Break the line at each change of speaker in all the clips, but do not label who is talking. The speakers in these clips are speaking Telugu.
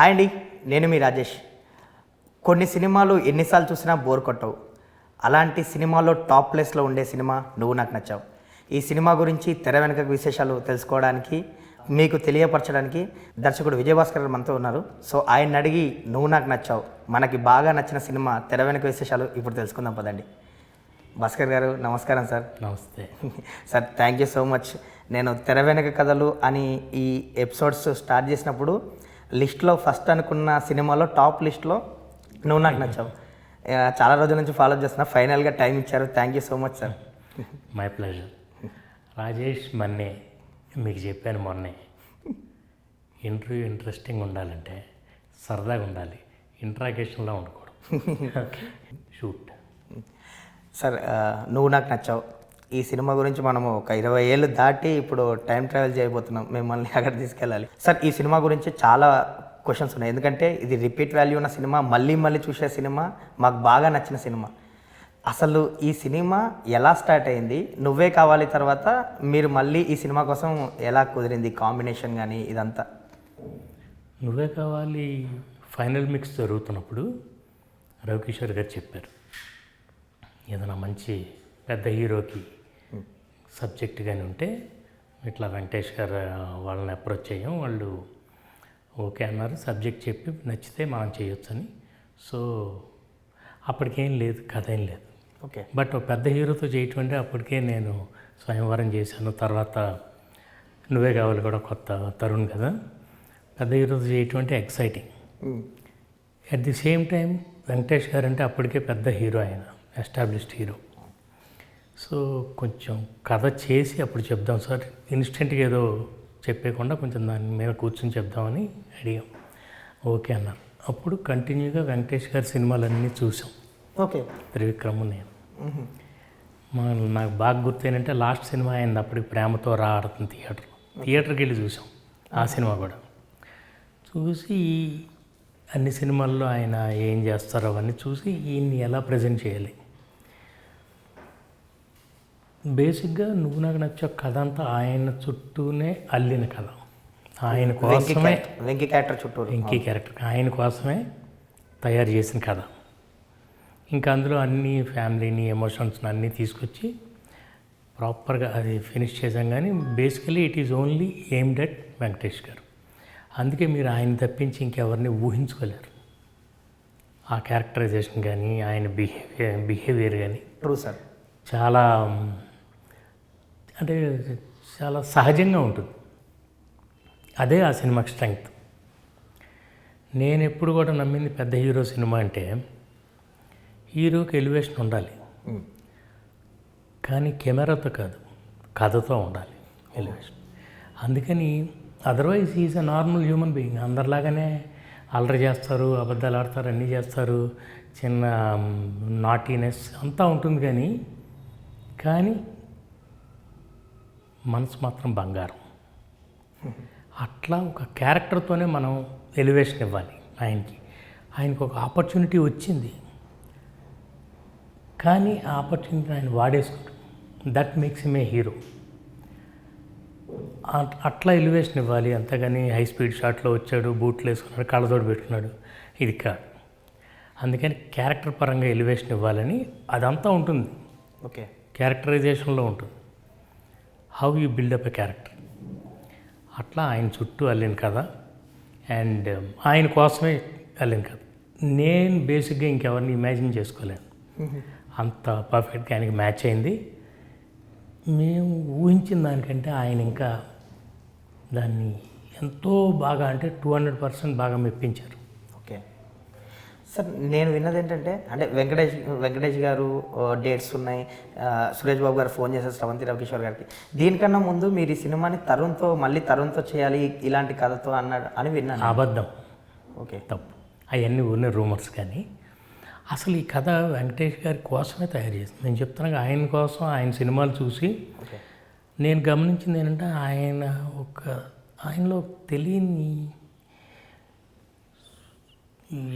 హాయ్ అండి, నేను మీ రాజేష్. కొన్ని సినిమాలు ఎన్నిసార్లు చూసినా బోర్ కొట్టవు. అలాంటి సినిమాలో టాప్ ప్లేస్లో ఉండే సినిమా నువ్వు నాకు నచ్చావు. ఈ సినిమా గురించి తెర వెనుక విశేషాలు తెలుసుకోవడానికి, మీకు తెలియపరచడానికి దర్శకుడు విజయభాస్కర్ గారు మనతో ఉన్నారు. సో ఆయన అడిగి నువ్వు నాకు నచ్చావు, మనకి బాగా నచ్చిన సినిమా తెర వెనుక విశేషాలు ఇప్పుడు తెలుసుకుందాం పదండి. భాస్కర్ గారు నమస్కారం సార్.
నమస్తే
sir, thank you so much. నేను తెర వెనుక కథలు అని ఈ ఎపిసోడ్స్ స్టార్ట్ చేసినప్పుడు లిస్ట్లో ఫస్ట్ అనుకున్న సినిమాలో టాప్ లిస్ట్లో నువ్వు నాకు నచ్చావు. చాలా రోజుల నుంచి ఫాలో చేస్తున్నా, ఫైనల్గా టైం ఇచ్చారు. Thank you so much sir.
My pleasure. Rajesh Manne మీకు చెప్పాను మొన్నే, ఇంటర్వ్యూ ఇంట్రెస్టింగ్ ఉండాలంటే సరదాగా ఉండాలి, ఇంట్రాగేషన్లో ఉండకూడదు. షూట్.
సార్, నువ్వు నాకు నచ్చావు ఈ సినిమా గురించి మనము ఒక 20 ఏళ్ళు దాటి ఇప్పుడు టైం ట్రావెల్ చేయబోతున్నాం, మిమ్మల్ని అక్కడ తీసుకెళ్ళాలి. సార్, ఈ సినిమా గురించి చాలా క్వశ్చన్స్ ఉన్నాయి, ఎందుకంటే ఇది రిపీట్ వాల్యూ ఉన్న సినిమా, మళ్ళీ మళ్ళీ చూసే సినిమా, మాకు బాగా నచ్చిన సినిమా. అసలు ఈ సినిమా ఎలా స్టార్ట్ అయింది, నువ్వే కావాలి తర్వాత మీరు మళ్ళీ ఈ సినిమా కోసం ఎలా కుదిరింది, కాంబినేషన్ కానీ ఇదంతా?
నువ్వే కావాలి ఫైనల్ మిక్స్ జరుగుతున్నప్పుడు రవికిషోర్ గారు చెప్పారు, ఏదైనా మంచి పెద్ద హీరోకి సబ్జెక్ట్ కానీ ఉంటే ఇట్లా వెంకటేష్ గారు వాళ్ళని అప్రోచ్ అయ్యాం, వాళ్ళు ఓకే అన్నారు, సబ్జెక్ట్ చెప్పి నచ్చితే మనం చేయొచ్చని. సో అప్పటికేం లేదు, కథ ఏం లేదు.
ఓకే.
బట్ పెద్ద హీరోతో చేయటం అంటే అప్పటికే నేను స్వయంవరం చేశాను, తర్వాత నువ్వే కావాలి కూడా కొత్త తరుణ్ కదా, పెద్ద హీరోతో చేయటం అంటే exciting. At the same time Venkatesh గారు అంటే అప్పటికే పెద్ద హీరో, ఆయన ఎస్టాబ్లిష్డ్ హీరో. సో కొంచెం కథ చేసి అప్పుడు చెప్దాం సార్, ఇన్స్టెంట్గా ఏదో చెప్పేయకుండా కొంచెం దాని మీద కూర్చొని చెప్దామని అడిగాం. ఓకే అన్నారు. అప్పుడు కంటిన్యూగా వెంకటేష్ గారి సినిమాలన్నీ చూసాం.
ఓకే.
త్రివిక్రమ్ నేను. నాకు బాగా గుర్తేనంటే లాస్ట్ సినిమా అయింది అప్పటికి, ప్రేమతో రా ఆడుతుంది థియేటర్కి వెళ్ళి చూసాం ఆ సినిమా కూడా. చూసి అన్ని సినిమాల్లో ఆయన ఏం చేస్తారో అవన్నీ చూసి ఈయన్ని ఎలా ప్రజెంట్ చేయాలి. బేసిక్గా నువ్వు నాకు నచ్చే కథ అంతా ఆయన చుట్టూనే అల్లిన కథ, ఆయన కోసమే,
వెంకీ క్యారెక్టర్ చుట్టూ,
వెంకీ క్యారెక్టర్ ఆయన కోసమే తయారు చేసిన కథ. ఇంకా అందులో అన్ని ఫ్యామిలీని, ఎమోషన్స్ని అన్నీ తీసుకొచ్చి ప్రాపర్గా అది ఫినిష్ చేసాం. కానీ basically it is only aimed at Venkatesh గారు. అందుకే మీరు ఆయన తప్పించి ఇంకెవరిని ఊహించుకోలేరు. ఆ క్యారెక్టరైజేషన్ కానీ ఆయన బిహేవియర్ కానీ
ట్రూ సార్,
చాలా అంటే చాలా సహజంగా ఉంటుంది. అదే ఆ సినిమాకి స్ట్రెంగ్త్. నేను ఎప్పుడు కూడా నమ్మింది, పెద్ద హీరో సినిమా అంటే హీరోకి ఎలివేషన్ ఉండాలి, కానీ కెమెరాతో కాదు, కథతో ఉండాలి ఎలివేషన్. అందుకని otherwise is a normal human being. అందరిలాగానే అల్లరి చేస్తారు, అబద్ధాలు ఆడతారు, అన్నీ చేస్తారు, చిన్న నాటీనెస్ అంతా ఉంటుంది. కానీ మనసు మాత్రం బంగారం. అట్లా ఒక క్యారెక్టర్తోనే మనం ఎలివేషన్ ఇవ్వాలి ఆయనకి. ఆయనకు ఒక ఆపర్చునిటీ వచ్చింది, కానీ ఆ ఆపర్చునిటీని ఆయన వాడేసుకుంటాడు. That makes him a hero. అట్లా ఎలివేషన్ ఇవ్వాలి, అంతేగాని హై స్పీడ్ షాట్లో వచ్చాడు, బూట్లు వేసుకున్నాడు, కళ్ళతోడు పెట్టుకున్నాడు, ఇది కాదు. అందుకని క్యారెక్టర్ పరంగా ఎలివేషన్ ఇవ్వాలని అదంతా ఉంటుంది.
ఓకే.
క్యారెక్టరైజేషన్లో ఉంటుంది, how you build up a character. అట్లా ఆయన చుట్టూ అల్లిన కథ, అండ్ ఆయన కోసమే అల్లిన కథ. నేను బేసిక్గా ఇంకెవరిని ఇమాజిన్ చేసుకోలేను, అంత పర్ఫెక్ట్గా ఆయనకి మ్యాచ్ అయింది. మేము ఊహించిన దానికంటే ఆయన ఇంకా దాన్ని ఎంతో బాగా, అంటే 200% బాగా మెప్పించారు.
ఓకే సార్, నేను విన్నది ఏంటంటే, అంటే వెంకటేష్ గారు డేట్స్ ఉన్నాయి, సురేష్ బాబు గారు ఫోన్ చేశారు శ్రవంతి రవికిషోర్ గారికి. దీనికన్నా ముందు మీరు ఈ సినిమాని తరుణ్తో చేయాలి ఇలాంటి కథతో అన్నాడు అని విన్నాను.
అబద్ధం.
ఓకే.
తప్పు. అవన్నీ ఉన్న రూమర్స్. కానీ అసలు ఈ కథ వెంకటేష్ గారి కోసమే తయారు చేసింది. నేను చెప్తున్నాను, ఆయన కోసం, ఆయన సినిమాలు చూసి నేను గమనించింది ఏంటంటే, ఆయనలో తెలియని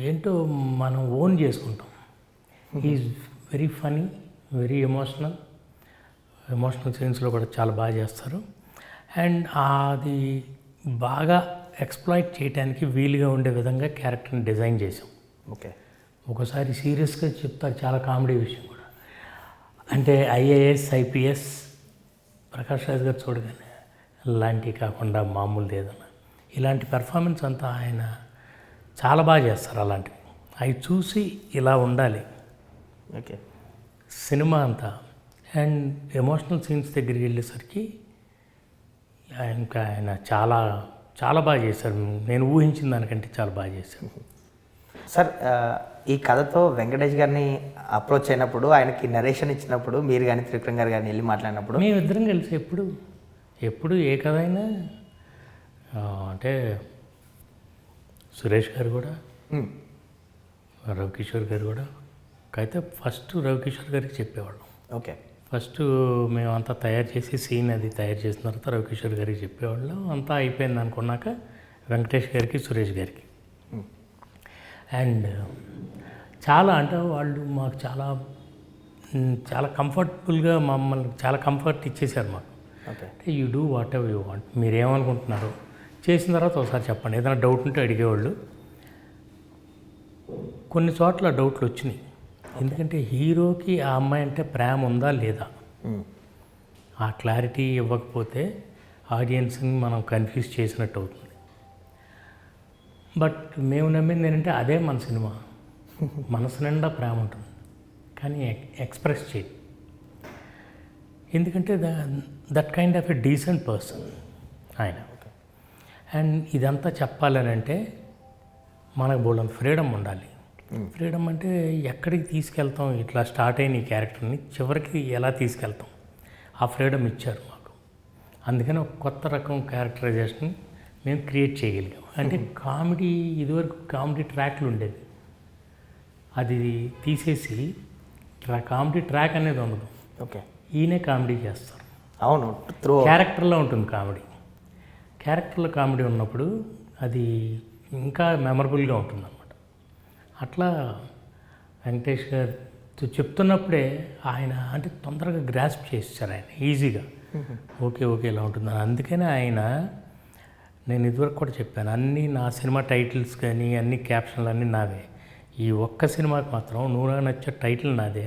ఏంటో మనం ఓన్ చేసుకుంటాం. Is very funny, very emotional సీన్స్లో కూడా చాలా బాగా చేస్తారు. అండ్ అది బాగా ఎక్స్ప్లాయిట్ చేయడానికి వీలుగా ఉండే విధంగా క్యారెక్టర్ని డిజైన్ చేసాం.
ఓకే.
ఒకసారి సీరియస్గా చెప్తారు, చాలా కామెడీ విషయం కూడా. అంటే ఐఏఎస్ ఐపీఎస్ ప్రకాష్ రాజ్ గారు చూడగానే లాంటివి కాకుండా మామూలుది ఏదన్నా ఇలాంటి పెర్ఫార్మెన్స్ అంతా ఆయన చాలా బాగా చేస్తారు. అలాంటివి అవి చూసి ఇలా ఉండాలి
ఓకే.
సినిమా అంతా. అండ్ ఎమోషనల్ సీన్స్ దగ్గరికి వెళ్ళేసరికి ఇంకా ఆయన చాలా చాలా బాగా చేశారు. నేను ఊహించిన దానికంటే చాలా బాగా చేశారు.
సార్ ఈ కథతో వెంకటేష్ గారిని అప్రోచ్ అయినప్పుడు, ఆయనకి నరేషన్ ఇచ్చినప్పుడు, మీరు కానీ త్రివిక్రమ్ గారు కానీ వెళ్ళి మాట్లాడినప్పుడు
మేమిద్దరం కలిసి ఎప్పుడు ఏ కథ అయినా అంటే సురేష్ గారు కూడా, రవికిషోర్ గారు కూడా, అయితే ఫస్ట్ రవికిషోర్ గారికి చెప్పేవాళ్ళం.
ఓకే.
ఫస్ట్ మేమంతా తయారు చేసి సీన్ అది తయారు చేసిన తర్వాత రవికిషోర్ గారికి చెప్పేవాళ్ళం. అంతా అయిపోయింది అనుకున్నాక వెంకటేష్ గారికి, సురేష్ గారికి. అండ్ చాలా అంటే వాళ్ళు మాకు చాలా చాలా కంఫర్టబుల్గా మమ్మల్ని చాలా కంఫర్ట్ ఇచ్చేసారు మాకు.
ఓకే.
అంటే you do what ever you want, మీరు ఏమనుకుంటున్నారు చేసిన తర్వాత ఒకసారి చెప్పండి. ఏదైనా డౌట్ ఉంటే అడిగేవాళ్ళు. కొన్ని చోట్ల డౌట్లు వచ్చినాయి. ఎందుకంటే హీరోకి ఆ అమ్మాయి అంటే ప్రేమ ఉందా లేదా, ఆ క్లారిటీ ఇవ్వకపోతే ఆడియన్స్ని మనం కన్ఫ్యూజ్ చేసినట్టు అవుతుంది. బట్ మేము నమ్మింది ఏంటంటే అదే మన సినిమా, మనసు నిండా ప్రేమ ఉంటుంది కానీ ఎక్స్ప్రెస్ చేయి. ఎందుకంటే that kind of a decent person ఆయన. అండ్ ఇదంతా చెప్పాలని అంటే మనకు బోల్డంత ఫ్రీడమ్ ఉండాలి. ఫ్రీడమ్ అంటే ఎక్కడికి తీసుకెళ్తాం, ఇట్లా స్టార్ట్ అయిన ఈ క్యారెక్టర్ని చివరికి ఎలా తీసుకెళ్తాం, ఆ ఫ్రీడమ్ ఇచ్చారు మాకు. అందుకని ఒక కొత్త రకం క్యారెక్టరైజేషన్ మేము క్రియేట్ చేయగలిగాం. అంటే కామెడీ, ఇదివరకు కామెడీ ట్రాక్లు ఉండేది, అది తీసేసి కామెడీ ట్రాక్ అనేది ఉండదు.
ఓకే.
ఈయనే కామెడీ చేస్తారు.
అవును, త్రూ
క్యారెక్టర్లో ఉంటుంది కామెడీ. క్యారెక్టర్లో కామెడీ ఉన్నప్పుడు అది ఇంకా మెమరబుల్గా ఉంటుంది అన్నమాట. అట్లా వెంకటేష్ గారు చెప్తున్నప్పుడే ఆయన అంటే తొందరగా గ్రాస్ప్ చేస్తారు ఆయన ఈజీగా. ఓకే ఇలా ఉంటుందని. అందుకనే ఆయన, నేను ఇదివరకు కూడా చెప్పాను, అన్నీ నా సినిమా టైటిల్స్ కానీ అన్ని క్యాప్షన్లు అన్నీ నావే. ఈ ఒక్క సినిమాకి మాత్రం నూనె నచ్చే టైటిల్ నాదే,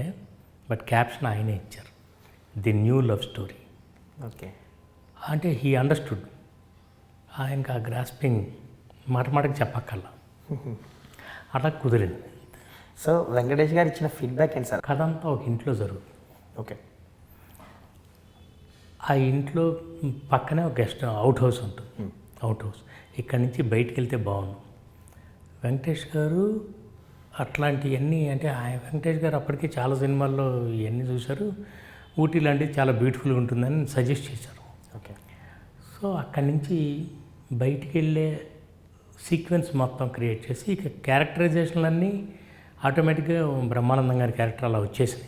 బట్ క్యాప్షన్ ఆయనే ఇచ్చారు, the new love story.
Okay.
అంటే హీ అండర్స్టూడ్. ఆయనకి ఆ గ్రాస్పింగ్ మాటకి చెప్పక్కల్లా అలా కుదిరింది.
సో వెంకటేష్ గారు ఇచ్చిన ఫీడ్బ్యాక్ ఏంటి సార్?
కథ అంతా ఒక ఇంట్లో జరుగుతుంది.
ఓకే.
ఆ ఇంట్లో పక్కనే ఒక అవుట్ హౌస్ ఉంటుంది. అవుట్ హౌస్ ఇక్కడి నుంచి బయటికి వెళ్తే బాగుండు. వెంకటేష్ గారు అట్లాంటివన్నీ అంటే వెంకటేష్ గారు అప్పటికే చాలా సినిమాల్లో ఇవన్నీ చూశారు. ఊటీ లాంటిది చాలా బ్యూటిఫుల్గా ఉంటుందని సజెస్ట్ చేశారు.
ఓకే.
సో అక్కడి నుంచి బయటికి వెళ్ళే సీక్వెన్స్ మొత్తం క్రియేట్ చేసి ఇక క్యారెక్టరైజేషన్లన్నీ ఆటోమేటిక్గా బ్రహ్మానందం గారి క్యారెక్టర్ అలా వచ్చేసింది.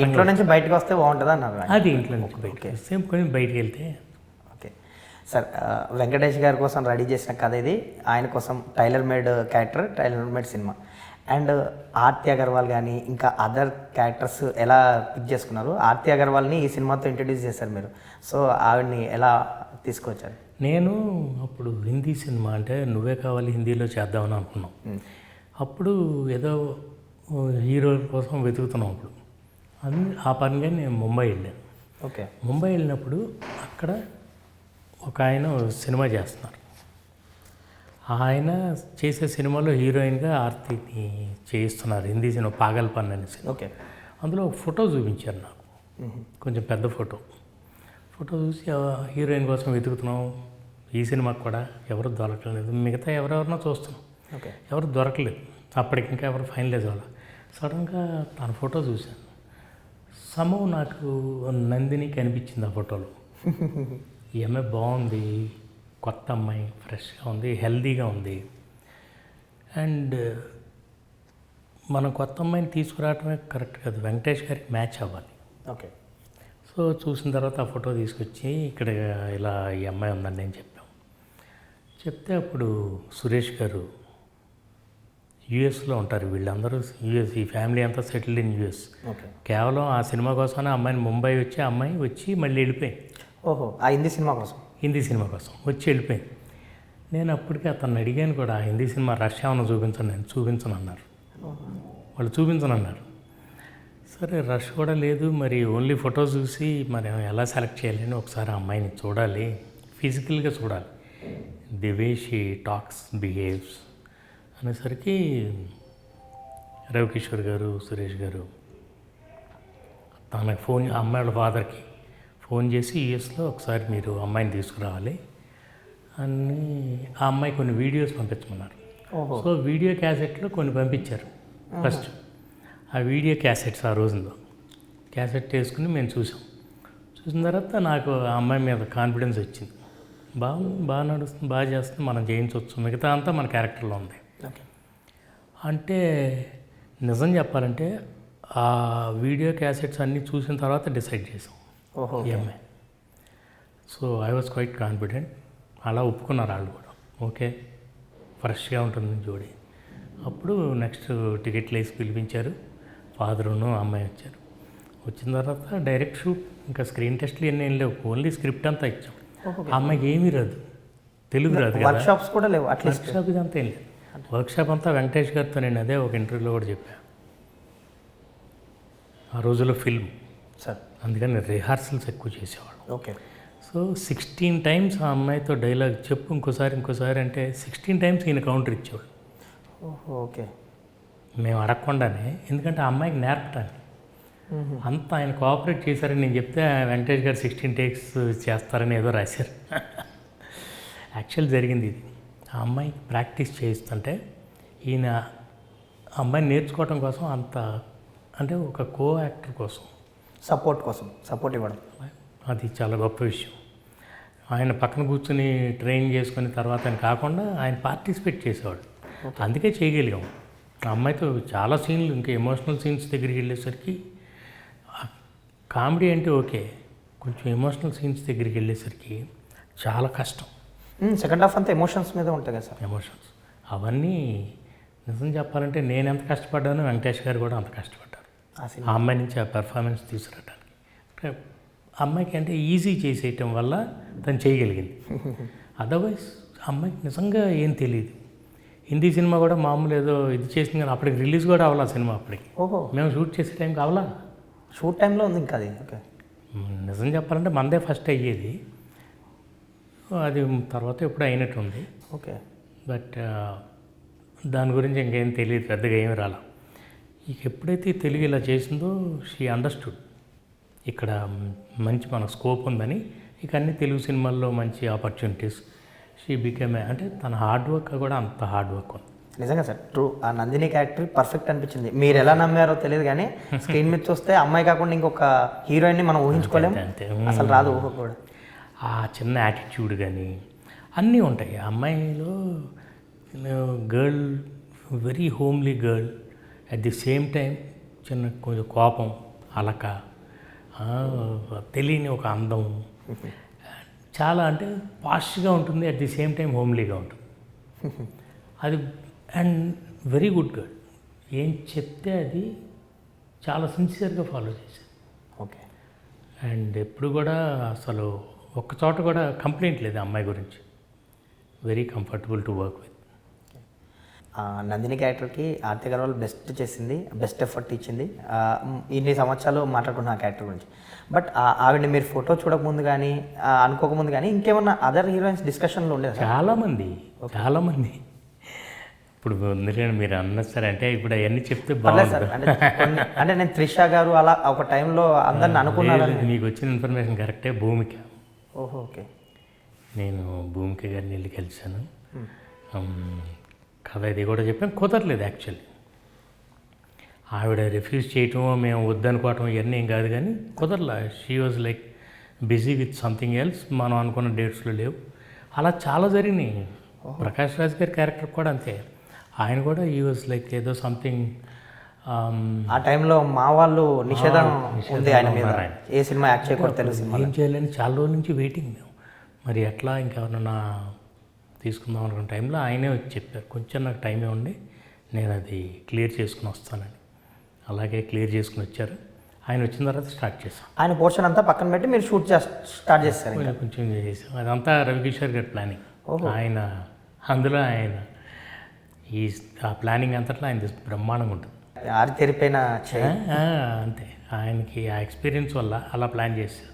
ఇంట్లో నుంచి బయటకు వస్తే బాగుంటుంది అన్నారు.
అది ఇంట్లో నుంచి బయటకి సేమ్ కొంచెం బయటికి వెళ్తే.
ఓకే సార్, వెంకటేష్ గారి కోసం రెడీ చేసిన కథ ఇది. ఆయన కోసం tailor made character, tailor made cinema. And Aarti Agarwal కానీ ఇంకా అదర్ క్యారెక్టర్స్ ఎలా పిక్ చేసుకున్నారు? ఆర్తి అగర్వాల్ని ఈ సినిమాతో ఇంట్రడ్యూస్ చేశారు మీరు. సో ఆవిడ్ని ఎలా తీసుకొచ్చారు?
నేను అప్పుడు హిందీ సినిమా అంటే నువ్వే కావాలి హిందీలో చేద్దామని అనుకున్నాం. అప్పుడు ఏదో హీరో కోసం వెతుకుతున్నాం. అప్పుడు ఆ పనిగా నేను ముంబై వెళ్ళాను.
ఓకే.
ముంబై వెళ్ళినప్పుడు అక్కడ ఒక ఆయన సినిమా చేస్తున్నారు. ఆయన చేసే సినిమాలో హీరోయిన్గా ఆర్తిని చేయిస్తున్నారు. హిందీ సినిమా పాగల్పన్ అనే సినిమా.
ఓకే.
అందులో ఒక ఫోటో చూపించారు నాకు, కొంచెం పెద్ద ఫోటో చూసి హీరోయిన్ కోసం వెతుకుతున్నాం. ఈ సినిమాకి కూడా ఎవరు దొరకలేదు. మిగతా ఎవరెవరినో చూస్తున్నాం,
ఓకే,
ఎవరు దొరకలేదు. అప్పటికి ఇంకా ఎవరు ఫైనలైజ్ అవ్వాలి. సడన్గా తన ఫోటో చూశాను. సమం నాకు నందిని కనిపించింది ఆ ఫోటోలో. ఈ అమ్మాయి బాగుంది, కొత్త అమ్మాయి, ఫ్రెష్గా ఉంది, హెల్దీగా ఉంది. అండ్ మనం కొత్త అమ్మాయిని తీసుకురావటమే కరెక్ట్ కాదు, వెంకటేష్ గారికి మ్యాచ్ అవ్వాలి.
ఓకే.
సో చూసిన తర్వాత ఆ ఫోటో తీసుకొచ్చి ఇక్కడ ఇలా ఈ అమ్మాయి ఉందండి అని చెప్పాం. చెప్తే అప్పుడు సురేష్ గారు యూఎస్లో ఉంటారు, వీళ్ళందరూ యూఎస్, ఈ ఫ్యామిలీ అంతా సెటిల్డ్ ఇన్ యూఎస్.
ఓకే.
కేవలం ఆ సినిమా కోసమే అమ్మాయిని ముంబై వచ్చి అమ్మాయి వచ్చి మళ్ళీ వెళ్ళిపోయింది.
ఓహో, ఆ హిందీ సినిమా కోసం?
హిందీ సినిమా కోసం వచ్చి వెళ్ళిపోయింది. నేను అప్పటికి అతన్ని అడిగాను కూడా, హిందీ సినిమా రష్ ఏమన్నా చూపించండి, నేను చూపించను అన్నారు. వాళ్ళు చూపించను అన్నారు. సరే రష్ కూడా లేదు, మరి ఓన్లీ ఫోటో చూసి మరి ఎలా సెలెక్ట్ చేయాలి అని ఒకసారి ఆ అమ్మాయిని చూడాలి, ఫిజికల్గా చూడాలి, the way she talks behaves అనేసరికి రవికిషోర్ గారు, సురేష్ గారు తనకు ఫోన్, ఆ అమ్మాయి వాళ్ళ ఫాదర్కి ఫోన్ చేసి యూఎస్లో ఒకసారి మీరు అమ్మాయిని తీసుకురావాలి అని ఆ అమ్మాయి కొన్ని వీడియోస్ పంపించమన్నారు. సో వీడియో క్యాసెట్లో కొన్ని పంపించారు. ఫస్ట్ ఆ వీడియో క్యాసెట్స్ ఆ రోజుల్లో క్యాసెట్ వేసుకుని మేము చూసిన తర్వాత నాకు ఆ అమ్మాయి మీద కాన్ఫిడెన్స్ వచ్చింది. బాగా నడుస్తుంది, బాగా చేస్తుంది, మనం చేయించవచ్చు, మిగతా అంతా మన క్యారెక్టర్లో ఉంది. అంటే నిజం చెప్పాలంటే ఆ వీడియో క్యాసెట్స్ అన్నీ చూసిన తర్వాత డిసైడ్ చేసాం ఈ అమ్మాయి. So I was quite confident. అలా ఒప్పుకున్నారు వాళ్ళు కూడా, ఓకే ఫ్రెష్గా ఉంటుంది జోడి. అప్పుడు నెక్స్ట్ టికెట్లు వేసి పిలిపించారు, ఫాదరును అమ్మాయి వచ్చారు. వచ్చిన తర్వాత డైరెక్ట్ షూట్, ఇంకా స్క్రీన్ టెస్ట్లు ఎన్ని ఏం లేవు, ఓన్లీ స్క్రిప్ట్ అంతా ఇచ్చాం. ఆ అమ్మాయికి ఏమీ రాదు, తెలుగు రాదు,
వర్క్షాప్స్ కూడా లేవు. అట్లీస్ట్
వర్క్షాప్ ఇదంతా ఏం లేదు. వర్క్షాప్ అంతా వెంకటేష్ గారితో నేను అదే ఒక ఇంటర్వ్యూలో కూడా చెప్పాను. ఆ రోజుల్లో ఫిల్మ్
సార్,
అందుకని రిహార్సల్స్ ఎక్కువ చేసేవాడు.
ఓకే.
సో 16 టైమ్స్ ఆ అమ్మాయితో డైలాగ్ చెప్పు ఇంకోసారి అంటే 16 టైమ్స్ ఈయన కౌంటర్ ఇచ్చేవాడు.
ఓకే.
మేము అడగకుండానే, ఎందుకంటే ఆ అమ్మాయికి నేర్పటానికి అంతా ఆయన కోఆపరేట్ చేశారని నేను చెప్తే వెంకటేష్ గారు 16 టేక్స్ చేస్తారని ఏదో రాశారు. యాక్చువల్ జరిగింది ఇది. ఆ అమ్మాయికి ప్రాక్టీస్ చేయిస్తుంటే ఈయన అమ్మాయిని నేర్చుకోవడం కోసం అంత, అంటే ఒక కో యాక్టర్ కోసం,
సపోర్ట్ ఇవ్వడం,
అది చాలా గొప్ప విషయం. ఆయన పక్కన కూర్చుని ట్రైన్ చేసుకుని తర్వాత అని కాకుండా ఆయన పార్టిసిపేట్ చేసేవాడు. అందుకే చేయగలిగాం. ఆ అమ్మాయితో చాలా సీన్లు, ఇంకా ఎమోషనల్ సీన్స్ దగ్గరికి వెళ్ళేసరికి, కామెడీ అంటే ఓకే, కొంచెం ఎమోషనల్ సీన్స్ దగ్గరికి వెళ్ళేసరికి చాలా కష్టం.
సెకండ్ హాఫ్ అంతా ఎమోషన్స్ మీద ఉంటుంది కదా సార్.
ఎమోషన్స్ అవన్నీ నిజం చెప్పాలంటే నేను ఎంత కష్టపడ్డానో వెంకటేష్ గారు కూడా అంత కష్టపడ్డారు ఆ అమ్మాయి నుంచి ఆ పెర్ఫార్మెన్స్ తీసుకురావడానికి. అమ్మాయికి అంటే ఈజీ చేసేయటం వల్ల తను చేయగలిగింది. అదర్వైజ్ అమ్మాయికి నిజంగా ఏం తెలియదు. హిందీ సినిమా కూడా మామూలు ఏదో ఇది చేసింది, కానీ అప్పటికి రిలీజ్ కూడా అవ్వాలా సినిమా. అప్పటికి మేము షూట్ చేసే టైంకి అవ్వాలా,
షూట్ టైంలో ఉంది ఇంకా అది. ఓకే.
నిజం చెప్పాలంటే మనదే ఫస్ట్ అయ్యేది, అది తర్వాత ఎప్పుడు అయినట్టుంది.
ఓకే.
బట్ దాని గురించి ఇంకేం తెలియదు, పెద్దగా ఏమి రాలా. ఇక ఎప్పుడైతే తెలుగు ఇలా చేసిందో షీ అండర్స్టూడ్ ఇక్కడ మంచి మన స్కోప్ ఉందని, ఇక అన్ని తెలుగు సినిమాల్లో మంచి ఆపర్చునిటీస్, షీ బికేమ్, అంటే తన హార్డ్ వర్క్ కూడా అంత హార్డ్ వర్క్ ఉంది.
నిజంగా సార్, ట్రూ. ఆ నందిని క్యారెక్టర్ పర్ఫెక్ట్ అనిపించింది. మీరు ఎలా నమ్మారో తెలియదు కానీ స్క్రీన్ మీద చూస్తే అమ్మాయి కాకుండా ఇంకొక హీరోయిన్ని మనం ఊహించుకోలేము,
అంతే
అసలు రాదు ఊహ కూడా.
ఆ చిన్న యాటిట్యూడ్ కానీ అన్నీ ఉంటాయి ఆ అమ్మాయిలో. Girl, very homely girl, at the same time చిన్న కొంచెం కోపం, అలక, తెలియని ఒక అందం, చాలా అంటే పాష్గా ఉంటుంది, అట్ ది సేమ్ టైం హోమ్లీగా ఉంటుంది అది. అండ్ వెరీ గుడ్ గర్ల్, ఏం చెప్తే అది చాలా సిన్సియర్గా ఫాలో చేసేది.
ఓకే.
అండ్ ఎప్పుడు కూడా అసలు ఒక్క చోట కూడా కంప్లైంట్ లేదు అమ్మాయి గురించి. Very comfortable to work with.
Nandini క్యారెక్టర్కి ఆర్తి అగర్వాల్ బెస్ట్ చేసింది, బెస్ట్ ఎఫర్ట్ ఇచ్చింది. ఇన్ని సంవత్సరాలు మాట్లాడుకున్న ఆ క్యారెక్టర్ గురించి. బట్ ఆవిడని మీరు ఫోటో చూడకముందు కానీ అనుకోకముందు కానీ ఇంకేమన్నా అదర్ హీరోయిన్స్ డిస్కషన్లో ఉండేది?
చాలామంది ఇప్పుడు ఎందుకంటే మీరు అన్నారు సార్, అంటే ఇప్పుడు అవన్నీ చెప్తే
సార్.
బాగుంది.
అంటే నేను త్రిష గారు అలా ఒక టైంలో అందరిని అనుకున్నాను.
మీకు వచ్చిన ఇన్ఫర్మేషన్ కరెక్టే. భూమిక,
ఓకే.
నేను భూమిక గారిని వెళ్ళి కలిశాను. కథ ఇది కూడా చెప్పాను, కుదరలేదు యాక్చువల్లీ. ఆవిడ రిఫ్యూజ్ చేయటమో మేము వద్దనుకోవటం ఇవన్నీ ఏం కాదు, కానీ కుదరలా. She was like busy with something else, మనం అనుకున్న డేట్స్లో లేవు. అలా చాలా జరిగినాయి. ప్రకాష్ రాజ్ గారి క్యారెక్టర్ కూడా అంతే. ఆయన కూడా ఈ వాజ్ లైక్ ఏదో సంథింగ్.
ఆ టైంలో మా వాళ్ళు నిషేధం ఉంది ఆయన మీద, ఏ సినిమా యాక్ట్ చేయకూడదు తెలుగు సినిమా.
ఏం చేయాలని చాలా రోజుల నుంచి వెయిటింగ్ మేము. మరి ఎట్లా ఇంకెవరన్నా తీసుకుందాం అనుకున్న టైంలో ఆయనే వచ్చి చెప్పారు, కొంచెం నాకు టైం ఇవ్వండి, నేను అది క్లియర్ చేసుకుని వస్తానని. అలాగే క్లియర్ చేసుకుని వచ్చారు. ఆయన వచ్చిన తర్వాత స్టార్ట్ చేసాం.
ఆయన పోర్షన్ అంతా పక్కన పెట్టి మీరు షూట్ స్టార్ట్ చేస్తారు?
కొంచెం చేసాం. అదంతా రవికిషోర్ గారి ప్లానింగ్. ఆయన అందులో ఆయన ఈ ఆ ప్లానింగ్ అంతట్లో ఆయన బ్రహ్మాండంగా ఉంటుంది.
ఆరి తెరిపోయిన చేయి.
అంతే, ఆయనకి ఆ ఎక్స్పీరియన్స్ వల్ల అలా ప్లాన్ చేశారు.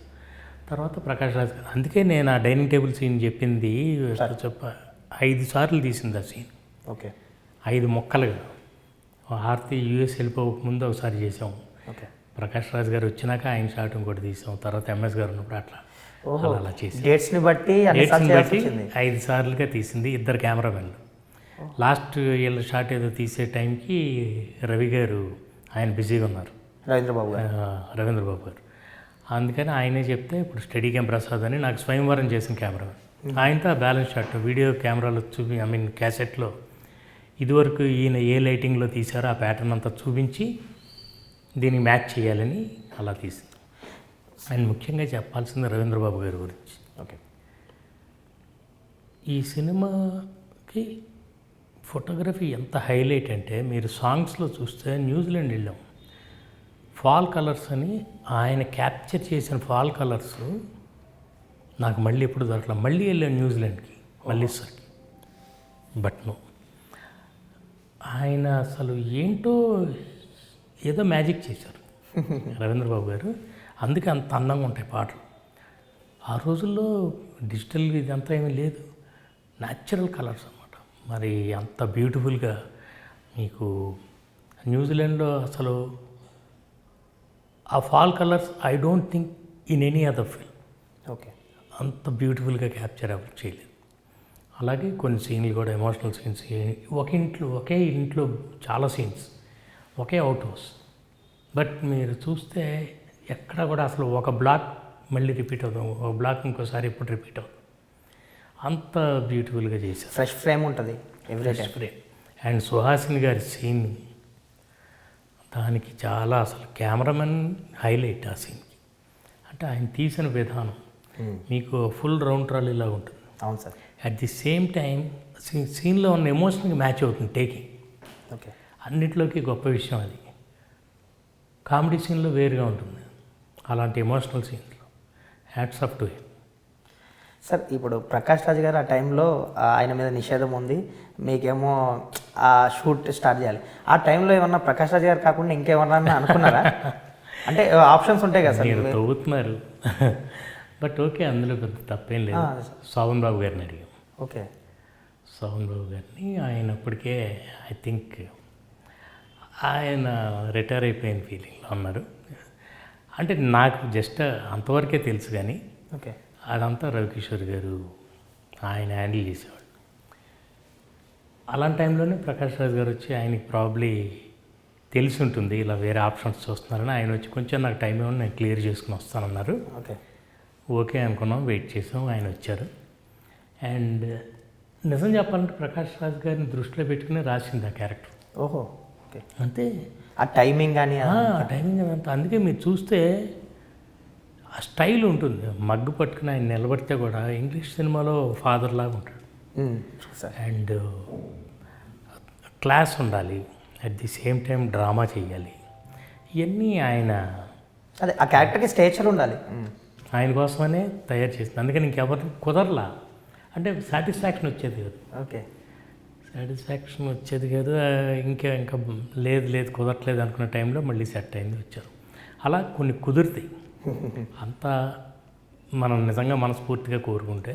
తర్వాత ప్రకాష్ రాజ్ గారు, అందుకే నేను ఆ డైనింగ్ టేబుల్ సీన్ చెప్పింది 5 సార్లు తీసింది ఆ సీన్.
ఓకే
5 ముక్కలుగా. హారతి యూఎస్ వెళ్ళిపోకముందు ఒకసారి చేసాం,
ఓకే.
ప్రకాష్ రాజ్ గారు వచ్చినాక ఆయన షాట్ ఇంకోటి తీసాం, తర్వాత ఎంఎస్ గారు ఉన్నప్పుడు అట్లా అలా చేసి
డేట్స్ని బట్టి
డేట్స్ని బట్టి 5 సార్లుగా తీసింది. 2 కెమెరామెన్లు. లాస్ట్ వీళ్ళ షాట్ ఏదో తీసే టైంకి రవి గారు ఆయన బిజీగా ఉన్నారు,
రవీంద్రబాబు గారు.
రవీంద్రబాబు గారు. అందుకని ఆయనే చెప్తే ఇప్పుడు స్టడీ క్యామ్ ప్రసాద్ అని నాకు స్వయంవరం చేసిన కెమెరామెన్, ఆయనతో ఆ బ్యాలెన్స్ షాట్ వీడియో కెమెరాలో క్యాసెట్లో ఇదివరకు ఈయన ఏ లైటింగ్లో తీశారో ఆ ప్యాటర్న్ అంతా చూపించి దీనికి మ్యాచ్ చేయాలని అలా తీసింది. ఆయన ముఖ్యంగా చెప్పాల్సింది రవీంద్రబాబు గారి గురించి.
ఓకే.
ఈ సినిమాకి ఫోటోగ్రఫీ ఎంత హైలైట్ అంటే, మీరు సాంగ్స్లో చూస్తే న్యూజిలాండ్ వెళ్ళాం, ఫాల్ కలర్స్ అని ఆయన క్యాప్చర్ చేసిన ఫాల్ కలర్స్ నాకు మళ్ళీ ఎప్పుడు దొరకలేదు. మళ్ళీ వెళ్ళాం న్యూజిలాండ్కి మల్లీశ్వర్కి, బట్ నో, ఆయన అసలు ఏంటో ఏదో మ్యాజిక్ చేశారు రవీంద్రబాబు గారు. అందుకే అంత అందంగా ఉంటాయి పాటలు. ఆ రోజుల్లో డిజిటల్ ఇదంతా ఏమీ లేదు, న్యాచురల్ కలర్స్ అన్నమాట. మరి అంత బ్యూటిఫుల్గా మీకు న్యూజిలాండ్లో అసలు ఆ fall colours I don't think in any other film
okay
అంత బ్యూటిఫుల్గా క్యాప్చర్ ఎవరు చేయలేదు. అలాగే కొన్ని సీన్లు కూడా ఎమోషనల్ సీన్స్, ఒకే ఇంట్లో చాలా scenes, okay out house, but మీరు చూస్తే ఎక్కడ కూడా అసలు ఒక బ్లాక్ మళ్ళీ రిపీట్ అవుతాం, ఒక బ్లాక్ ఇంకోసారి ఇప్పుడు రిపీట్ అవుతాం, అంత బ్యూటిఫుల్గా చేశారు.
ఫ్రెష్ ఫ్రేమ్ ఉంటుంది every time.
Frame. And Suhasini గారి సీన్, దానికి చాలా అసలు కెమెరామెన్ హైలైట్ ఆ సీన్కి. అంటే ఆయన తీసిన విధానం మీకు ఫుల్ రౌండ్ ట్రాలీలా ఉంటుంది.
అవును sir.
At the same time సీన్లో ఉన్న ఎమోషన్కి మ్యాచ్ అవుతుంది టేకింగ్.
ఓకే.
అన్నిట్లోకి గొప్ప విషయం అది. కామెడీ సీన్లో వేరుగా ఉంటుంది, అలాంటి ఎమోషనల్ సీన్స్లో hats off to him.
Sir ఇప్పుడు ప్రకాష్ రాజ్ గారు ఆ టైంలో ఆయన మీద నిషేధం ఉంది, మీకేమో ఆ షూట్ స్టార్ట్ చేయాలి. ఆ టైంలో ఏమన్నా ప్రకాష్ రాజ్ గారు కాకుండా ఇంకేమన్నా అనుకున్నారా? అంటే ఆప్షన్స్ ఉంటాయి కదా సార్.
మీరు తవ్వుతున్నారు బట్ ఓకే, అందులో పెద్ద తప్పేం లేదు. శోభన్ బాబు గారిని అడిగాం.
ఓకే.
శోభన్ బాబు గారిని, ఆయన అప్పటికే ఐ థింక్ ఆయన రిటైర్ అయిపోయిన ఫీలింగ్లో ఉన్నారు. అంటే నాకు జస్ట్ అంతవరకే తెలుసు, కానీ
ఓకే
అదంతా రవికిషోర్ గారు ఆయన హ్యాండిల్ చేసేవాడు. అలాంటి టైంలోనే ప్రకాష్ రాజ్ గారు వచ్చి ఆయనకి ప్రాబ్లీ తెలిసి ఉంటుంది ఇలా వేరే ఆప్షన్స్ చూస్తున్నారని, ఆయన వచ్చి కొంచెం నాకు టైం ఇవ్వండి నేను క్లియర్ చేసుకుని వస్తానన్నారు.
ఓకే
ఓకే అనుకున్నాం, వెయిట్ చేసాం, ఆయన వచ్చారు. అండ్ నిజం చెప్పాలంటే ప్రకాష్ రాజ్ గారిని దృష్టిలో పెట్టుకుని రాసింది ఆ క్యారెక్టర్.
ఓహో. ఓకే.
అంతే,
ఆ టైమింగ్ కానీ
టైమింగ్ అదంతా. అందుకే మీరు చూస్తే ఆ స్టైల్ ఉంటుంది, మగ్గు పట్టుకుని ఆయన నిలబడితే కూడా ఇంగ్లీష్ సినిమాలో ఫాదర్ లాగా ఉంటాడు. అండ్ క్లాస్ ఉండాలి, at the same time drama చేయాలి, ఇవన్నీ ఆయన
అదే ఆ క్యారెక్టర్కి స్టేచర్ ఉండాలి,
ఆయన కోసమనే తయారు చేసింది. అందుకని ఇంకెవరిని కుదరలా, అంటే సాటిస్ఫాక్షన్ వచ్చేది కాదు.
ఓకే.
సాటిస్ఫాక్షన్ వచ్చేది కాదు. ఇంకా లేదు కుదరట్లేదు అనుకున్న టైంలో మళ్ళీ సెట్ అయింది, వచ్చారు. అలా కొన్ని కుదురుతాయి. అంతా మనం నిజంగా మనస్ఫూర్తిగా కోరుకుంటే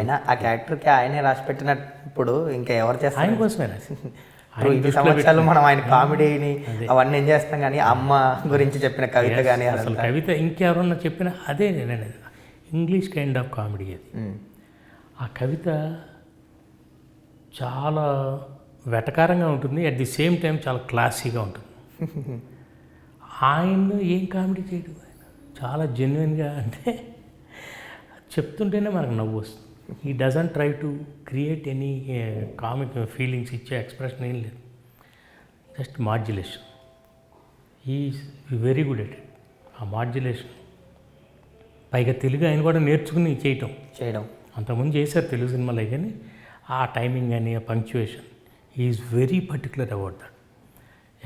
అయినా ఆ క్యారెక్టర్కి ఆయనే రాసి పెట్టినప్పుడు ఇంకా ఎవరు చేస్తారు?
ఆయన కోసమే రాసి.
ఇన్ని సంవత్సరాలు మనం ఆయన కామెడీని అవన్నీ ఏం చేస్తాం, కానీ అమ్మ గురించి చెప్పిన కవిత కానీ
అసలు కవిత ఇంకెవరన్నా చెప్పిన అదే నేను ఇంగ్లీష్ కైండ్ ఆఫ్ కామెడీ అది. ఆ కవిత చాలా వెటకారంగా ఉంటుంది, అట్ ది సేమ్ టైం చాలా క్లాసీగా ఉంటుంది. ఆయన ఏం కామెడీ చేయడం, ఆయన చాలా జెన్యున్గా, అంటే చెప్తుంటేనే మనకు నవ్వు వస్తుంది. ఈ doesn't try to create any comic feelings ఇచ్చే ఎక్స్ప్రెషన్ ఏం లేదు, just modulation. Is very good at it. ఆ మాడ్యులేషన్ పైగా తెలుగు ఆయన కూడా నేర్చుకుని చేయడం. అంతకుముందు చేశారు తెలుగు సినిమాలో, కానీ ఆ టైమింగ్ కానీ ఆ punctuation is very particular about that.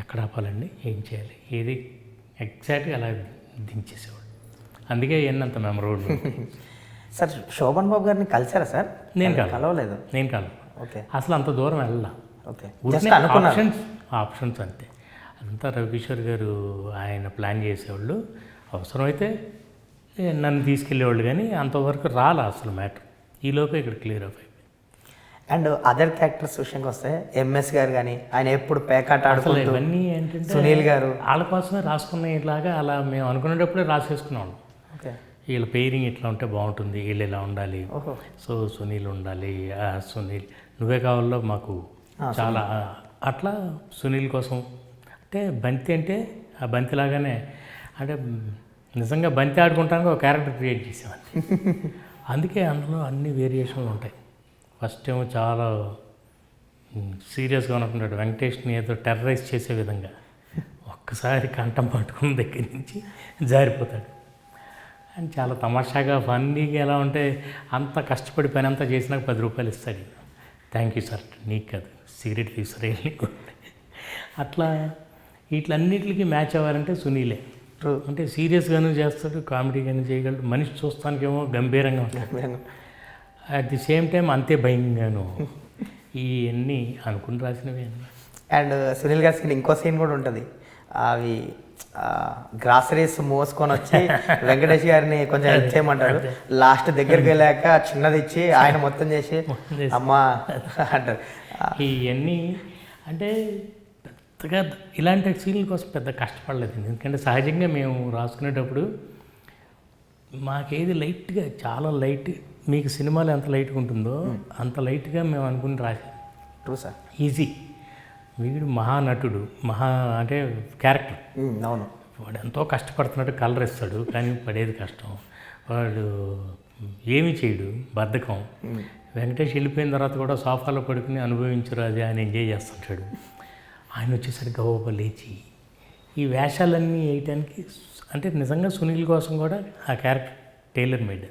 ఎక్కడ ఆపాలండి, ఏం చేయాలి, ఏది ఎగ్జాక్ట్గా అలా దించేసేవాడు. అందుకే ఎన్నంత మెమరబుల్.
సార్ శోభన్ బాబు గారిని కలిసారా సార్?
నేను
కలవలేదు.
నేను కాదు,
ఓకే
అసలు అంత దూరం వెళ్ళాం.
ఓకే
ఊరికే ఆప్షన్స్ అంతే. అదంతా రవికిషోర్ గారు ఆయన ప్లాన్ చేసేవాళ్ళు. అవసరమైతే నన్ను తీసుకెళ్ళేవాళ్ళు, కానీ అంతవరకు రాలే అసలు మ్యాటర్. ఈలోపే ఇక్కడ క్లియర్ అప్ అయిపోయింది.
అండ్ అదర్ క్యారెక్టర్స్ విషయంకి వస్తే ఎంఎస్ గారు కానీ ఆయన ఎప్పుడు పేకాట
అసలు
ఆడుకుంటూ,
ఇవన్నీ ఏంటంటే
సునీల్ గారు
వాళ్ళ కోసమే రాసుకున్న ఇట్లాగా అలా మేము అనుకునేటప్పుడే రాసేసుకున్నాం.
ఓకే
వీళ్ళ పేరింగ్ ఇట్లా ఉంటే బాగుంటుంది, వీళ్ళు ఇలా ఉండాలి,
ఓహో
సో సునీల్ ఉండాలి, సునీల్ నువ్వే కావాలో మాకు చాలా అట్లా సునీల్ కోసం. అంటే బంతి అంటే ఆ బంతి లాగానే, అంటే నిజంగా బంతి ఆడుకుంటానికి ఒక క్యారెక్టర్ క్రియేట్ చేసామని. అందుకే అందులో అన్ని వేరియేషన్లు ఉంటాయి. ఫస్ట్ ఏమో చాలా సీరియస్గా ఉన్నట్టున్నాడు, వెంకటేష్ని ఏదో టెర్రరైజ్ చేసే విధంగా ఒక్కసారి కంఠం పట్టుకున్న దగ్గర నుంచి జారిపోతాడు. అండ్ చాలా తమాషాగా ఫన్నీగా ఎలా ఉంటే అంత కష్టపడి పని అంతా చేసినాక 10 రూపాయలు ఇస్తాడు. థ్యాంక్ యూ సార్, నీకు కాదు సిగరెట్ తీసుకురేయాలి. అట్లా వీటిలన్నిటికీ మ్యాచ్ అవ్వాలంటే సునీలే.
ట్రూ.
అంటే సీరియస్గాను చేస్తాడు, కామెడీగాను చేయగలడు, మనిషి చూస్తానికేమో గంభీరంగా ఉంటాడు, అట్ ది సేమ్ టైం అంతే భయంగాను. ఇవన్నీ అనుకుని రాసినవి అన్నీ.
అండ్ సునీల్ గారి సీన్ ఇంకో సీన్ కూడా ఉంటుంది. అవి గ్రాసరీస్ మోసుకొని వచ్చి వెంకటేష్ గారిని కొంచెం ఇచ్చేయమంటారు. లాస్ట్ దగ్గరికి వెళ్ళాక చిన్నది ఇచ్చి ఆయన మొత్తం చేసి అమ్మా అంటారు.
ఇవన్నీ అంటే పెద్దగా ఇలాంటి సీన్ల కోసం పెద్ద కష్టపడలేదు. ఎందుకంటే సహజంగా మేము రాసుకునేటప్పుడు మాకేది లైట్గా, చాలా లైట్, మీకు సినిమాలో ఎంత లైట్గా ఉంటుందో అంత లైట్గా మేము అనుకుని రాసాం.
True sir.
ఈజీ. వీడు మహానటుడు, అంటే క్యారెక్టర్.
అవును.
వాడు ఎంతో కష్టపడుతున్నట్టు కలర్ ఇస్తాడు, కానీ పడేది కష్టం. వాడు ఏమీ చేయడు, బద్ధకం. వెంకటేష్ వెళ్ళిపోయిన తర్వాత కూడా సోఫాలో పడుకుని అనుభవించరు అది ఆయన ఎంజాయ్ చేస్తుంటాడు. ఆయన వచ్చేసరికి గవ్వ లేచి ఈ వేషాలన్నీ వేయటానికి, అంటే నిజంగా సునీల్ కోసం కూడా ఆ క్యారెక్టర్ టైలర్ మేడ్.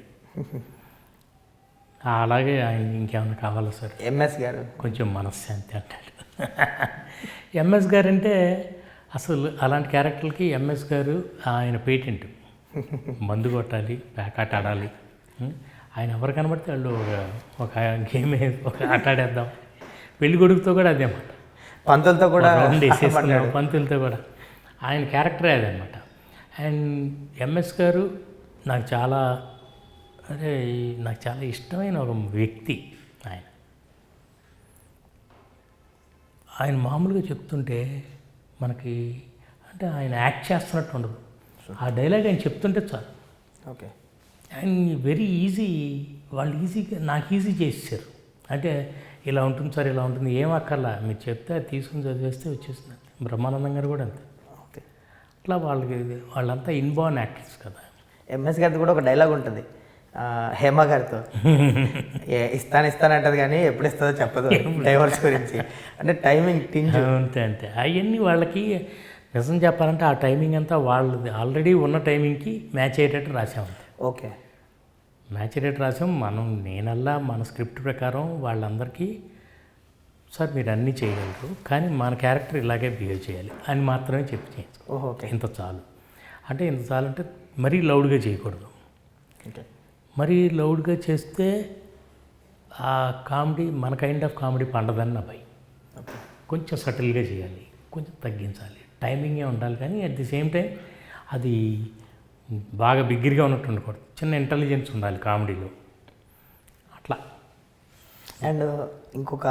అలాగే ఆయన ఇంకేమైనా కావాలా సార్,
ఎంఎస్ గారు
కొంచెం మనశ్శాంతి అంటాడు. ఎంఎస్ గారు అంటే అసలు అలాంటి క్యారెక్టర్లకి ఎంఎస్ గారు ఆయన పేటెంట్. మందు కొట్టాలి, ప్యాకాట్ ఆడాలి, ఆయన ఎవరు కనబడితే వాళ్ళు ఒక గేమ్, ఒక ఆట ఆడేద్దాం. పెళ్లి కొడుకుతో కూడా అదే అన్నమాట,
పంతులతో కూడా
వేసేసుకున్నాం, పంతులతో కూడా ఆయన క్యారెక్టరే అదనమాట. అండ్ ఎంఎస్ గారు నాకు చాలా, అంటే నాకు చాలా ఇష్టమైన ఒక వ్యక్తి. ఆయన మామూలుగా చెప్తుంటే మనకి, అంటే ఆయన యాక్ట్ చేస్తున్నట్టు ఉండదు. ఆ డైలాగ్ ఆయన చెప్తుంటే చాలు.
ఓకే.
అండ్ వెరీ ఈజీ, వాళ్ళు ఈజీగా నాకు ఈజీ చేసేసారు. అంటే ఇలా ఉంటుంది సార్, ఇలా ఉంటుంది, ఏం అక్కర్లా, మీరు చెప్తే అది తీసుకుని చదివేస్తే వచ్చేస్తుంది. బ్రహ్మానందం గారు కూడా అంతే.
ఓకే.
అట్లా వాళ్ళంతా ఇన్బార్న్ యాక్టర్స్ కదా.
ఎంఎస్ గారిది కూడా ఒక డైలాగ్ ఉంటుంది హేమ గారితో, ఇస్తానంటది కానీ ఎప్పుడు ఇస్తుందో చెప్పదు డైవర్స్ గురించి. అంటే టైమింగ్ టింజ్.
అంతే అవన్నీ వాళ్ళకి నిజం చెప్పాలంటే ఆ టైమింగ్ అంతా వాళ్ళది ఆల్రెడీ ఉన్న టైమింగ్కి మ్యాచ్ అయ్యేటట్టు రాసాము.
ఓకే.
మ్యాచ్ అయ్యేటట్టు రాసాం. నేనల్లా మన స్క్రిప్ట్ ప్రకారం వాళ్ళందరికీ, సార్ మీరు అన్నీ చేయగలరు కానీ మన క్యారెక్టర్ ఇలాగే బిహేవ్ చేయాలి అని మాత్రమే చెప్పి చేయొచ్చు.
ఓకే.
ఇంత చాలు. అంటే ఇంత చాలు అంటే మరీ లౌడ్గా చేయకూడదు.
ఓకే.
మరీ లౌడ్గా చేస్తే ఆ కామెడీ, మన కైండ్ ఆఫ్ కామెడీ పండదని నా భయం. కొంచెం సటిల్గా చేయాలి, కొంచెం తగ్గించాలి, టైమింగే ఉండాలి, కానీ అట్ ది సేమ్ టైం అది బాగా బిగ్గరగా ఉన్నట్టు ఉండకూడదు. చిన్న ఇంటెలిజెన్స్ ఉండాలి కామెడీలో, అట్లా.
అండ్ ఇంకొక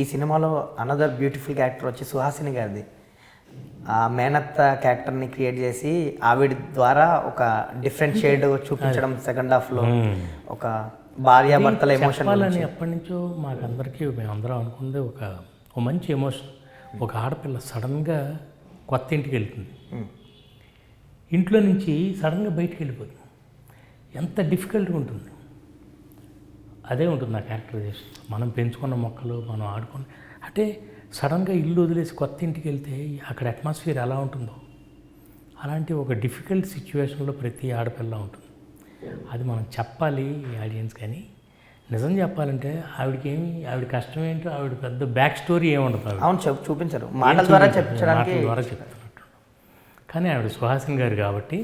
ఈ సినిమాలో అనదర్ బ్యూటిఫుల్ క్యారెక్టర్ వచ్చి సుహాసిని గారిది. ఆ మేనత్త క్యారెక్టర్ని క్రియేట్ చేసి ఆవిడ ద్వారా ఒక డిఫరెంట్ షేడ్ చూపించడం సెకండ్ హాఫ్లో, ఒక భార్యాభర్తల ఎమోషన్
చెప్పాలని ఎప్పటి నుంచో మాకందరికీ, మేమందరం అనుకుందే ఒక మంచి ఎమోషన్. ఒక ఆడపిల్ల సడన్గా కొత్త ఇంటికి వెళ్తుంది, ఇంట్లో నుంచి సడన్గా బయటికి వెళ్ళిపోతుంది, ఎంత డిఫికల్ట్గా ఉంటుంది. అదే ఉంటుంది నా క్యారెక్టరైజేషన్. మనం పెంచుకున్న మొక్కలు, మనం ఆడుకున్న, అంటే సడన్గా ఇల్లు వదిలేసి కొత్త ఇంటికి వెళ్తే అక్కడ అట్మాస్ఫియర్ ఎలా ఉంటుందో అలాంటి ఒక డిఫికల్ట్ సిచ్యువేషన్లో ప్రతి ఆడపిల్ల ఉంటుంది. అది మనం చెప్పాలి ఆడియన్స్. కానీ నిజం చెప్పాలంటే ఆవిడ కష్టం ఏంటో, ఆవిడ పెద్ద బ్యాక్ స్టోరీ ఏముండదు.
అవును, చూపించరు, మాటల ద్వారా చెప్తున్నట్టు.
కానీ ఆవిడ సుహాసిని గారు కాబట్టి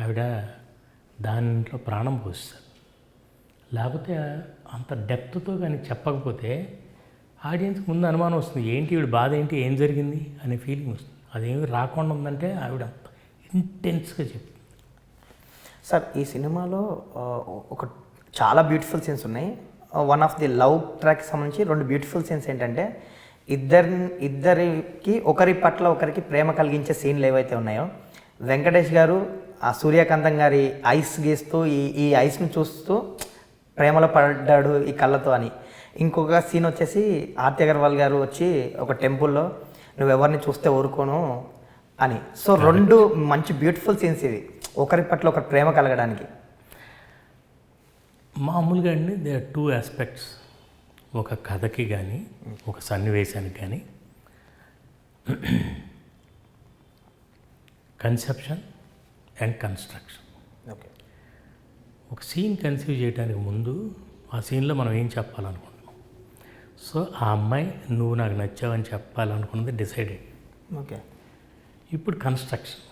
ఆవిడ దాంట్లో ప్రాణం పోస్తారు. లేకపోతే అంత డెప్త్తో కానీ చెప్పకపోతే ఆడియన్స్ ముందు అనుమానం వస్తుంది, ఏంటి వీడి బాధ ఏంటి, ఏం జరిగింది అనే ఫీలింగ్ వస్తుంది. అదేమి రాకుండా ఉందంటే ఆవిడ అంత ఇంటెన్స్గా చెప్తుంది.
సార్ ఈ సినిమాలో ఒక చాలా బ్యూటిఫుల్ సీన్స్ ఉన్నాయి. వన్ ఆఫ్ ది లవ్ ట్రాక్కి సంబంధించి 2 బ్యూటిఫుల్ సీన్స్ ఏంటంటే ఇద్దరికి ఒకరి పట్ల ఒకరికి ప్రేమ కలిగించే సీన్లు ఏవైతే ఉన్నాయో, వెంకటేష్ గారు ఆ సూర్యకాంతం గారి ఐస్ గీస్తూ ఈ ఐస్ని చూస్తూ ప్రేమలో పడ్డాడు ఈ కళ్ళతో అని. ఇంకొక సీన్ వచ్చేసి ఆర్తి అగర్వాల్ గారు వచ్చి ఒక టెంపుల్లో నువ్వెవరిని చూస్తే ఊరుకోను అని. సో 2 మంచి బ్యూటిఫుల్ సీన్స్ ఇవి, ఒకరి పట్ల ఒకరి ప్రేమ కలగడానికి.
మామూలుగా అండి దే ఆర్ 2 ఆస్పెక్ట్స్. ఒక కథకి కానీ ఒక సన్నివేశానికి కానీ కన్సెప్షన్ అండ్ కన్స్ట్రక్షన్.
ఓకే.
ఒక సీన్ కన్సీవ్ చేయడానికి ముందు ఆ సీన్లో మనం ఏం చెప్పాలనుకుంటున్నాం. సో ఆ అమ్మాయి నువ్వు నాకు నచ్చావని చెప్పాలనుకున్నది డిసైడెడ్.
ఓకే.
ఇప్పుడు కన్స్ట్రక్షన్,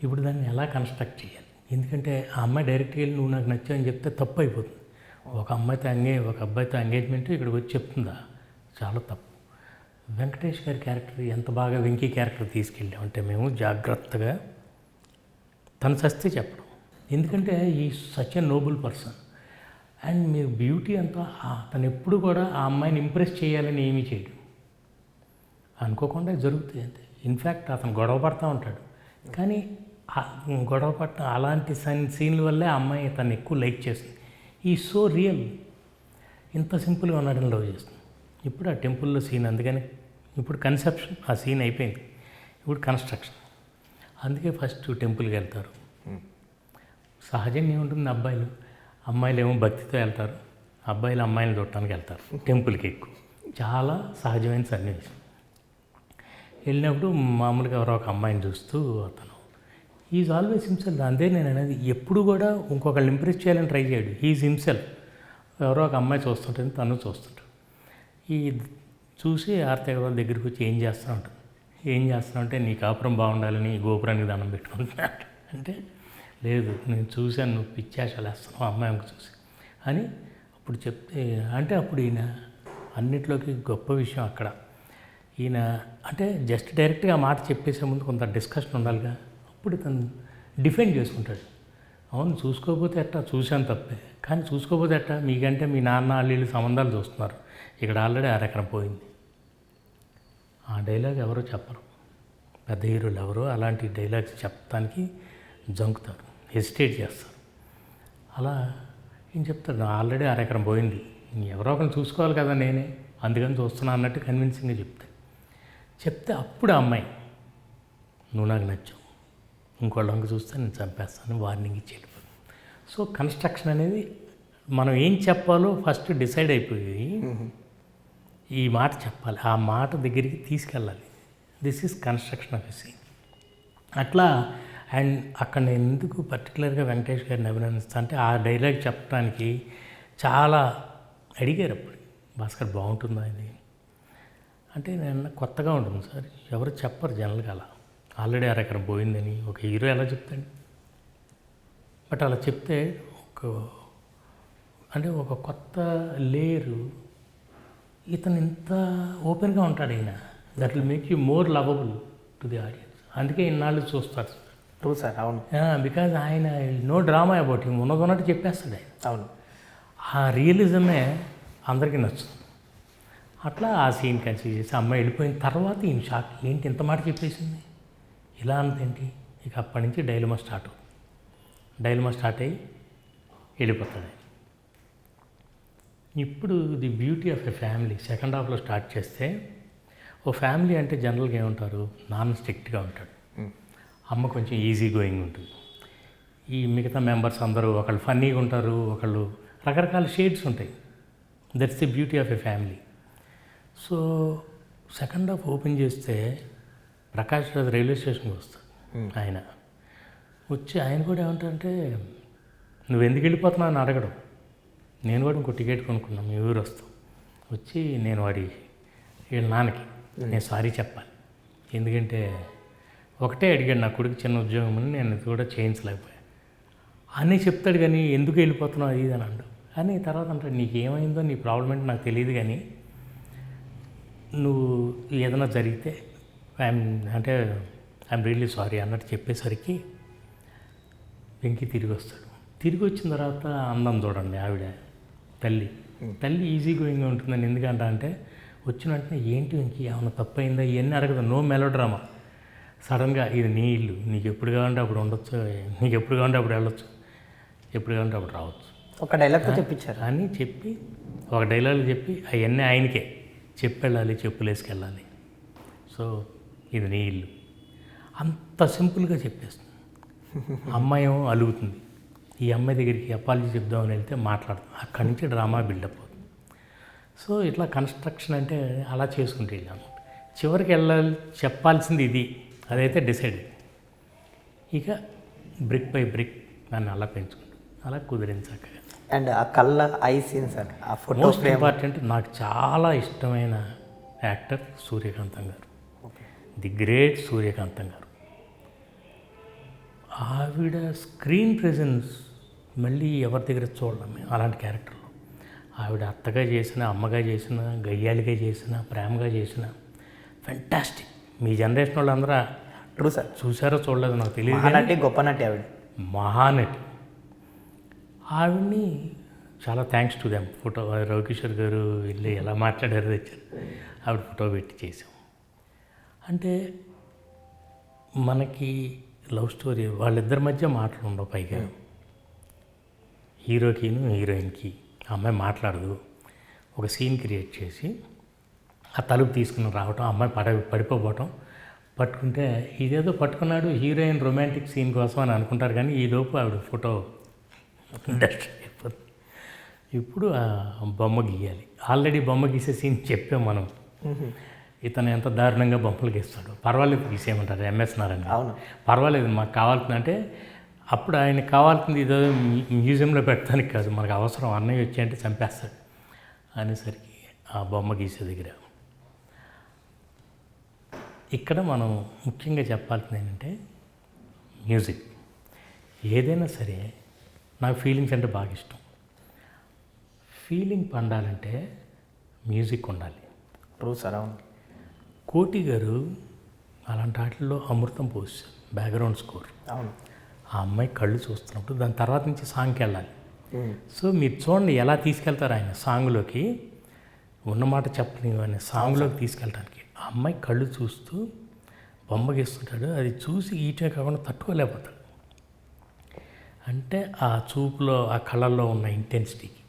ఇప్పుడు దాన్ని ఎలా కన్స్ట్రక్ట్ చేయాలి. ఎందుకంటే ఆ అమ్మాయి డైరెక్ట్గా వెళ్ళి నువ్వు నాకు నచ్చావని చెప్తే తప్పు అయిపోతుంది. ఒక అబ్బాయితో ఎంగేజ్మెంట్ ఇక్కడికి వచ్చి చెప్తుందా, చాలా తప్పు. వెంకటేష్ గారి క్యారెక్టర్ ఎంత బాగా వెంకీ క్యారెక్టర్ తీసుకెళ్ళామంటే మేము జాగ్రత్తగా తను చస్తే చెప్పడం. ఎందుకంటే ఈ such a noble person and మీరు బ్యూటీ అంతా తను ఎప్పుడు కూడా ఆ అమ్మాయిని ఇంప్రెస్ చేయాలని ఏమీ చేయడు, అనుకోకుండా జరుగుతుంది అంతే. ఇన్ఫ్యాక్ట్ అతను గొడవ పడుతూ ఉంటాడు, కానీ గొడవ పట్ట అలాంటి సీన్ల వల్లే ఆ అమ్మాయి తను ఎక్కువ లైక్ చేస్తుంది. ఈ సో రియల్, ఇంత సింపుల్గా ఉన్నాడని లవ్ చేస్తుంది. ఇప్పుడు ఆ టెంపుల్లో సీన్, అందుకని ఇప్పుడు కన్సెప్షన్ ఆ సీన్ అయిపోయింది, ఇప్పుడు కన్స్ట్రక్షన్. అందుకే ఫస్ట్ టెంపుల్కి వెళ్తారు. సహజంగా ఏముంటుంది, అమ్మాయిలు ఏమో భక్తితో వెళ్తారు, అబ్బాయిలు అమ్మాయిలు చూడటానికి వెళ్తారు టెంపుల్కి. ఎక్కువ చాలా సహజమైన సన్నివేశం. వెళ్ళినప్పుడు మామూలుగా ఎవరో ఒక అమ్మాయిని చూస్తూ అతను ఈజ్ ఆల్వేస్ హిమ్సెల్ఫ్. అంతే నేను అనేది, ఎప్పుడు కూడా ఇంకొకళ్ళు ఇంప్రెస్ చేయాలని ట్రై చేయడు, ఈజ్ హిమ్సెల్ఫ్. ఎవరో ఒక అమ్మాయి చూస్తుంటుంది, తను చూస్తుంటాడు. ఈ చూసి ఆర్తి అగర్వాల్ దగ్గరికి వచ్చి ఏం చేస్తూ ఉంటుంది, అంటే నీ కాపురం బాగుండాలని గోపురానికి దండం పెట్టుకుంటున్నాడు. అంటే లేదు నేను చూశాను, నువ్వు పిచ్చాశాలు వేస్తున్నావు అమ్మాయికి చూసి అని అప్పుడు చెప్తే, అంటే అప్పుడు ఈయన అన్నిట్లోకి గొప్ప విషయం అక్కడ ఈయన అంటే జస్ట్ డైరెక్ట్గా ఆ మాట చెప్పేసే ముందు కొంత డిస్కషన్ ఉండాలిగా. అప్పుడు తను డిఫెండ్ చేసుకుంటాడు. అవును చూసుకోకపోతే ఎట్టా, చూశాను తప్పే, కానీ చూసుకోకపోతే ఎట్టా, మీకంటే మీ నాన్న వాళ్ళు సంబంధాలు చూస్తున్నారు, ఇక్కడ ఆల్రెడీ 1/2 ఎకరం పోయింది. ఆ డైలాగ్ ఎవరో చెప్పరు, పెద్ద హీరోలు ఎవరో అలాంటి డైలాగ్స్ చెప్పడానికి జంకుతారు, హెసిటేట్ చేస్తారు. అలా ఏం చెప్తాడు, ఆల్రెడీ 1/2 ఎకరం పోయింది, ఎవరో ఒకరిని చూసుకోవాలి కదా నేనే, అందుకని చూస్తున్నా అన్నట్టు కన్విన్సింగ్గా చెప్తే అప్పుడు ఆ అమ్మాయి నువ్వు నాకు నచ్చావు, ఇంకోళ్ళకి చూస్తే నేను చంపేస్తాను వార్నింగ్ ఇచ్చి వెళ్ళిపోతుంది. సో కన్స్ట్రక్షన్ అనేది మనం ఏం చెప్పాలో ఫస్ట్ డిసైడ్ అయిపోయి ఈ మాట చెప్పాలి, ఆ మాట దగ్గరికి తీసుకెళ్ళాలి. This is construction of a scene. అట్లా అండ్ అక్కడ నేను ఎందుకు పర్టికులర్గా వెంకటేష్ గారిని అభినందిస్తాను అంటే, ఆ డైలాగ్ చెప్పడానికి చాలా అడిగారు అప్పుడు, భాస్కర్ బాగుంటుందా ఇది అంటే, నేను కొత్తగా ఉంటుంది సార్, ఎవరు చెప్పరు జనరల్గా అలా, ఆల్రెడీ 1/2 ఎకరం పోయిందని ఒక హీరో ఎలా చెప్తాడు. బట్ అలా చెప్తే ఒక కొత్త లేయరు, ఇతను ఇంత ఓపెన్గా ఉంటాడు ఈయన, that will make you more lovable to the audience. అందుకే ఇన్నాళ్ళు చూస్తారు సార్.
ట్రూ సార్, అవును.
బికాజ్ ఆయన నో డ్రామా అబౌట్ హిమ్, ఉన్నదన్నట్టు చెప్పేస్తాడు ఆయన.
అవును.
ఆ రియలిజమే అందరికీ నచ్చుతుంది. అట్లా ఆ సీన్ కన్సీవ్ చేసి అమ్మాయి వెళ్ళిపోయిన తర్వాత ఈయన షాక్, ఏంటి ఇంత మాట చెప్పేసింది, ఇలా అంతేంటి. ఇక అప్పటి నుంచి డైలమా స్టార్ట్ అయ్యి వెళ్ళిపోతాడు. ఇప్పుడు the beauty of a family second హాఫ్లో స్టార్ట్ చేస్తే, ఓ ఫ్యామిలీ అంటే జనరల్గా ఏముంటారు, నాన్న స్ట్రిక్ట్గా ఉంటాడు, అమ్మ కొంచెం ఈజీ గోయింగ్ ఉంటుంది, ఈ మిగతా మెంబర్స్ అందరూ ఒకళ్ళు ఫన్నీగా ఉంటారు, ఒకళ్ళు రకరకాల షేడ్స్ ఉంటాయి. That's the beauty of a family. So second half open చేస్తే ప్రకాష్ రాజ్ రైల్వే స్టేషన్కి వస్తాడు. ఆయన వచ్చి ఆయన కూడా ఏమంటారంటే, నువ్వు ఎందుకు వెళ్ళిపోతున్నావు అని అడగడం. నేను కూడా ఇంకో టికెట్ కొనుక్కున్నాను, మీ ఊరు వస్తాం. వచ్చి నేను వీళ్ళ నాన్నకి నేను సారీ చెప్పాలి, ఎందుకంటే ఒకటే అడిగాడు, నా కొడుకు చిన్న ఉద్యోగం అని, నేను ఇది కూడా చేయించలేకపోయాను అని చెప్తాడు. కానీ ఎందుకు వెళ్ళిపోతున్నావు అది ఇది అని అంటాడు. కానీ తర్వాత అంటాడు, నీకు ఏమైందో నీ ప్రాబ్లం ఏంటో నాకు తెలియదు, కానీ నువ్వు ఏదైనా జరిగితే ఐఎమ్ అంటే ఐఎమ్ రియల్లీ సారీ అన్నట్టు చెప్పేసరికి వెంకీ తిరిగి వస్తాడు. తిరిగి వచ్చిన తర్వాత అందం చూడండి ఆవిడ తల్లి ఈజీ గోయింగ్గా ఉంటుందని. ఎందుకంటే అంటే వచ్చిన వెంటనే ఏంటి వెంకీ ఏమైనా తప్పైందా ఇవన్నీ అడగదు. No melodrama. సడన్గా ఇది నీ ఇల్లు, నీకు ఎప్పుడు కావాలంటే అప్పుడు ఉండొచ్చు, నీకు ఎప్పుడు కావాలంటే అప్పుడు వెళ్ళొచ్చు, ఎప్పుడు కావాలంటే అప్పుడు రావచ్చు
ఒక డైలాగ్తో చెప్పించారు
అని చెప్పి ఒక డైలాగ్ చెప్పి అవన్నీ ఆయనకే చెప్పెళ్ళాలి, చెప్పులు వేసుకెళ్ళాలి. సో ఇది నీ ఇల్లు అంత సింపుల్గా చెప్పేస్తుంది. అమ్మాయి ఏమో అలుగుతుంది. ఈ అమ్మాయి దగ్గరికి అపాలజీ చెప్దామని వెళ్తే మాట్లాడుతుంది. అక్కడి నుంచి డ్రామా బిల్డప్ అవుతుంది. సో ఇట్లా కన్స్ట్రక్షన్ అంటే అలా చేసుకుంటూ వెళ్ళాము. చివరికి వెళ్ళాలి చెప్పాల్సింది ఇది, అదైతే డిసైడ్. ఇక బ్రిక్ బై బ్రిక్ దాన్ని అలా పెంచుకుంటాం, అలా కుదిరింది చక్కగా.
అండ్ ఆ కళ్ళ ఐ సీన్ సార్, ఆ ఫోటో
మోస్ట్ ఇంపార్టెంట్ నాకు చాలా ఇష్టమైన యాక్టర్ సూర్యకాంతం గారు, ది గ్రేట్ సూర్యకాంతం గారు. ఆవిడ స్క్రీన్ ప్రెజెన్స్ మళ్ళీ ఎవరి దగ్గర చూడలేం మేము అలాంటి క్యారెక్టర్లో. ఆవిడ అత్తగా చేసిన, అమ్మగా చేసిన, గయ్యాలిగా చేసిన, ప్రేమగా చేసిన ఫెంటాస్టిక్. మీ జనరేషన్ వాళ్ళందరూ
ట్రూ సార్
చూసారో చూడలేదు నాకు తెలియదు.
మహానటి, గొప్ప నటి ఆవిడ,
మహానటి. ఆవిడ్ని చాలా thanks to them. Photo Ravikishore గారు వెళ్ళి ఎలా మాట్లాడారో తెచ్చారు, ఆవిడ ఫోటో పెట్టి చేసాం. అంటే మనకి లవ్ స్టోరీ వాళ్ళిద్దరి మధ్య మాటలు ఉండవు. పైగా హీరోకిను హీరోయిన్కి ఆ అమ్మాయి మాట్లాడదు. ఒక సీన్ క్రియేట్ చేసి ఆ తలుపు తీసుకుని రావటం, అమ్మాయి పడిపోవటం, పట్టుకుంటే ఇదేదో పట్టుకున్నాడు హీరోయిన్ రొమాంటిక్ సీన్ కోసం అని అనుకుంటారు. కానీ ఈ లోపు ఆవిడ ఫోటో డస్ట్ అయిపోతుంది. ఇప్పుడు ఆ బొమ్మ గీయాలి. ఆల్రెడీ బొమ్మ గీసే సీన్ చెప్పాం మనం. ఇతను ఎంత దారుణంగా బొమ్మలు గీస్తాడు, పర్వాలేదు గీసేయమంటారు ఎంఎస్ నారాయణ. పర్వాలేదు మాకు కావాల్సింది అంటే, అప్పుడు ఆయనకు కావాల్సింది ఇదో మ్యూజియంలో పెట్టడానికి కాదు, మనకు అవసరం, అన్నయ్య వచ్చి అంటే చంపేస్తాడు అనేసరికి ఆ బొమ్మ గీసే దగ్గర ఇక్కడ మనం ముఖ్యంగా చెప్పాల్సింది ఏంటంటే మ్యూజిక్. ఏదైనా సరే నాకు ఫీలింగ్స్ అంటే బాగా ఇష్టం. ఫీలింగ్ పండాలంటే మ్యూజిక్ ఉండాలి.
ట్రూ సార్, అవును.
కోటి గారు అలాంటి వాటిల్లో అమృతం పోసారు బ్యాక్గ్రౌండ్ స్కోర్.
అవును.
ఆ అమ్మాయి కళ్ళు చూస్తున్నప్పుడు దాని తర్వాత నుంచి సాంగ్కి వెళ్ళాలి. సో మీరు చూడండి ఎలా తీసుకెళ్తారు ఆయన సాంగ్లోకి, ఉన్నమాట చెప్పని అనే సాంగ్లోకి తీసుకెళ్ళడానికి. ఆ అమ్మాయి కళ్ళు చూస్తూ బొమ్మ గీస్తుంటాడు, అది చూసి ఈటే కాకుండా తట్టుకోలేకపోతాడు. అంటే ఆ చూపులో, ఆ కళ్ళల్లో ఉన్న ఇంటెన్సిటీకి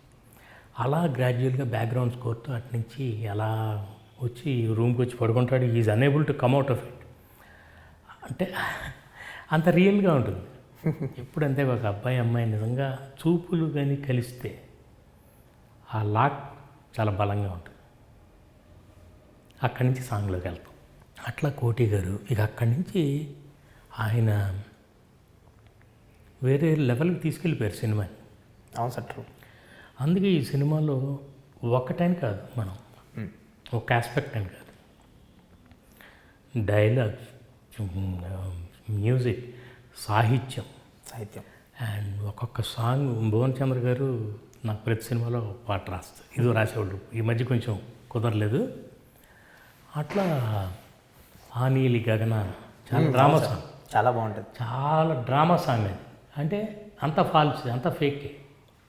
అలా గ్రాడ్యువల్గా బ్యాక్గ్రౌండ్ స్కోర్తో అటు నుంచి అలా వచ్చి రూమ్కి వచ్చి పడుకుంటాడు. Is unable to come out of it. అంటే అంత రియల్గా ఉంటుంది. ఎప్పుడంతే ఒక అబ్బాయి అమ్మాయి నిజంగా చూపులు కానీ కలిస్తే ఆ లాక్ చాలా బలంగా ఉంటుంది. అక్కడి నుంచి సాంగ్లోకి వెళ్తాం. అట్లా కోటి గారు ఇక అక్కడి నుంచి ఆయన వేరే లెవెల్కి తీసుకెళ్ళిపోయారు సినిమాని.
అవును సార్, ట్రూ.
అందుకే ఈ సినిమాలో ఒక్కటని కాదు, మనం ఒక ఆస్పెక్ట్ అని కాదు, డైలాగ్స్, మ్యూజిక్, సాహిత్యం అండ్ ఒక్కొక్క సాంగ్. భువన్ చంద్ర గారు నాకు ప్రతి సినిమాలో పాట రాస్తారు. ఇది రాసేవాళ్ళు, ఈ మధ్య కొంచెం కుదరలేదు. అట్లా ఆ నీలి గగన చాలా డ్రామా సాంగ్,
చాలా బాగుంటుంది.
చాలా డ్రామా సాంగ్ అది. అంటే అంత ఫాల్స్, అంత ఫేకే,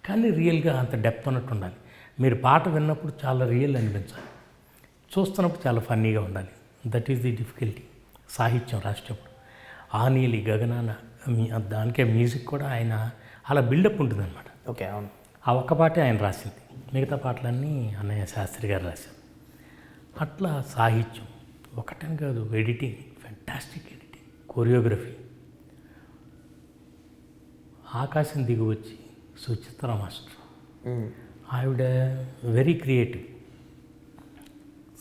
కానీ రియల్గా అంత డెప్త్ ఉన్నట్టు ఉండాలి. మీరు పాట విన్నప్పుడు చాలా రియల్ అనిపించాలి, చూస్తున్నప్పుడు చాలా ఫన్నీగా ఉండాలి. దట్ ఈస్ ది డిఫికల్టీ సాహిత్యం రాసేటప్పుడు. ఆ నీలి గగనాన దానికే మ్యూజిక్ కూడా ఆయన అలా బిల్డప్ ఉంటుందన్నమాట.
ఓకే, అవును.
ఆ ఒక్క పాటే ఆయన రాసింది, మిగతా పాటలన్నీ అన్నయ్య శాస్త్రి గారు రాశారు. అట్లా సాహిత్యం ఒకటని కాదు, ఎడిటింగ్, ఫెంటాస్టిక్ ఎడిటింగ్, కొరియోగ్రఫీ. ఆకాశం దిగి వచ్చి సుచిత్ర మాస్టర్, ఆవిడ వెరీ క్రియేటివ్.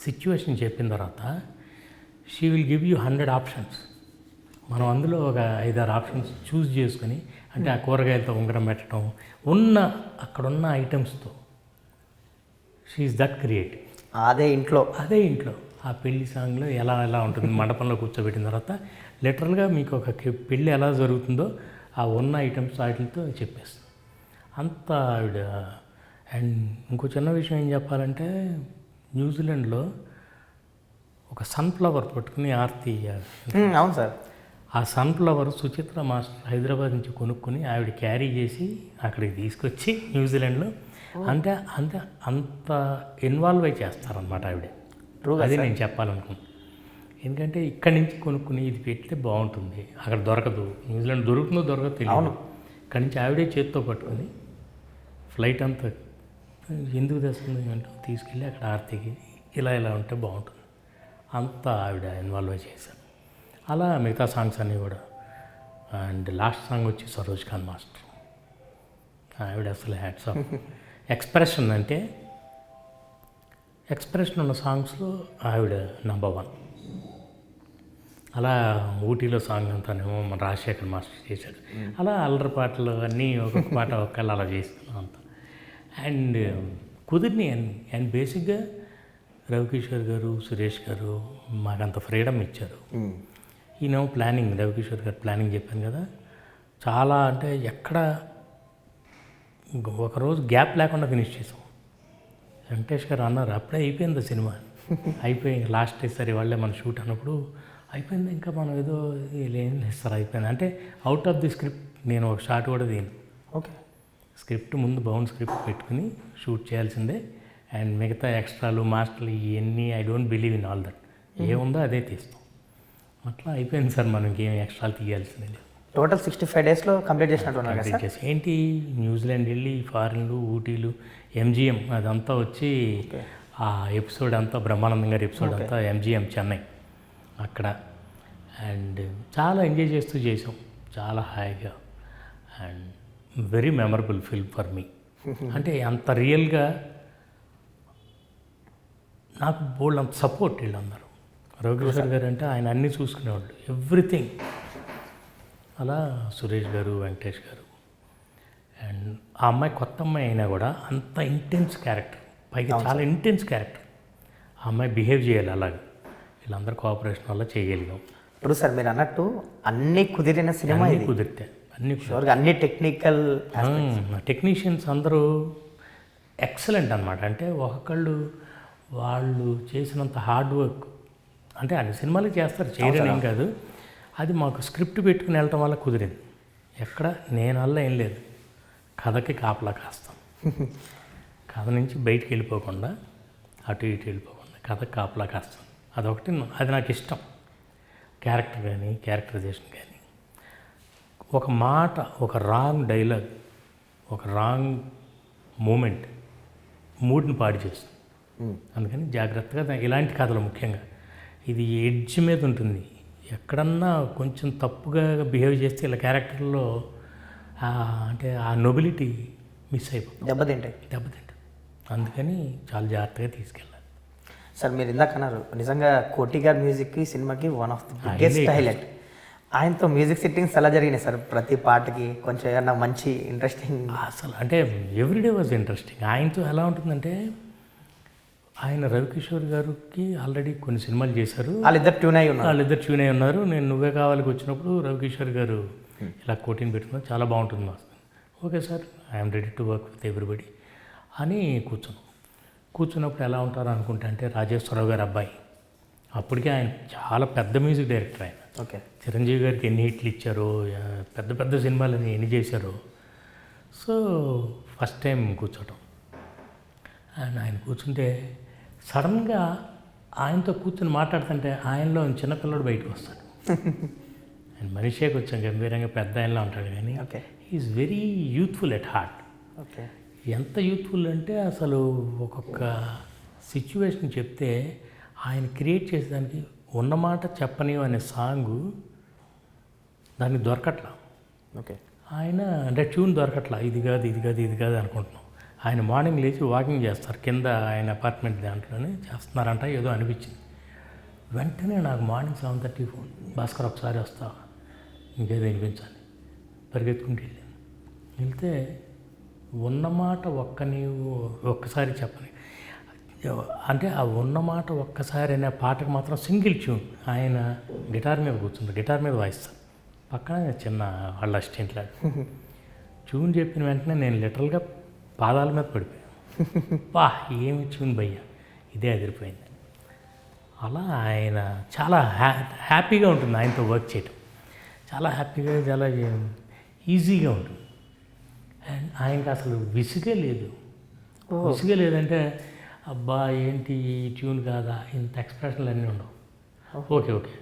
సిచ్యువేషన్ చెప్పిన తర్వాత she will give you 100 options. మనం అందులో ఒక 5-6 ఆప్షన్స్ చూస్ చేసుకొని, అంటే ఆ కూరగాయలతో ఉంగరం పెట్టడం, అక్కడున్న ఐటమ్స్తో షీఈస్ దట్ క్రియేటివ్.
అదే ఇంట్లో
ఆ పెళ్లి సాంగ్లో ఎలా ఉంటుంది, మండపంలో కూర్చోబెట్టిన తర్వాత లిటరల్గా మీకు ఒక పెళ్ళి ఎలా జరుగుతుందో ఆ ఉన్న ఐటమ్స్ వాటితో చెప్పేస్తుంది అంత ఆవిడ. అండ్ ఇంకో చిన్న విషయం ఏం చెప్పాలంటే, న్యూజిలాండ్లో ఒక సన్ఫ్లవర్ పట్టుకుని ఆర్తి
అవును సార్.
ఆ సన్ఫ్లవర్ సుచిత్ర మాస్టర్ హైదరాబాద్ నుంచి కొనుక్కొని ఆవిడ క్యారీ చేసి అక్కడికి తీసుకొచ్చి న్యూజిలాండ్లో అంటే అంటే అంత ఇన్వాల్వ్ అయి చేస్తారనమాట ఆవిడ. అది నేను చెప్పాలనుకున్నాను. ఎందుకంటే ఇక్కడి నుంచి కొనుక్కుని ఇది పెడితే బాగుంటుంది, అక్కడ దొరకదు, న్యూజిలాండ్ దొరుకుతుందో దొరకదో తెలియదు. ఇక్కడి నుంచి ఆవిడే చేత్తో పట్టుకొని ఫ్లైట్ అంతా ఎందుకు తెస్తుంది అంటే తీసుకెళ్ళి అక్కడ ఆర్తికి ఇలా ఇలా ఉంటే బాగుంటుంది, అంతా ఆవిడ ఇన్వాల్వ్ అయి చేశారు. అలా మిగతా సాంగ్స్ అన్నీ కూడా. అండ్ లాస్ట్ సాంగ్ వచ్చి సరోజ్ ఖాన్ మాస్టర్, ఆవిడ అసలు హ్యాట్స్ ఆఫ్. ఎక్స్ప్రెషన్ అంటే ఎక్స్ప్రెషన్ ఉన్న సాంగ్స్లో ఆవిడ నంబర్ 1. అలా ఊటీలో సాంగ్ అంతానేమో మన రాజశేఖర్ మాస్టర్ చేశాడు. అలా అల్లరి పాటలు అన్నీ ఒక్కొక్క పాట ఒక్కళ్ళు అలా చేస్తున్నాం అంతా. అండ్ కుదిరిని అండ్ బేసిక్గా రవికిషోర్ గారు, సురేష్ గారు మాకంత ఫ్రీడమ్ ఇచ్చారు. ఈయన ప్లానింగ్, రవికిషోర్ గారు ప్లానింగ్ చెప్పాను కదా, చాలా అంటే ఎక్కడ ఒకరోజు గ్యాప్ లేకుండా ఫినిష్ చేసాం. వెంకటేష్ గారు అన్నారు అప్పుడే అయిపోయింది సినిమా, అయిపోయింది లాస్ట్ సరే వాళ్ళే మన షూట్ అన్నప్పుడు అయిపోయింది, ఇంకా మనం ఏదో ఏం లేదు సార్ అయిపోయింది అంటే అవుట్ ఆఫ్ ది స్క్రిప్ట్. నేను ఒక షాట్ కూడా దీని
ఓకే
స్క్రిప్ట్ ముందు బౌండ్ స్క్రిప్ట్ పెట్టుకుని షూట్ చేయాల్సిందే. అండ్ మిగతా ఎక్స్ట్రాలు మాస్టర్లు ఇవన్నీ I don't believe in all that, ఏముందో అదే తీస్తాం. అట్లా అయిపోయింది సార్, మనం ఇంకేం ఎక్స్ట్రాలు తీయాల్సిందే లేదు.
టోటల్ 65 డేస్లో కంప్లీట్ చేసినట్టున్నారు కదా సార్?
ఏంటి న్యూజిలాండ్ వెళ్ళి ఫారిన్లు, ఊటీలు, ఎంజిఎం అదంతా వచ్చి ఆ ఎపిసోడ్ అంతా బ్రహ్మానందం గారి ఎపిసోడ్ అంతా ఎంజిఎం చెన్నై అక్కడ. అండ్ చాలా ఎంజాయ్ చేస్తూ చేసాం, చాలా హాయిగా. And very memorable film for me. అంటే అంత రియల్గా నాకు బోల్డ్ అంత సపోర్ట్ వీళ్ళందరూ. రవికిషోర్ గారు అంటే ఆయన అన్నీ చూసుకునేవాళ్ళు, ఎవ్రీథింగ్. అలా సురేష్ గారు, వెంకటేష్ గారు. అండ్ ఆ అమ్మాయి కొత్త అమ్మాయి అయినా కూడా అంత ఇంటెన్స్ క్యారెక్టర్, పైగా చాలా ఇంటెన్స్ క్యారెక్టర్. ఆ అమ్మాయి బిహేవ్ చేయాలి అలాగే. వీళ్ళందరూ కోఆపరేషన్ వల్ల చేయగలిగాం.
ఇప్పుడు సార్ మీరు అన్నట్టు అన్నీ కుదిరిన సినిమా ఇది.
కుదిరితే అన్ని
షూర్గా అన్ని టెక్నికల్
టెక్నీషియన్స్ అందరూ ఎక్సలెంట్ అనమాట. అంటే ఒకళ్ళు వాళ్ళు చేసినంత హార్డ్ వర్క్ అంటే అన్ని సినిమాలు చేస్తారు, చేయడం కాదు. అది మాకు స్క్రిప్ట్ పెట్టుకుని వెళ్ళటం వల్ల కుదిరింది. ఎక్కడ నేను వల్ల ఏం లేదు, కథకి కాపలా కాస్తాం. కథ నుంచి బయటికి వెళ్ళిపోకుండా, అటు ఇటు వెళ్ళిపోకుండా కథకి కాపలా కాస్తాం. అదొకటి, అది నాకు ఇష్టం. క్యారెక్టర్ కానీ, క్యారెక్టరైజేషన్ కానీ, ఒక మాట, ఒక రాంగ్ డైలాగ్, ఒక రాంగ్ మూమెంట్ మూడ్ని పాడు చేస్తుంది. అందుకని జాగ్రత్తగా ఇలాంటి కథలు ముఖ్యంగా ఇది ఎడ్జ్ మీద ఉంటుంది. ఎక్కడన్నా కొంచెం తప్పుగా బిహేవ్ చేస్తే ఇలా క్యారెక్టర్లో అంటే ఆ నొబిలిటీ మిస్ అయిపోతుంది, దెబ్బతింటుంది. అందుకని చాలా జాగ్రత్తగా తీసుకెళ్ళాలి.
సార్ మీరు ఇందాక అన్నారు నిజంగా కోటి గారి మ్యూజిక్కి సినిమాకి one of the biggest highlight. ఆయనతో మ్యూజిక్ సిట్టింగ్స్ ఎలా జరిగినాయి సార్? ప్రతి పాటకి కొంచెం ఏమన్నా మంచి ఇంట్రెస్టింగ్
అసలు అంటే ఎవ్రీడే వాజ్ ఇంట్రెస్టింగ్. ఆయనతో ఎలా ఉంటుందంటే, ఆయన రవికిషోర్ గారికి ఆల్రెడీ కొన్ని సినిమాలు చేశారు,
వాళ్ళిద్దరు ట్యూన్ అయి
ఉన్నారు. నేను నువ్వే కావాలికి వచ్చినప్పుడు రవికిషోర్ గారు ఇలా కోటిని పెట్టుకున్నారు, చాలా బాగుంటుంది మాకు. Okay sir, I'm ready to work with everybody అని కూర్చున్నప్పుడు ఎలా ఉంటారు అనుకుంటా అంటే, రాజేశ్వరరావు గారు అబ్బాయి, అప్పటికే ఆయన చాలా పెద్ద మ్యూజిక్ డైరెక్టర్ ఆయన.
ఓకే,
చిరంజీవి గారికి ఎన్ని హిట్లు ఇచ్చారో, పెద్ద పెద్ద సినిమాలని ఎన్ని చేశారో. సో ఫస్ట్ టైం కూర్చోటం, అండ్ ఆయన కూర్చుంటే సడన్గా ఆయనతో కూర్చొని మాట్లాడుతుంటే ఆయనలో చిన్నపిల్లడు బయటకు వస్తాడు. ఆయన మనిషే కొంచెం గంభీరంగా పెద్ద ఆయనలో ఉంటాడు, కానీ is very youthful at heart.
Okay,
ఎంత యూత్ఫుల్ అంటే అసలు ఒక్కొక్క సిచ్యువేషన్ చెప్తే ఆయన క్రియేట్ చేసేదానికి ఉన్నమాట చెప్పనివి అనే సాంగు దానికి దొరకట్లా.
ఓకే,
ఆయన అంటే ట్యూన్ దొరకట్లా, ఇది కాదు అనుకుంటున్నాం. ఆయన మార్నింగ్ లేచి వాకింగ్ చేస్తారు కింద, ఆయన అపార్ట్మెంట్ దాంట్లోనే చేస్తున్నారంట, ఏదో అనిపించింది. వెంటనే నాకు మార్నింగ్ 7:30 ఫోన్, భాస్కర్ ఒకసారి వస్తావా, ఇంకేదో వినిపించాలి. పరిగెత్తుకుంటూ వెళ్తే ఉన్నమాట ఒక్కసారి చెప్పని అంటే ఆ ఉన్నమాట ఒక్కసారి అనే పాటకు మాత్రం సింగిల్ ట్యూన్. ఆయన గిటార్ మీద కూర్చుంటారు, గిటార్ మీద వాయిస్తారు, పక్కన చిన్న వాళ్ళ అసిస్టెంట్ లాగా. ట్యూన్ చెప్పిన వెంటనే నేను లిటరల్గా పాదాల మీద పడిపోయాను. ఏమి ట్యూన్ భయ్యా, ఇదే అదిరిపోయింది. అలా ఆయన చాలా హ్యాపీగా ఉంటుంది ఆయనతో వర్క్ చేయటం. చాలా హ్యాపీగా, చాలా ఈజీగా ఉంటుంది. అండ్ ఆయనకి అసలు విసుగే లేదు. విసుగే లేదంటే అబ్బా ఏంటి ఈ ట్యూన్ కాదా, ఇంత ఎక్స్ప్రెషన్లు అన్నీ ఉండవు. ఓకే ఓకే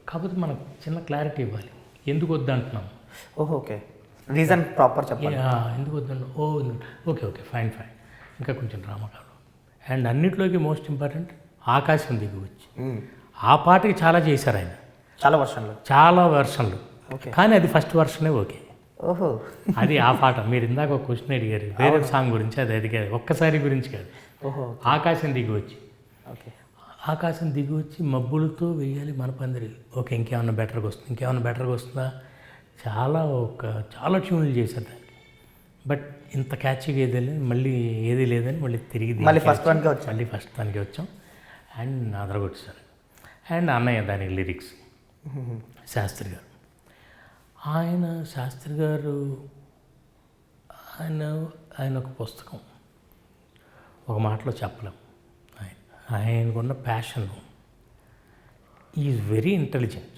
కాకపోతే మనకు చిన్న క్లారిటీ ఇవ్వాలి, ఎందుకు వద్దు అంటున్నాం.
ఓకే, రీజన్ ప్రాపర్ చెప్పాలి.
ఎందుకు వద్దండి, ఓకే ఓకే ఫైన్ ఫైన్, ఇంకా కొంచెం డ్రామా కాదు. అండ్ అన్నిట్లోకి మోస్ట్ ఇంపార్టెంట్ ఆకాశం దిగి వచ్చి ఆ పాటకి చాలా చేశారు ఆయన, చాలా వర్షన్లు. కానీ అది ఫస్ట్ వర్షనే. ఓకే,
ఓహో,
అది ఆ పాట. మీరు ఇందాక ఒక క్వశ్చన్ అడిగారు వేరే సాంగ్ గురించి, అది కాదు, ఒక్కసారి గురించి కాదు.
ఓహో,
ఆకాశం దిగి వచ్చి,
ఓకే,
ఆకాశం దిగి వచ్చి మబ్బులతో వేయాలి మన పందిరి. ఓకే, ఇంకేమన్నా బెటర్గా వస్తుంది, ఇంకేమన్నా బెటర్గా వస్తుందా, చాలా ట్యూన్లు చేశారు దానికి. బట్ ఇంత క్యాచ్గా ఏది లేదని మళ్ళీ తిరిగి
ఫస్ట్
దానికి వచ్చాం. అండ్ అదరగొచ్చారు. అండ్ అన్నయ్య దానికి లిరిక్స్ శాస్త్రి గారు. శాస్త్రి గారు ఆయన ఒక పుస్తకం, ఒక మాటలో చెప్పలేం. ఆయనకున్న passion, is very intelligent.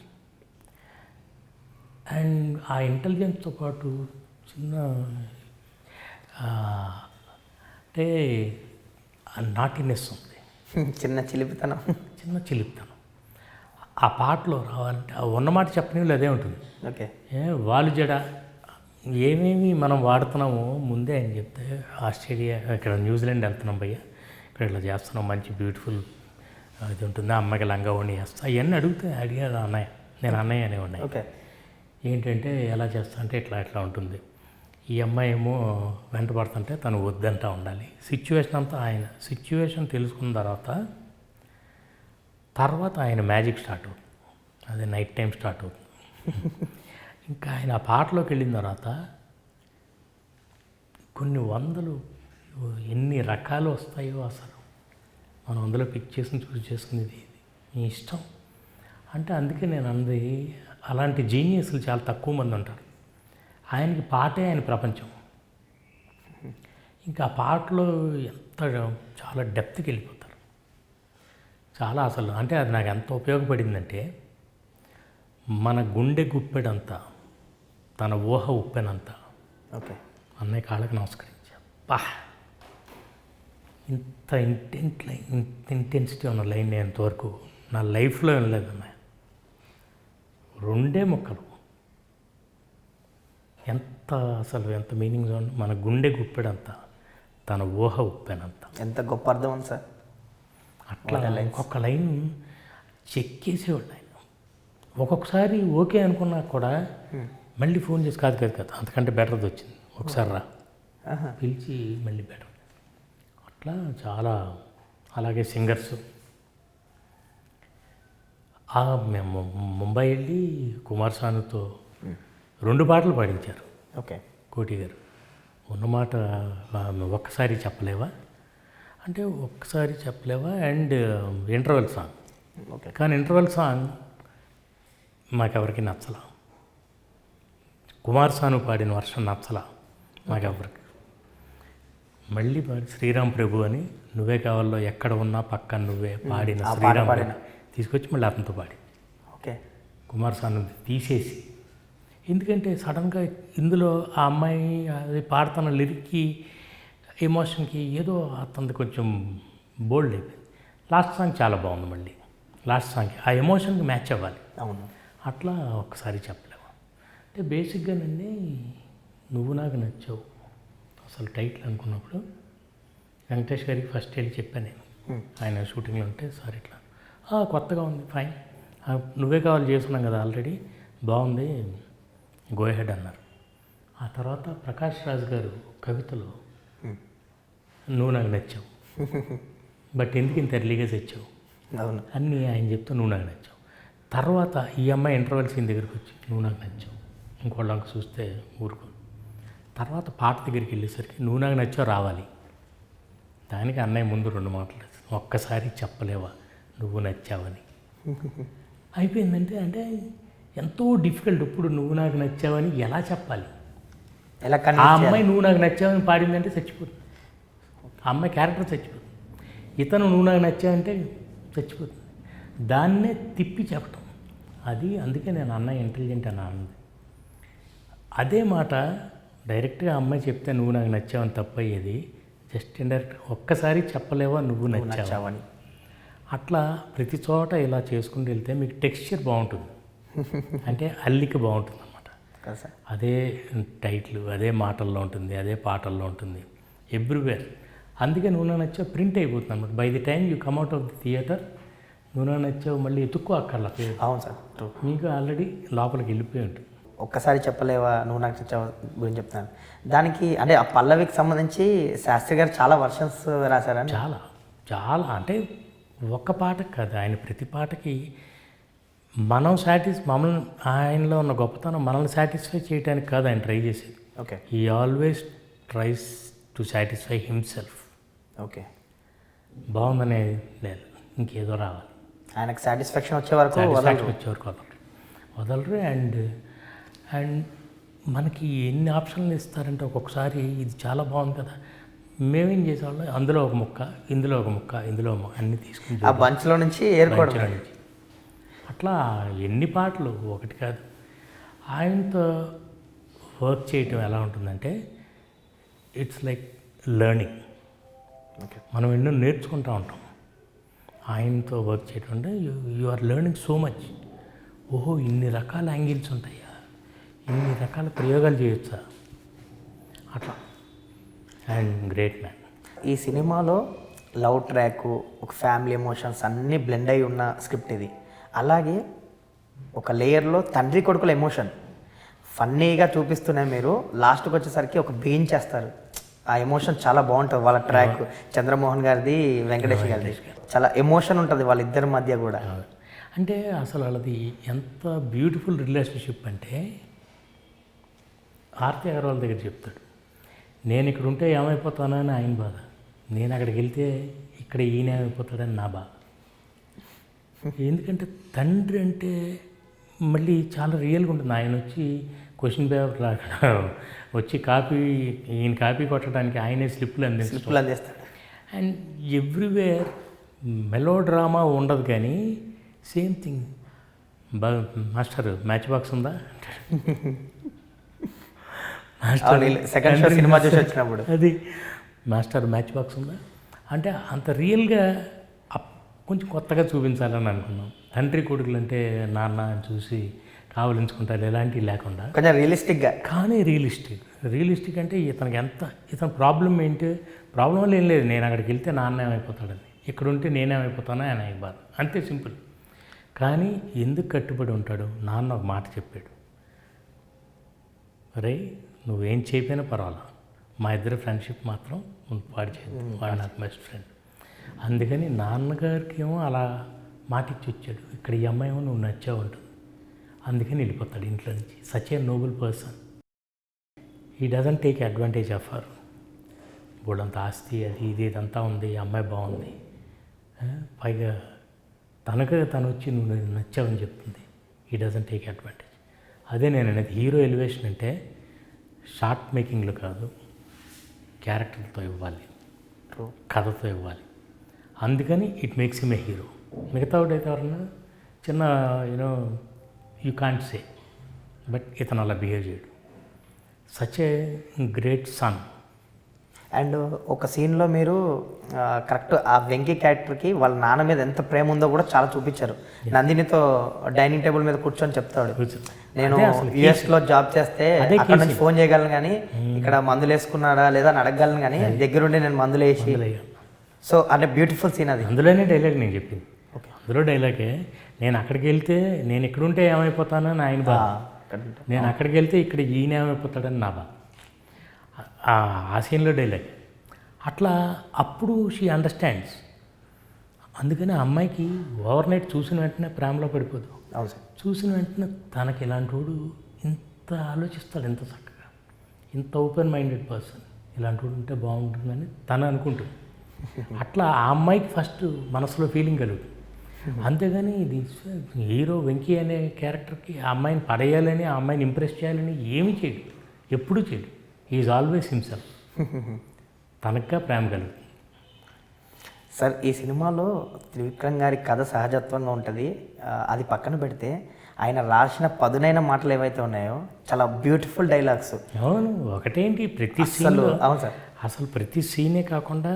And ఆ ఇంటెలిజెన్స్తో పాటు చిన్న అంటే నాటినెస్ ఉంది,
చిన్న చిలిపితనం.
ఆ పాటలో రావాలంటే ఆ ఉన్నమాట చెప్పని అదే ఉంటుంది.
ఓకే,
వాళ్ళు జడ ఏమేమి మనం వాడుతున్నామో ముందే ఆయన చెప్తే, ఆస్ట్రేలియా ఇక్కడ న్యూజిలాండ్ వెళ్తున్నాం భయ్య, ఇక్కడ ఇట్లా చేస్తున్నాం, మంచి బ్యూటిఫుల్ ఇది ఉంటుంది, అమ్మాయికి లంగా ఓణి వేస్తా, అవన్నీ అడిగారు అన్నయ్య. నేను అన్నయ్య అనేవాడిని.
ఓకే,
ఏంటంటే ఎలా చేస్తా అంటే ఇట్లా ఉంటుంది. ఈ అమ్మాయి ఏమో వెంట పడుతుంటే తను వద్దంటా ఉండాలి. సిచ్యువేషన్ అంతా ఆయన సిచ్యువేషన్ తెలుసుకున్న తర్వాత ఆయన మ్యాజిక్ స్టార్ట్ అవుతుంది. అదే నైట్ టైం స్టార్ట్ అవుతుంది. ఇంకా ఆయన ఆ పాటలోకి వెళ్ళిన తర్వాత కొన్ని వందలు, ఎన్ని రకాలు వస్తాయో అసలు మనం అందులో పిక్ చూస్ చేసుకునేది మీ ఇష్టం. అంటే అందుకే నేను అన్నది, అలాంటి జీనియస్లు చాలా తక్కువ మంది ఉంటారు. ఆయనకి పాటే ఆయన ప్రపంచం. ఇంకా ఆ పాటలో చాలా డెప్త్కి వెళ్ళిపోతారు. చాలా అసలు అంటే అది నాకు ఎంత ఉపయోగపడిందంటే, మన గుండె గుప్పెడంతా, తన ఊహ ఉప్పెనంతా
ఓకే,
అన్నయ్య కాళ్ళకి నమస్కరించా. ఇంత ఇంటెన్సిటీ ఉన్న లైన్ నేను ఇంతవరకు నా లైఫ్లో వినలేదు అన్నయ్య. 2 ముక్కలు ఎంత మీనింగ్ ఉంది. మన గుండె గుప్పెడంత, తన ఊహ ఉప్పెనంత.
ఎంత గొప్ప అర్థం ఉంది సార్.
అట్లా ఒక్కొక్క లైన్ చెక్కేసేవాళ్ళు ఆయన. ఒక్కొక్కసారి ఓకే అనుకున్నా కూడా మళ్ళీ ఫోన్ చేసి కాదు అంతకంటే బెటర్ది వచ్చింది, ఒకసారి రా పిలిచి మళ్ళీ బెటర్. అట్లా చాలా. అలాగే సింగర్స్ మేము ముంబై వెళ్ళి కుమార్ సానుతో 2 పాటలు పాడించారు.
ఓకే,
కోటి గారు ఉన్నమాట ఒక్కసారి చెప్పలేవా అంటే ఒక్కసారి చెప్పలేవా, అండ్ ఇంటర్వెల్ సాంగ్.
ఓకే,
కానీ ఇంటర్వెల్ సాంగ్ మాకెవరికి నచ్చలా. కుమార్ సాను పాడిన వర్షన్ నచ్చలా మాకెవరికి. మళ్ళీ పాడి శ్రీరామ్ ప్రభు అని నువ్వే కావాలో ఎక్కడ ఉన్నా పక్కన నువ్వే పాడిన శ్రీరామ్ తీసుకొచ్చి మళ్ళీ అతనితో పాడి.
ఓకే,
కుమార్ సాను తీసేసి, ఎందుకంటే సడన్గా ఇందులో ఆ అమ్మాయి అది పాడుతున్న లిరిక్కి, ఎమోషన్కి ఏదో అతనిది కొంచెం బోల్డ్ అయిపోయింది. లాస్ట్ సాంగ్ చాలా బాగుంది. మళ్ళీ లాస్ట్ సాంగ్కి ఆ ఎమోషన్కి మ్యాచ్ అవ్వాలి.
అవును,
అట్లా ఒక్కసారి చెప్పలేము. అంటే బేసిక్గానండి, నువ్వు నాకు నచ్చావు అసలు టైటిల్ అనుకున్నప్పుడు వెంకటేష్ గారికి ఫస్ట్ వెళ్ళి చెప్పాను నేను. ఆయన షూటింగ్లో ఉంటే సార్ ఇట్లా కొత్తగా ఉంది, ఫైన్, నువ్వే కావాలి చేస్తున్నాం కదా ఆల్రెడీ, బాగుంది, గో హెడ్ అన్నారు. ఆ తర్వాత ప్రకాష్ రాజ్ గారు కవితలో నువ్వు నాకు నచ్చావు, బట్ ఎందుకు ఇంత ఎర్లీగా తెచ్చావు అన్నీ ఆయన చెప్తూ నువ్వు నాకు నచ్చావు. తర్వాత ఈ అమ్మాయి ఇంటర్వెల్ సీన్ దగ్గరికి వచ్చి నువ్వు నాకు నచ్చావు, ఇంకోళ్ళకి చూస్తే ఊరుకో. తర్వాత పాట దగ్గరికి వెళ్ళేసరికి నువ్వు నాకు నచ్చావు రావాలి. దానికి అన్నయ్య ముందు 2 మాటలు, ఒక్కసారి చెప్పలేవా నువ్వు నచ్చావని. అయిపోయిందంటే అంటే ఎంతో డిఫికల్ట్. ఇప్పుడు నువ్వు నాకు నచ్చావని ఎలా చెప్పాలి? ఆ అమ్మాయి నువ్వు నాకు నచ్చావని పాడిందంటే చచ్చిపోతుంది, ఆ అమ్మాయి క్యారెక్టర్ చచ్చిపోతుంది. ఇతను నువ్వు నాకు నచ్చావంటే చచ్చిపోతుంది. దాన్నే తిప్పి చెప్పటం, అది అందుకే నేను అన్నయ్య ఇంటెలిజెంట్ అని అన్నది. అదే మాట డైరెక్ట్గా అమ్మాయి చెప్తే నువ్వు నాకు నచ్చావని తప్పయ్యేది. జస్ట్ ఇండైరెక్ట్ ఒక్కసారి చెప్పలేవా నువ్వు నచ్చావని. అట్లా ప్రతి చోట ఇలా చేసుకుంటూ వెళ్తే మీకు టెక్స్చర్ బాగుంటుంది, అంటే అల్లిక బాగుంటుంది అన్నమాట. అదే టైటిల్ అదే మాటల్లో ఉంటుంది, అదే పాటల్లో ఉంటుంది, ఎవ్రీవేర్. అందుకే నువ్వు నాకు నచ్చావు ప్రింట్ అయిపోతుంది అన్నమాట. By the time you come out of the theatre నువ్వు నాకు నచ్చావు మళ్ళీ ఎత్తుక్కో అక్కర్లా.
అవును సార్,
మీకు ఆల్రెడీ లోపలికి వెళ్ళిపోయి ఉంటుంది.
ఒక్కసారి చెప్పలేవా నువ్వు నాకు నచ్చావు గురించి చెప్తాను. దానికి అంటే ఆ పల్లవికి సంబంధించి శాస్త్రి గారు చాలా వర్షన్స్ రాశారని.
చాలా చాలా అంటే ఒక్క పాటకి కాదు, ఆయన ప్రతి పాటకి మనం మమ్మల్ని ఆయనలో ఉన్న గొప్పతనం మనల్ని సాటిస్ఫై చేయడానికి కాదు ఆయన ట్రై చేసేది.
Okay.
He always tries to satisfy himself.
Okay.
బాగుందనేది లేదు, ఇంకేదో రావాలి.
ఆయనకు సాటిస్ఫాక్షన్ వచ్చే వరకు
వదలరు. అండ్ మనకి ఎన్ని ఆప్షన్లు ఇస్తారంటే ఒక్కొక్కసారి ఇది చాలా బాగుంది కదా, మేమేం చేసేవాళ్ళం అందులో ఒక ముక్క, ఇందులో ఒక ముక్క, ఇందులో ఒక ముక్క అన్నీ తీసుకుని
ఆ బంచ్లో నుంచి ఏర్పడడం.
అట్లా ఎన్ని పాటలు ఒకటి కాదు. ఆయనతో వర్క్ చేయటం ఎలా ఉంటుందంటే ఇట్స్ లైక్ లెర్నింగ్. మనం ఎన్నో నేర్చుకుంటూ ఉంటాం ఆయనతో వర్క్ చేయటం. అంటే you are learning so much. ఓహో ఇన్ని రకాల యాంగిల్స్ ఉంటాయా, ఇన్ని రకాల ప్రయోగాలు చేయొచ్చా, అట్లా. And great man.
ఈ సినిమాలో లవ్ ట్రాక్, ఒక ఫ్యామిలీ ఎమోషన్స్ అన్నీ బ్లెండ్ అయి ఉన్న స్క్రిప్ట్ ఇది. అలాగే ఒక లేయర్లో తండ్రి కొడుకుల ఎమోషన్ ఫన్నీగా చూపిస్తూనే మీరు లాస్ట్కి వచ్చేసరికి ఒక బీన్ చేస్తారు. ఆ ఎమోషన్ చాలా బాగుంటుంది. వాళ్ళ ట్రాక్ చంద్రమోహన్ గారిది, వెంకటేష్ గారిది, చాలా ఎమోషన్ ఉంటుంది వాళ్ళిద్దరి మధ్య కూడా.
అంటే అసలు వాళ్ళది ఎంత బ్యూటిఫుల్ రిలేషన్షిప్ అంటే ఆర్తి అగర్వాల్ దగ్గర చెప్తాడు, నేను ఇక్కడ ఉంటే ఏమైపోతానని ఆయన బాధ, నేను అక్కడికి వెళ్తే ఇక్కడ ఈయన ఏమైపోతాడని నా బాధ. ఎందుకంటే తండ్రి అంటే మళ్ళీ చాలా రియల్గా ఉంటుంది. ఆయన వచ్చి క్వశ్చన్ పేపర్ వచ్చి ఈయన కాపీ కొట్టడానికి ఆయనే స్లిప్లు
అందిస్తాడు.
అండ్ ఎవ్రీవేర్ మెలో డ్రామా ఉండదు కానీ same thing. Master match box ఉందా,
సెకండ్ షో సినిమా చూసి వచ్చినప్పుడు
అది మాస్టర్ మ్యాచ్ బాక్స్ ఉందా అంటే అంత రియల్గా కొంచెం కొత్తగా చూపించాలని అనుకున్నాం. తండ్రి కొడుకులు అంటే నాన్న చూసి కావలించుకుంటారు, ఎలాంటివి లేకుండా
కొంచెం రియలిస్టిక్గా.
కానీ రియలిస్టిక్ అంటే ఇతని ప్రాబ్లం ఏంటి, ప్రాబ్లం వల్ల ఏం లేదు, నేను అక్కడికి వెళ్తే నాన్న ఏమైపోతాడని, ఇక్కడ ఉంటే నేనేమైపోతానో ఆయన అయిపోతాను, అంతే సింపుల్. కానీ ఎందుకు కట్టుబడి ఉంటాడు, నాన్న ఒక మాట చెప్పాడు, రే నువ్వేం చేయకపోయినా పర్వాలా, మా ఇద్దరి ఫ్రెండ్షిప్ మాత్రం పాడు చేయదు, వాడు నాకు బెస్ట్ ఫ్రెండ్. అందుకని నాన్నగారికి ఏమో అలా మాట ఇచ్చి వచ్చాడు, ఇక్కడ ఈ అమ్మాయి ఏమో నువ్వు నచ్చావు ఉంటుంది, అందుకని వెళ్ళిపోతాడు ఇంట్లో నుంచి. Such a noble person. He doesn't take advantage of her. బోడంత ఆస్తి అది ఇది ఇదంతా ఉంది, ఈ అమ్మాయి బాగుంది, పైగా తను వచ్చి నువ్వు నచ్చావని చెప్తుంది. ఈ డజంట్ టేక్ అడ్వాంటేజ్. అదే నేను అనేది హీరో ఎలివేషన్ అంటే షార్ట్ మేకింగ్లో కాదు, క్యారెక్టర్తో ఇవ్వాలి, కథతో ఇవ్వాలి. అందుకని it makes him a hero. మిగతా వాడైతే ఎవరన్నా చిన్న యూ కాంట్ సే, బట్ ఇతను అలా బిహేవ్ చేయడు. Such a great sun.
And ఒక సీన్లో మీరు కరెక్ట్ ఆ వెంకీ క్యారెక్టర్కి వాళ్ళ నాన్న మీద ఎంత ప్రేమ ఉందో కూడా చాలా చూపించారు. నందినితో డైనింగ్ టేబుల్ మీద కూర్చొని చెప్తాడు, నేను యుఎస్లో జాబ్ చేస్తే అక్కడ నుంచి ఫోన్ చేయగలను కానీ ఇక్కడ మందులు వేసుకున్నాడా లేదా అని అడగగలను కానీ దగ్గరుండి నేను మందులు వేసి. సో అంటే బ్యూటిఫుల్ సీన్ అది.
అందులోనే డైలాగ్ నేను చెప్పింది. అందులో డైలాగే, నేను అక్కడికి వెళ్తే నేను ఎక్కడుంటే ఏమైపోతానని ఆయన బాధ, నేను అక్కడికి వెళ్తే ఇక్కడ ఈయన ఏమైపోతాడని నా బాధ. ఆ సీన్లో డైలాగ్ అట్లా. అప్పుడు షీ అండర్స్టాండ్స్. అందుకని ఆ అమ్మాయికి ఓవర్ నైట్ చూసిన వెంటనే ప్రేమలో పడిపోదు. చూసిన వెంటనే తనకి ఇలాంటి వాడు ఇంత ఆలోచిస్తాడు, ఇంత చక్కగా, ఇంత ఓపెన్ మైండెడ్ పర్సన్, ఇలాంటి వాడు ఉంటే బాగుంటుందని తను అనుకుంటుంది. అట్లా ఆ అమ్మాయికి ఫస్ట్ మనసులో ఫీలింగ్ కలుగుతుంది. అంతేగాని ఇది హీరో వెంకీ అనే క్యారెక్టర్కి ఆ అమ్మాయిని పడేయాలని, ఆ అమ్మాయిని ఇంప్రెస్ చేయాలని ఏమీ చేయడు, ఎప్పుడూ చేయడు. Is always himself. తనకుగా ప్రేమ కలుగుతుంది.
సార్ ఈ సినిమాలో త్రివిక్రమ్ గారి కథ సహజత్వంగా ఉంటుంది. అది పక్కన పెడితే ఆయన రాసిన పదునైన మాటలు ఏవైతే ఉన్నాయో చాలా బ్యూటిఫుల్ డైలాగ్స్.
అవును, ఒకటేంటి ప్రతి
అసలు
సీన్లో
అవును సార్.
అసలు ప్రతి సీనే కాకుండా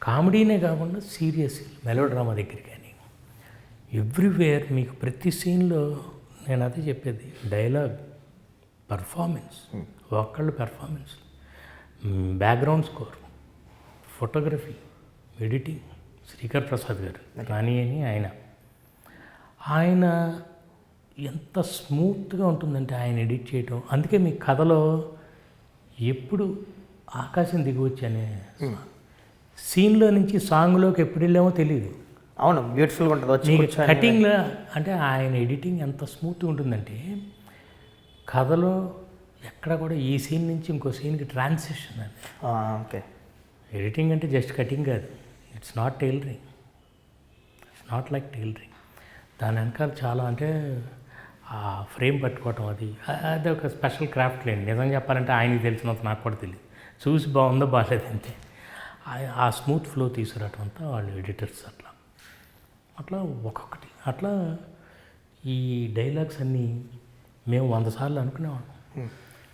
కామెడీనే కాకుండా సీరియస్ మెలో డ్రామా దగ్గర కానీ ఎవ్రీవేర్ మీకు ప్రతి సీన్లో నేను అదే చెప్పేది, డైలాగ్, పర్ఫార్మెన్స్, ఒక్కళ్ళు performance, background score, photography, editing, Srikar Prasad గారు కానీ అని ఆయన ఎంత స్మూత్గా ఉంటుందంటే ఆయన ఎడిట్ చేయటం. అందుకే మీ కథలో ఎప్పుడు ఆకాశం దిగవచ్చు అనే సీన్లో నుంచి సాంగ్లోకి ఎప్పుడు వెళ్ళామో తెలియదు.
అవును, బ్యూటిఫుల్గా ఉంటుంది. వచ్చి
కటింగ్లో అంటే ఆయన ఎడిటింగ్ ఎంత స్మూత్గా ఉంటుందంటే కథలో ఎక్కడ కూడా ఈ సీన్ నుంచి ఇంకో సీన్కి ట్రాన్సిషన్ అని.
ఓకే,
ఎడిటింగ్ అంటే జస్ట్ కటింగ్ కాదు, it's not tailoring, it's not like tailoring. దాని వెనకాల చాలా అంటే ఆ ఫ్రేమ్ పట్టుకోవటం అది ఒక స్పెషల్ క్రాఫ్ట్ లేండి. నిజం చెప్పాలంటే ఆయనకి తెలిసినంత నాకు కూడా తెలియదు. చూసి బాగుందో బాగాలేదు అంతే. ఆ స్మూత్ ఫ్లో తీసుకురావటం అంతా వాళ్ళు ఎడిటర్స్ అట్లా ఒక్కొక్కటి అట్లా ఈ డైలాగ్స్ అన్నీ మేము 100 సార్లు అనుకునేవాళ్ళం.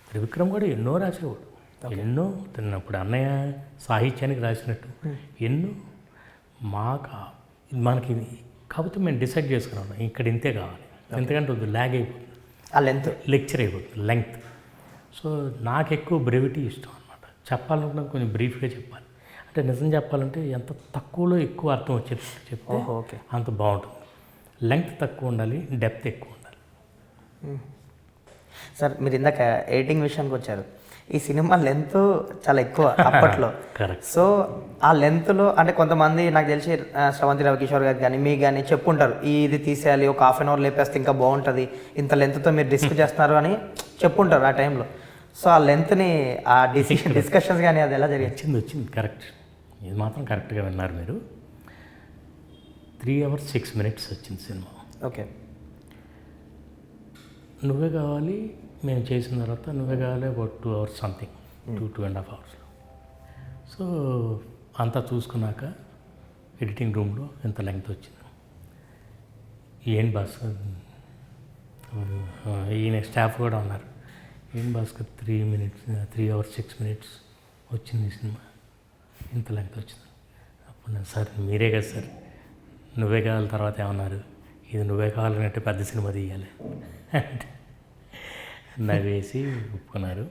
త్రివిక్రమ్ కూడా ఎన్నో రాసేవాడు, ఎన్నో తిన్నప్పుడు అన్నయ్య సాహిత్యానికి రాసినట్టు ఎన్నో మనకి. కాకపోతే మేము డిసైడ్ చేసుకున్నాం ఇక్కడ ఇంతే కావాలి, ఎందుకంటే వద్దు ల్యాగ్ అయిపోతుంది,
ఆ లెంత్
లెక్చర్ అయిపోతుంది, లెంగ్త్. సో నాకు ఎక్కువ బ్రెవిటీ ఇష్టం అనమాట. చెప్పాలనుకున్నది కొంచెం బ్రీఫ్గా చెప్పాలి. అంటే నిజం చెప్పాలంటే ఎంత తక్కువలో ఎక్కువ అర్థం వచ్చేది చెప్తే
ఓకే
అంత బాగుంటుంది. లెంగ్త్ తక్కువ ఉండాలి, డెప్త్ ఎక్కువ ఉండాలి.
సార్ మీరు ఇందాక ఎడిటింగ్ విషయానికి వచ్చారు. ఈ సినిమా లెంత్ చాలా ఎక్కువ అప్పట్లో.
కరెక్ట్.
సో ఆ లెంత్లో అంటే కొంతమంది నాకు తెలిసి శ్రవంతి రవికిషోర్ గారు కానీ మీకు కానీ చెప్పుంటారు, ఇది తీసేయాలి, ఒక ½ అన్ అవర్ లేపేస్తే ఇంకా బాగుంటుంది, ఇంత లెంత్తో మీరు డిస్కస్ చేస్తున్నారు అని చెప్పుంటారు ఆ టైంలో. సో ఆ లెంత్ని ఆ డిస్కషన్స్ కానీ అది ఎలా జరిగింది?
వచ్చింది కరెక్ట్. ఇది మాత్రం కరెక్ట్గా విన్నారు మీరు. 3 hours 6 minutes వచ్చింది సినిమా.
ఓకే.
నువ్వే కావాలి మేము చేసిన తర్వాత నువ్వే కావాలి ఒక 2 hours సంథింగ్, 2.5 hours. సో అంతా చూసుకున్నాక ఎడిటింగ్ రూమ్లో ఎంత లెంగ్త్ వచ్చింది, ఏం బాస్ ఈయన స్టాఫ్ కూడా ఉన్నారు, ఏం బాస్కర్ 3 hours 6 minutes వచ్చింది సినిమా, ఇంత లెంగ్త్ వచ్చింది. అప్పుడు నేను సార్ మీరే కదా సార్ నువ్వే కావాలి తర్వాత ఏమన్నారు, ఇది నువ్వే కావాలన్నట్టు పెద్ద సినిమా తీయాలి అంటే నవ్వేసి ఒప్పుకున్నారు.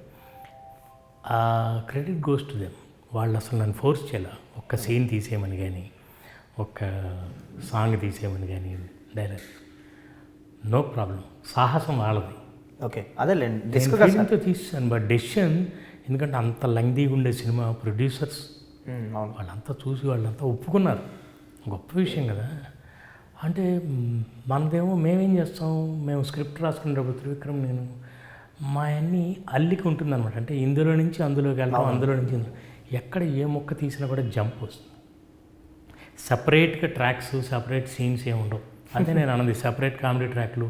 ఆ క్రెడిట్ గోస్ టు దెమ్. వాళ్ళు అసలు నన్ను ఫోర్స్ చేయాల, ఒక్క సీన్ తీసేయమని కానీ ఒక్క సాంగ్ తీసేయమని కానీ డైరెక్ట్ నో ప్రాబ్లం, సాహసం వాళ్ళది.
ఓకే అదేలేండి
ఫీలింగ్తో తీసాను. బట్ డెసిషన్ ఎందుకంటే అంత లెంగ్తీగా ఉండే సినిమా ప్రొడ్యూసర్స్ వాళ్ళంతా చూసి వాళ్ళంతా ఒప్పుకున్నారు. గొప్ప విషయం కదా. అంటే మనదేమో మేమేం చేస్తాం, మేము స్క్రిప్ట్ రాసుకునేటప్పుడు త్రివిక్రమ్ నేను మా అన్నీ అల్లికి ఉంటుందన్నమాట. అంటే ఇందులో నుంచి అందులోకి వెళ్తాం, అందులో నుంచి ఎక్కడ ఏ మొక్క తీసినా కూడా జంప్ వస్తుంది. సపరేట్గా ట్రాక్స్ సపరేట్ సీన్స్ ఏమి ఉండవు. అదే నేను అన్నది, సపరేట్ కామెడీ ట్రాక్లు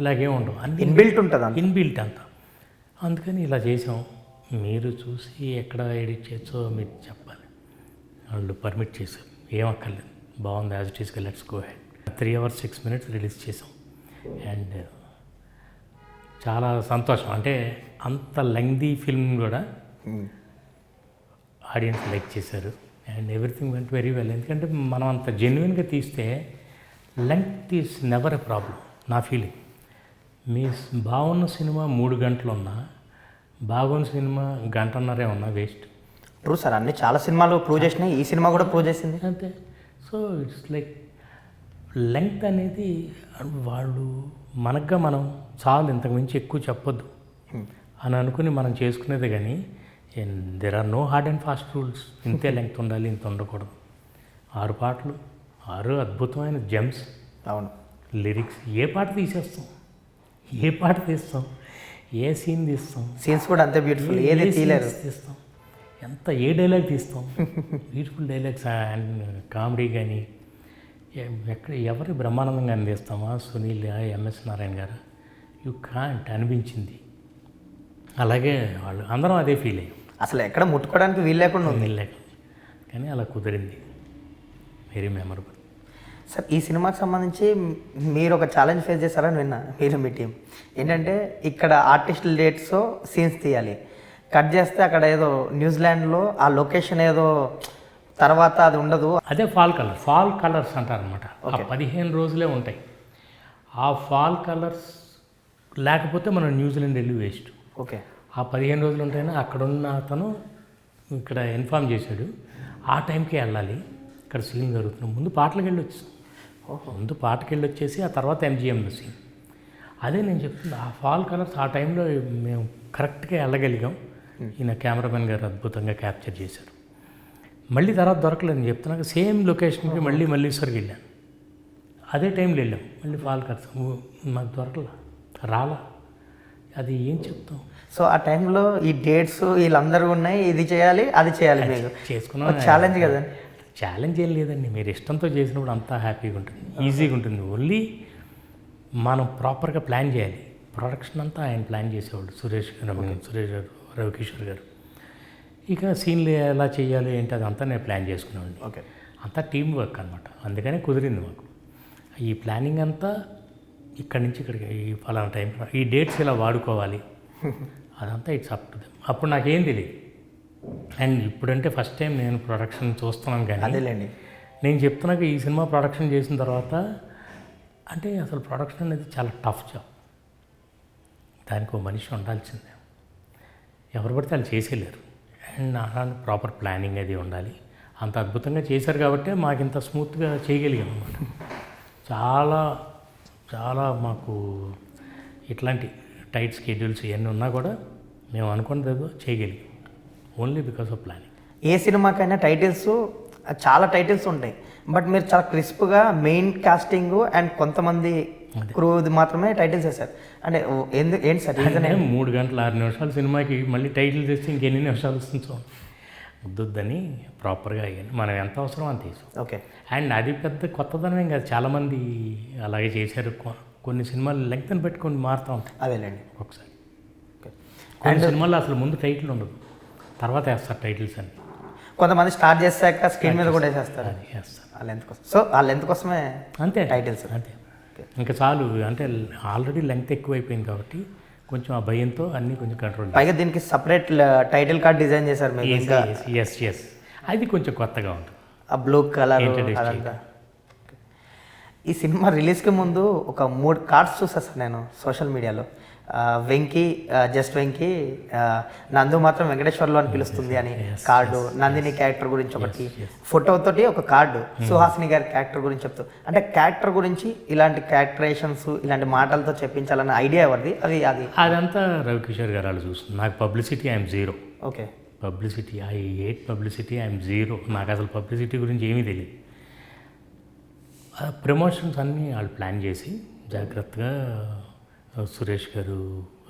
ఇలాగేం ఉండవు, అన్ని
ఇన్బిల్ట్ ఉంటుంది,
ఇన్బిల్ట్ అంతా. అందుకని ఇలా చేసాం. మీరు చూసి ఎక్కడ ఎడిట్ చేయొచ్చో మీరు చెప్పాలి. వాళ్ళు పర్మిట్ చేశారు, ఏం అక్కర్లేదు, బాగుంది, యాజ్ ఇట్ ఈస్గా let's go head. 3 hours 6 minutes release చేసాం. అండ్ చాలా సంతోషం. అంటే అంత లెంగ్దీ ఫిల్మ్ కూడా ఆడియన్స్ లైక్ చేశారు. And everything went very well. ఎందుకంటే మనం అంత జెన్యున్గా తీస్తే length is never a problem నా ఫీలింగ్. మీ బాగున్న సినిమా 3 గంటలు ఉన్నా, బాగున్న సినిమా 1.5 గంటన్నరే ఉన్నా వేస్ట్.
ట్రూ సార్, అన్ని చాలా సినిమాలు ప్రూవ్ చేసినాయి, ఈ సినిమా కూడా ప్రూవ్ చేసింది
అంతే. సో ఇట్స్ లైక్ లెంగ్త్ అనేది వాళ్ళు మనకుగా మనం చాలు, ఇంతకు మించి ఎక్కువ చెప్పొద్దు అని అనుకుని మనం చేసుకునేది. కానీ there are no hard and fast rules. ఇంతే లెంగ్త్ ఉండాలి, ఇంత ఉండకూడదు. 6 పాటలు, 6 అద్భుతమైన జెమ్స్.
అవును.
లిరిక్స్ ఏ పాట తీసేస్తాం, ఏ పాట తీస్తాం, ఏ సీన్ తీస్తాం,
సీన్స్ కూడా అంతే బ్యూటిఫుల్, ఏది తీయలేరు
తీస్తాం, ఎంత ఏ డైలాగ్ తీస్తాం, బ్యూటిఫుల్ డైలాగ్స్ అండ్ కామెడీ. కానీ ఎక్కడ ఎవరి బ్రహ్మానందంగా అందిస్తామా, సునీల్ ఎంఎస్ నారాయణ గారు, యూ కాంట్ అనిపించింది. అలాగే వాళ్ళు అందరం అదే ఫీల్ అయ్యాం.
అసలు ఎక్కడ ముట్టుకోవడానికి వీలు లేకుండా ఉంది.
కానీ అలా కుదిరింది. Very memorable.
సార్ ఈ సినిమాకి సంబంధించి మీరు ఒక ఛాలెంజ్ ఫేస్ చేశారని విన్నా, మీరు మీ టీం ఏంటంటే ఇక్కడ ఆర్టిస్టుల డేట్స్ సీన్స్ తీయాలి, కట్ చేస్తే అక్కడ ఏదో న్యూజిలాండ్లో ఆ లొకేషన్ ఏదో తర్వాత అది ఉండదు.
అదే ఫాల్ కలర్స్ అంటారనమాట. ఆ 15 రోజులే ఉంటాయి. ఆ ఫాల్ కలర్స్ లేకపోతే మనం న్యూజిలాండ్ వెళ్ళి వేస్ట్.
ఓకే.
ఆ 15 రోజులు ఉంటాయని అక్కడున్న అతను ఇక్కడ ఇన్ఫామ్ చేశాడు, ఆ టైంకి వెళ్ళాలి, ఇక్కడ సీన్ జరుగుతుంది. ముందు పాటలకు వెళ్ళి వచ్చేసాం. ముందు పాటకి వెళ్ళి వచ్చేసి ఆ తర్వాత MGMలో సీన్. అదే నేను చెప్తుంది, ఆ ఫాల్ కలర్స్ ఆ టైంలో మేము కరెక్ట్గా వెళ్ళగలిగాం. ఈయన కెమెరామెన్ గారు అద్భుతంగా క్యాప్చర్ చేశారు. మళ్ళీ తర్వాత దొరకలేదు. నేను చెప్తున్నాక సేమ్ లొకేషన్కి మళ్ళీ మల్లీశ్వర్కి వెళ్ళాను. అదే టైంలో వెళ్ళాం. మళ్ళీ ఫాల్ కలర్స్ మాకు దొరకలా, రాలా. అది ఏం చెప్తాం.
సో ఆ టైంలో ఈ డేట్స్ వీళ్ళందరూ ఉన్నాయి, ఇది చేయాలి అది చేయాలి, మీకు
చేసుకున్నాం.
ఛాలెంజ్ కదండి.
ఛాలెంజ్ ఏం లేదండి, మీరు ఇష్టంతో చేసినప్పుడు అంతా హ్యాపీగా ఉంటుంది, ఈజీగా ఉంటుంది. ఓన్లీ మనం ప్రాపర్గా ప్లాన్ చేయాలి. ప్రొడక్షన్ అంతా ఆయన ప్లాన్ చేసేవాళ్ళు, సురేష్ గారు, రవికిషోర్ గారు. ఇక సీన్లు ఎలా చేయాలి ఏంటి అదంతా నేను ప్లాన్ చేసుకున్నామండి.
ఓకే.
అంతా టీం వర్క్ అనమాట. అందుకనే కుదిరింది మాకు. ఈ ప్లానింగ్ అంతా ఇక్కడి నుంచి ఇక్కడికి, ఈ ఫలానా టైం ఈ డేట్స్ ఇలా వాడుకోవాలి, అదంతా ఇట్స్ అప్ టు దెమ్. అప్పుడు నాకేం తెలియదు. అండ్ ఇప్పుడంటే ఫస్ట్ టైం నేను ప్రొడక్షన్ చూస్తున్నాను. కానీ
అదేలేండి,
నేను చెప్తున్నాక ఈ సినిమా ప్రొడక్షన్ చేసిన తర్వాత అంటే అసలు ప్రొడక్షన్ అనేది చాలా టఫ్ జాబ్. దానికి ఒక మనిషి ఉండాల్సిందే, ఎవరు పడితే వాళ్ళు చేసేయలేరు. అండ్ అలాంటి ప్రాపర్ ప్లానింగ్ అది ఉండాలి. అంత అద్భుతంగా చేశారు కాబట్టి మాకు ఇంత స్మూత్గా చేయగలిగాం అన్నమాట. చాలా చాలా మాకు ఇట్లాంటి టైట్ స్కెడ్యూల్స్ ఇవన్నీ ఉన్నా కూడా మేము అనుకున్నది చేయగలిగాం, ఓన్లీ బికాస్ ఆఫ్ ప్లానింగ్.
ఏ సినిమాకైనా టైటిల్స్ చాలా టైటిల్స్ ఉంటాయి, బట్ మీరు చాలా క్రిస్ప్గా మెయిన్ కాస్టింగ్ అండ్ కొంతమంది క్రూది మాత్రమే టైటిల్స్ వేశారు. అంటే ఏంటి సార్ రీజన్?
3 గంటల 6 నిమిషాల సినిమాకి మళ్ళీ టైటిల్ తెస్తే ఇంకెన్ని నిమిషాలు వస్తుంది చూడండి. వద్దని ప్రాపర్గా అయ్యాను. మనం ఎంత అవసరం అంత వేసాం.
ఓకే.
అండ్ అది పెద్ద కొత్తదనం కాదు, చాలామంది అలాగే చేశారు. కొన్ని సినిమాలు లెంగ్త్ని పెట్టుకొని మారుతూ ఉంటాయి.
అదేలేండి
ఒకసారి కొన్ని సినిమాల్లో అసలు ముందు టైటిల్ ఉండదు, తర్వాత వేస్తారు టైటిల్స్ అన్ని.
కొంతమంది స్టార్ట్ చేశాక స్క్రీన్ మీద కూడా వేసేస్తారు.
అది వేస్తారు
ఆ లెంత్ కోసం. సో ఆ లెంత్ కోసమే
అంతే
టైటిల్స్.
అంతే. ఇంకా చాలు, అంటే ఆల్రెడీ లెంగ్త్ ఎక్కువైపోయింది కాబట్టి కొంచెం ఆ భయంతో అన్నీ కొంచెం కంట్రోల్.
పైగా దీనికి సపరేట్ టైటిల్ కార్డ్ డిజైన్ చేశారు మీరు. ఇంకా
ఎస్ అది కొంచెం కొత్తగా ఉంటుంది,
ఆ బ్లూ కలర్ అదంతా. ఈ సినిమా రిలీజ్కి ముందు ఒక 3 కార్డ్స్ చూసేస్తాను నేను సోషల్ మీడియాలో. వెంకీ, జస్ట్ వెంకీ, నందు మాత్రం వెంకటేశ్వర్లో అని పిలుస్తుంది అని కార్డు, నందిని క్యారెక్టర్ గురించి ఒకటి, ఫోటోతోటి ఒక కార్డు, సుహాసిని గారి క్యారెక్టర్ గురించి చెప్తూ, అంటే క్యారెక్టర్ గురించి ఇలాంటి క్యారెక్టరేషన్స్ ఇలాంటి మాటలతో చెప్పించాలన్న ఐడియా ఎవరిది?
అదంతా రవికిషోర్ గారు వాళ్ళు చూస్తుంది. నాకు publicity I'm zero.
Okay.
Publicity I hate publicity, I'm zero. నాకు అసలు పబ్లిసిటీ గురించి ఏమీ తెలియదు. ప్రమోషన్స్ అన్నీ వాళ్ళు ప్లాన్ చేసి జాగ్రత్తగా సురేష్ గారు,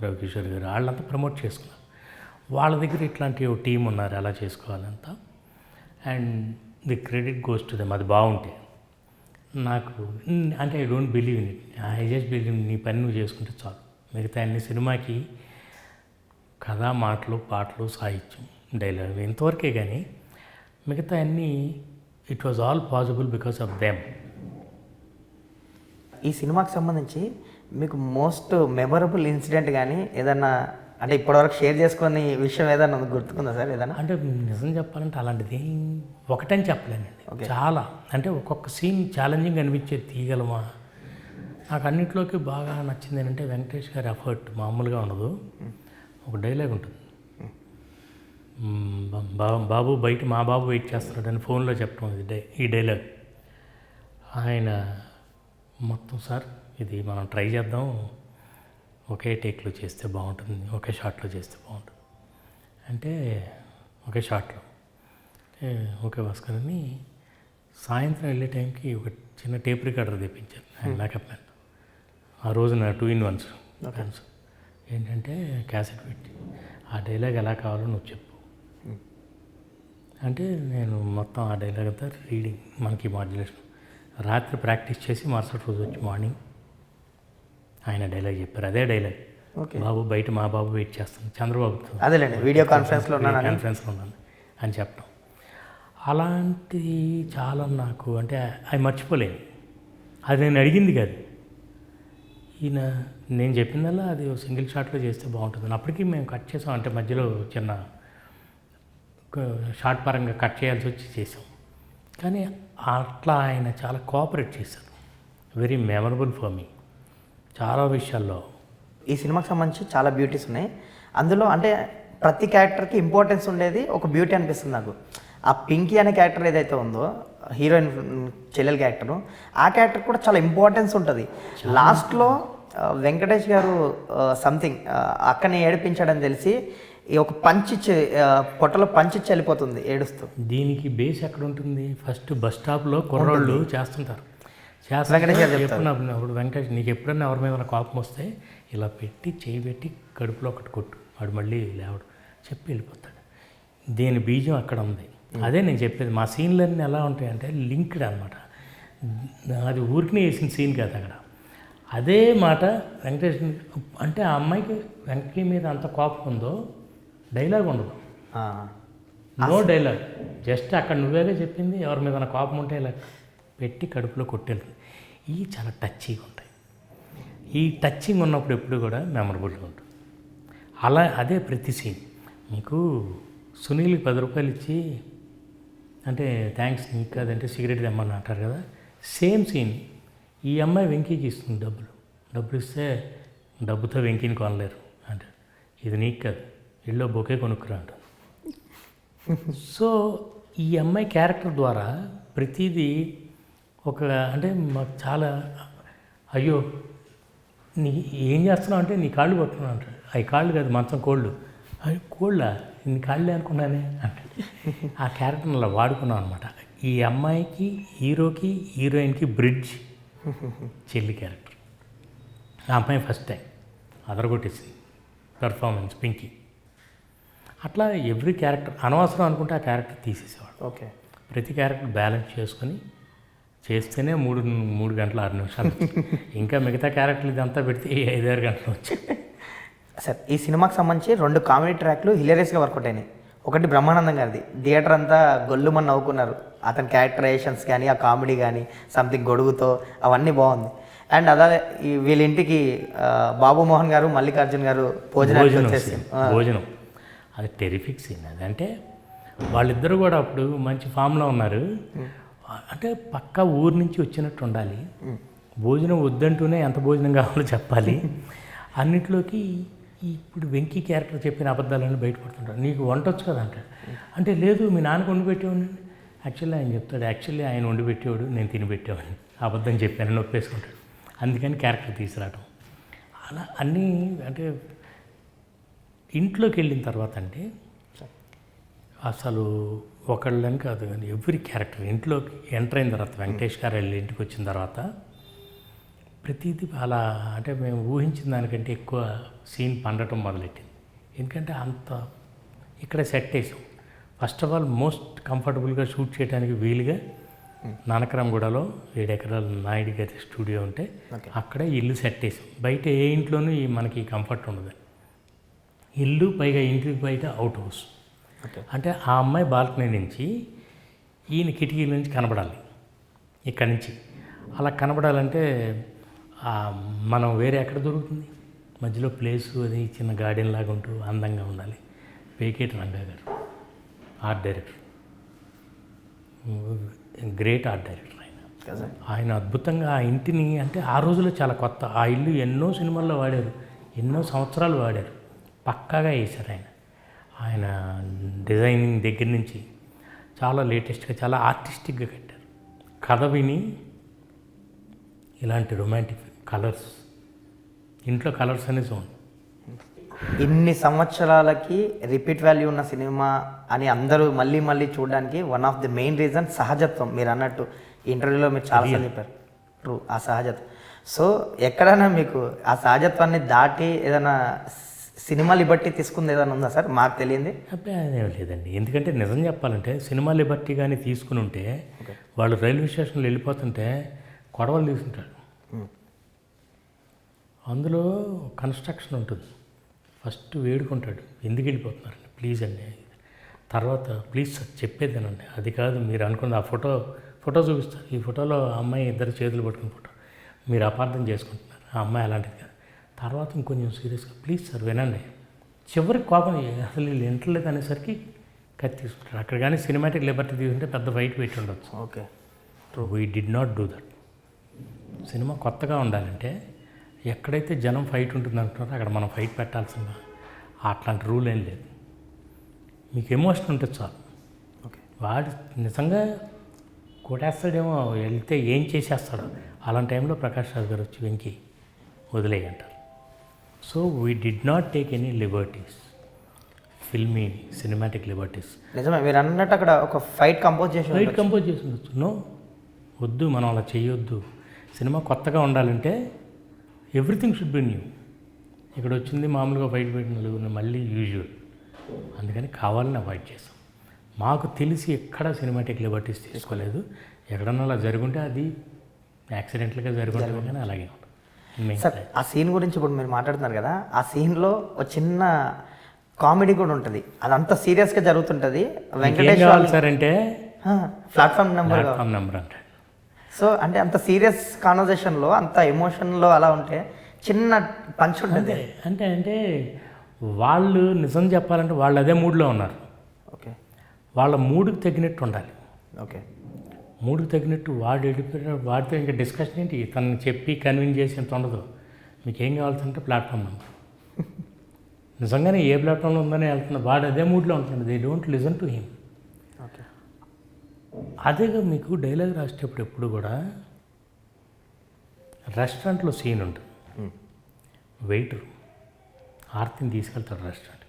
రవికిషోర్ గారు వాళ్ళంతా ప్రమోట్ చేసుకున్నారు. వాళ్ళ దగ్గర ఇట్లాంటి ఒక టీం ఉన్నారు అలా చేసుకోవాలంతా. And the credit goes to them. అది బాగుంటే నాకు అంటే I don't believe in it. I just believe నీ పని నువ్వు చేసుకుంటే చాలు. మిగతా అన్ని సినిమాకి కథ, మాటలు, పాటలు, సాహిత్యం, డైలాగ్ ఇంతవరకే. కానీ మిగతా అన్నీ it was all possible because of them.
ఈ సినిమాకి సంబంధించి మీకు మోస్ట్ మెమరబుల్ ఇన్సిడెంట్ కానీ ఏదన్నా, అంటే ఇప్పటివరకు షేర్ చేసుకునే విషయం ఏదన్నా గుర్తుకుందా సార్? ఏదన్నా
అంటే నిజం చెప్పాలంటే అలాంటిది ఒకటని చెప్పలేనండి. చాలా అంటే ఒక్కొక్క సీన్ ఛాలెంజింగ్ అనిపించేది, తీయగలమా. నాకు అన్నింటిలోకి బాగా నచ్చింది ఏంటంటే వెంకటేష్ గారి ఎఫర్ట్ మామూలుగా ఉండదు. ఒక డైలాగ్ ఉంటుంది, బాబు బయట మా బాబు వెయిట్ చేస్తున్నాడని ఫోన్లో చెప్పడం. ఈ డైలాగ్ ఆయన మొత్తం, సార్ ఇది మనం ట్రై చేద్దాం, ఒకే టేక్లో చేస్తే బాగుంటుంది, ఒకే షాట్లో చేస్తే బాగుంటుంది అంటే ఒకే షాట్లో ఓకే భాస్కర్ అని. సాయంత్రం వెళ్ళే టైంకి ఒక చిన్న టేప్ రికార్డర్ తెప్పించారు ఆయన మేకప్ మ్యాన్. ఆ రోజున 2-in-1 ఫ్యాన్స్ ఏంటంటే క్యాసెట్ పెట్టి ఆ డైలాగ్ ఎలా కావాలో నువ్వు చెప్పు అంటే నేను మొత్తం ఆ డైలాగ్ అంతా రీడింగ్, మనకి మాడ్యులేషన్ రాత్రి ప్రాక్టీస్ చేసి మరుసటి రోజు వచ్చి మార్నింగ్ ఆయన డైలాగ్ చెప్పారు. అదే డైలాగ్, బాబు బయట మా బాబు వెయిట్ చేస్తాను, చంద్రబాబుతో
అదేలేండి వీడియో కాన్ఫరెన్స్లో ఉన్నాను
అని చెప్పడం. అలాంటి చాలా నాకు అంటే అవి మర్చిపోలేను. అది నేను అడిగింది కాదు, ఈయన నేను చెప్పిందల్లా అది సింగిల్ షాట్లో చేస్తే బాగుంటుంది. అప్పటికి మేము కట్ చేసాం, అంటే మధ్యలో చిన్న షార్ట్ పరంగా కట్ చేయాల్సి వచ్చి చేసాం. కానీ అట్లా ఆయన చాలా కోఆపరేట్ చేశారు. వెరీ మెమరబుల్ ఫర్ మీ చాలా విషయాల్లో.
ఈ సినిమాకి సంబంధించి చాలా బ్యూటీస్ ఉన్నాయి. అందులో అంటే ప్రతి క్యారెక్టర్కి ఇంపార్టెన్స్ ఉండేది ఒక బ్యూటీ అనిపిస్తుంది నాకు. ఆ పింకీ అనే క్యారెక్టర్ ఏదైతే ఉందో హీరోయిన్ చెల్లెల క్యారెక్టరు, ఆ క్యారెక్టర్ కూడా చాలా ఇంపార్టెన్స్ ఉంటుంది. లాస్ట్లో వెంకటేష్ గారు సంథింగ్ అక్కని ఏడిపించాడని తెలిసి ఈ ఒక పంచిచ్చి పొట్టలో పంచిచ్చి వెళ్ళిపోతుంది ఏడుస్తూ.
దీనికి బేస్ ఎక్కడ ఉంటుంది? ఫస్ట్ బస్ స్టాప్లో కుర్రోళ్ళు చేస్తుంటారు.
వెంకటేష్ గారు
అప్పుడు వెంకటేష్ నీకు ఎప్పుడన్నా ఎవరి మీద కోపం వస్తే ఇలా పెట్టి చేయి పెట్టి కడుపులో ఒకటి కొట్టు, వాడు మళ్ళీ లేవడు చెప్పి వెళ్ళిపోతాడు. దీని బీజం అక్కడ ఉంది. అదే నేను చెప్పేది, మా సీన్లన్నీ ఎలా ఉంటాయంటే లింక్డ్ అనమాట. అది ఊరికి వేసిన సీన్ కాదు అక్కడ. అదే మాట వెంకటేష్ అంటే ఆ అమ్మాయికి వెంకీ మీద అంత కోపం ఉందో డైలాగ్ ఉండదు, నో డైలాగ్, జస్ట్ అక్కడ నువ్వేగా చెప్పింది ఎవరి మీద కోపం ఉంటే ఇలా పెట్టి కడుపులో కొట్టాను. ఇవి చాలా టచ్చింగ్ ఉంటాయి. ఈ టచ్చింగ్ ఉన్నప్పుడు ఎప్పుడు కూడా మెమరబుల్గా ఉంటుంది. అలా అదే ప్రతి సీన్. మీకు సునీల్కి 10 రూపాయలు ఇచ్చి అంటే థ్యాంక్స్ నీకు కాదంటే సిగరెట్ తెమ్మని అంటారు కదా, సేమ్ సీన్ ఈ అమ్మాయి వెంకీకి ఇస్తుంది డబ్బులు ఇస్తే డబ్బుతో వెంకీని కొనలేరు అంటే ఇది నీకు కాదు ఇళ్ళో బొకే కొనుక్కురా అంటారు. సో ఈ అమ్మాయి క్యారెక్టర్ ద్వారా ప్రతిదీ ఒక అంటే మాకు చాలా అయ్యో నీ ఏం చేస్తున్నావు అంటే నీ కాళ్ళు కొట్టున్నావు అంటాడు. అవి కాళ్ళు కాదు మంచం కోళ్ళు. అవి కోళ్ళా నీ కాళ్ళే అనుకున్నానే అంటే ఆ క్యారెక్టర్ని అలా వాడుకున్నాం అనమాట. ఈ అమ్మాయికి హీరోకి హీరోయిన్కి బ్రిడ్జ్ చెల్లి క్యారెక్టర్. ఆ అమ్మాయి ఫస్ట్ టైం అదరగొట్టేసింది పెర్ఫార్మెన్స్ పింకీ. అట్లా ఎవ్రీ క్యారెక్టర్ అనవసరం అనుకుంటే ఆ క్యారెక్టర్ తీసేసేవాడు.
ఓకే,
ప్రతి క్యారెక్టర్ బ్యాలెన్స్ చేసుకొని చేస్తేనే 3 గంటల 6 నిమిషాలు. ఇంకా మిగతా క్యారెక్టర్లు ఇదంతా పెడితే 5-6 గంటలు వచ్చాయి.
సార్ ఈ సినిమాకి సంబంధించి 2 కామెడీ ట్రాక్లు హిలేరియస్గా వర్కౌట్ అయినాయి. ఒకటి బ్రహ్మానందం గారిది, థియేటర్ అంతా గొల్లుమని నవ్వుకున్నారు. అతని క్యారెక్టరైజేషన్స్ కానీ ఆ కామెడీ కానీ సంథింగ్ గొడుగుతో అవన్నీ బాగుంది. అండ్ అదే వీళ్ళ ఇంటికి బాబు మోహన్ గారు మల్లికార్జున్ గారు
భోజనం అది టెరిఫిక్ సీన్. అది అంటే వాళ్ళిద్దరు కూడా అప్పుడు మంచి ఫామ్లో ఉన్నారు. అంటే పక్కా ఊరు నుంచి వచ్చినట్టు ఉండాలి. భోజనం వద్దంటూనే ఎంత భోజనం కావాలో చెప్పాలి. అన్నిట్లోకి ఇప్పుడు వెంకీ క్యారెక్టర్ చెప్పిన అబద్ధాలన్నీ బయటపడుతుంటారు. నీకు వంటొచ్చు కదా అంటాడు. అంటే లేదు మీ నాన్నకు వండి పెట్టేవాడిని. యాక్చువల్లీ ఆయన చెప్తాడు, యాక్చువల్లీ ఆయన వండి పెట్టేవాడు నేను తిని పెట్టేవాడిని, అబద్ధం చెప్పాను నొప్పేసుకుంటాడు. అందుకని క్యారెక్టర్ తీసుకురావడం అలా అన్నీ. అంటే ఇంట్లోకి వెళ్ళిన తర్వాత అంటే అసలు ఒకళ్ళని కాదు కానీ ఎవ్రీ క్యారెక్టర్ ఇంట్లోకి ఎంటర్ అయిన తర్వాత వెంకటేష్ గారు వెళ్ళి ఇంటికి వచ్చిన తర్వాత ప్రతిదీ అలా అంటే మేము ఊహించిన దానికంటే ఎక్కువ సీన్ పండటం మొదలెట్టింది. ఎందుకంటే అంత ఇక్కడ సెట్ వేసాం. ఫస్ట్ ఆఫ్ ఆల్ మోస్ట్ కంఫర్టబుల్గా షూట్ చేయడానికి వీలుగా నానక్రామ్గూడలో 7 ఎకరాల నాయుడు గారి స్టూడియో ఉంటే అక్కడ ఇల్లు సెట్ వేసాం. బయట ఏ ఇంట్లోనూ మనకి కంఫర్ట్ ఉండదు. ఇల్లు పైగా ఇంటికి బయట అవుట్ హౌస్. అంటే ఆ అమ్మాయి బాల్కనీ నుంచి ఈయన కిటికీల నుంచి కనబడాలి. ఇక్కడి నుంచి అలా కనబడాలంటే మనం వేరే ఎక్కడ దొరుకుతుంది? మధ్యలో ప్లేసు అది చిన్న గార్డెన్ లాగా ఉంటూ అందంగా ఉండాలి. పేకేటి రంగా గారు art director, great art director ఆయన అద్భుతంగా ఆ ఇంటిని అంటే ఆ రోజుల్లో చాలా కొత్త. ఆ ఇల్లు ఎన్నో సినిమాల్లో వాడారు, ఎన్నో సంవత్సరాలు వాడారు, పక్కాగా వేశారు ఆయన డిజైనింగ్ దగ్గర నుంచి చాలా లేటెస్ట్గా చాలా ఆర్టిస్టిక్గా కట్టారు. కథ విని ఇలాంటి రొమాంటిక్ కలర్స్ ఇంట్లో కలర్స్ అనేది ఉంది.
ఇన్ని సంవత్సరాలకి రిపీట్ వాల్యూ ఉన్న సినిమా అని అందరూ మళ్ళీ మళ్ళీ చూడడానికి one of the main reason సహజత్వం. మీరు అన్నట్టు ఇంటర్వ్యూలో మీరు చాలాసార్లు చెప్పారు, ట్రూ ఆ సహజత్వం. సో ఎక్కడైనా మీకు ఆ సహజత్వాన్ని దాటి ఏదైనా సినిమా లిబర్టీ తీసుకుంది ఏదైనా ఉందా సార్? మాకు తెలియంది
అదేం లేదండి. ఎందుకంటే నిజం చెప్పాలంటే సినిమా లిబర్టీ కానీ తీసుకుని ఉంటే వాళ్ళు రైల్వే స్టేషన్లో వెళ్ళిపోతుంటే కొడవలు తీసుకుంటాడు. అందులో కన్స్ట్రక్షన్ ఉంటుంది. ఫస్ట్ వేడుకుంటాడు, ఎందుకు వెళ్ళిపోతున్నారండి ప్లీజ్ అండి. తర్వాత ప్లీజ్ సార్ చెప్పేదేనండి, అది కాదు మీరు అనుకున్న ఆ ఫోటో చూపిస్తారు. ఈ ఫోటోలో ఆ అమ్మాయి ఇద్దరు చేతులు పట్టుకున్న ఫోటో, మీరు అపార్థం చేసుకుంటున్నారు, ఆ అమ్మాయి అలాంటిది కాదు. తర్వాత ఇంకొంచెం సీరియస్గా ప్లీజ్ సార్ వినండి. చివరికి కోపం అసలు వీళ్ళు వింటలేదు అనేసరికి కత్తి తీసుకుంటారు. అక్కడ కానీ సినిమాటిక్ లిబర్టీ తీసుకుంటే పెద్ద ఫైట్ పెట్టి ఉండొచ్చు.
Okay.
We did not do that. Cinema కొత్తగా ఉండాలంటే ఎక్కడైతే జనం ఫైట్ ఉంటుంది అంటున్నారో అక్కడ మనం ఫైట్ పెట్టాల్సిందా. అట్లాంటి రూల్ ఏం లేదు. మీకు ఎమోషన్ ఉంటే చాలు.
ఓకే.
వాడు నిజంగా కొట్టేస్తాడేమో, వెళ్తే ఏం చేసేస్తాడో అలాంటి టైంలో ప్రకాష్ రాజ్ గారు వచ్చి వెంకి వదిలేయంటారు. So we did not take any liberties, filmy cinematic liberties.
నిజమే మీరు అన్నట్టు అక్కడ ఒక ఫైట్ కంపోజ్
చేసి ఉండొచ్చు. నో, వద్దు, మనం అలా చేయొద్దు. సినిమా కొత్తగా ఉండాలంటే ఎవ్రీథింగ్ షుడ్ బి న్యూ. ఇక్కడ వచ్చింది మామూలుగా ఫైట్ పెట్టిన మళ్ళీ యూజువల్, అందుకని కావాలని అవాయిడ్ చేస్తాం. మాకు తెలిసి ఎక్కడ సినిమాటిక్ లిబర్టీస్ తీసుకోలేదు. ఎక్కడన్నా అలా జరుగుంటే అది యాక్సిడెంటల్గా జరుగుతుంది, కానీ అలాగే ఉంటుంది.
సార్ ఆ సీన్ గురించి ఇప్పుడు మీరు మాట్లాడుతున్నారు కదా, ఆ సీన్లో ఒక చిన్న కామెడీ కూడా ఉంటుంది. అదంతా సీరియస్గా జరుగుతుంటుంది. వెంకటేష్
సార్ అంటే
ప్లాట్ఫామ్ నెంబర్
అంటే
సో అంటే అంత సీరియస్ కాన్వర్జేషన్లో అంత ఎమోషన్లో అలా ఉంటే చిన్న పంచ్ ఉంటుంది.
అంటే వాళ్ళు నిజం చెప్పాలంటే వాళ్ళు అదే మూడ్లో ఉన్నారు.
ఓకే.
వాళ్ళ మూడుకి తగినట్టు ఉండాలి.
ఓకే.
మూడుకి తగినట్టు వాడు వెళ్ళిపోయిన వాడితో ఇంకా డిస్కషన్ ఏంటి, తనని చెప్పి కన్విన్స్ చేసి ఎంత ఉండదు. మీకు ఏం కావాల్సింటే ప్లాట్ఫామ్ నెంబర్. నిజంగానే ఏ ప్లాట్ఫామ్లో ఉందని వెళ్తున్నా వాడు అదే మూడ్లో ఉంటున్నాడు. They don't listen to him.
Okay.
అదేగా మీకు డైలాగ్ రాసేటప్పుడు ఎప్పుడు కూడా రెస్టారెంట్లో సీన్ ఉంటుంది. వెయిటర్ ఆర్తిని తీసుకెళ్తాడు రెస్టారెంట్,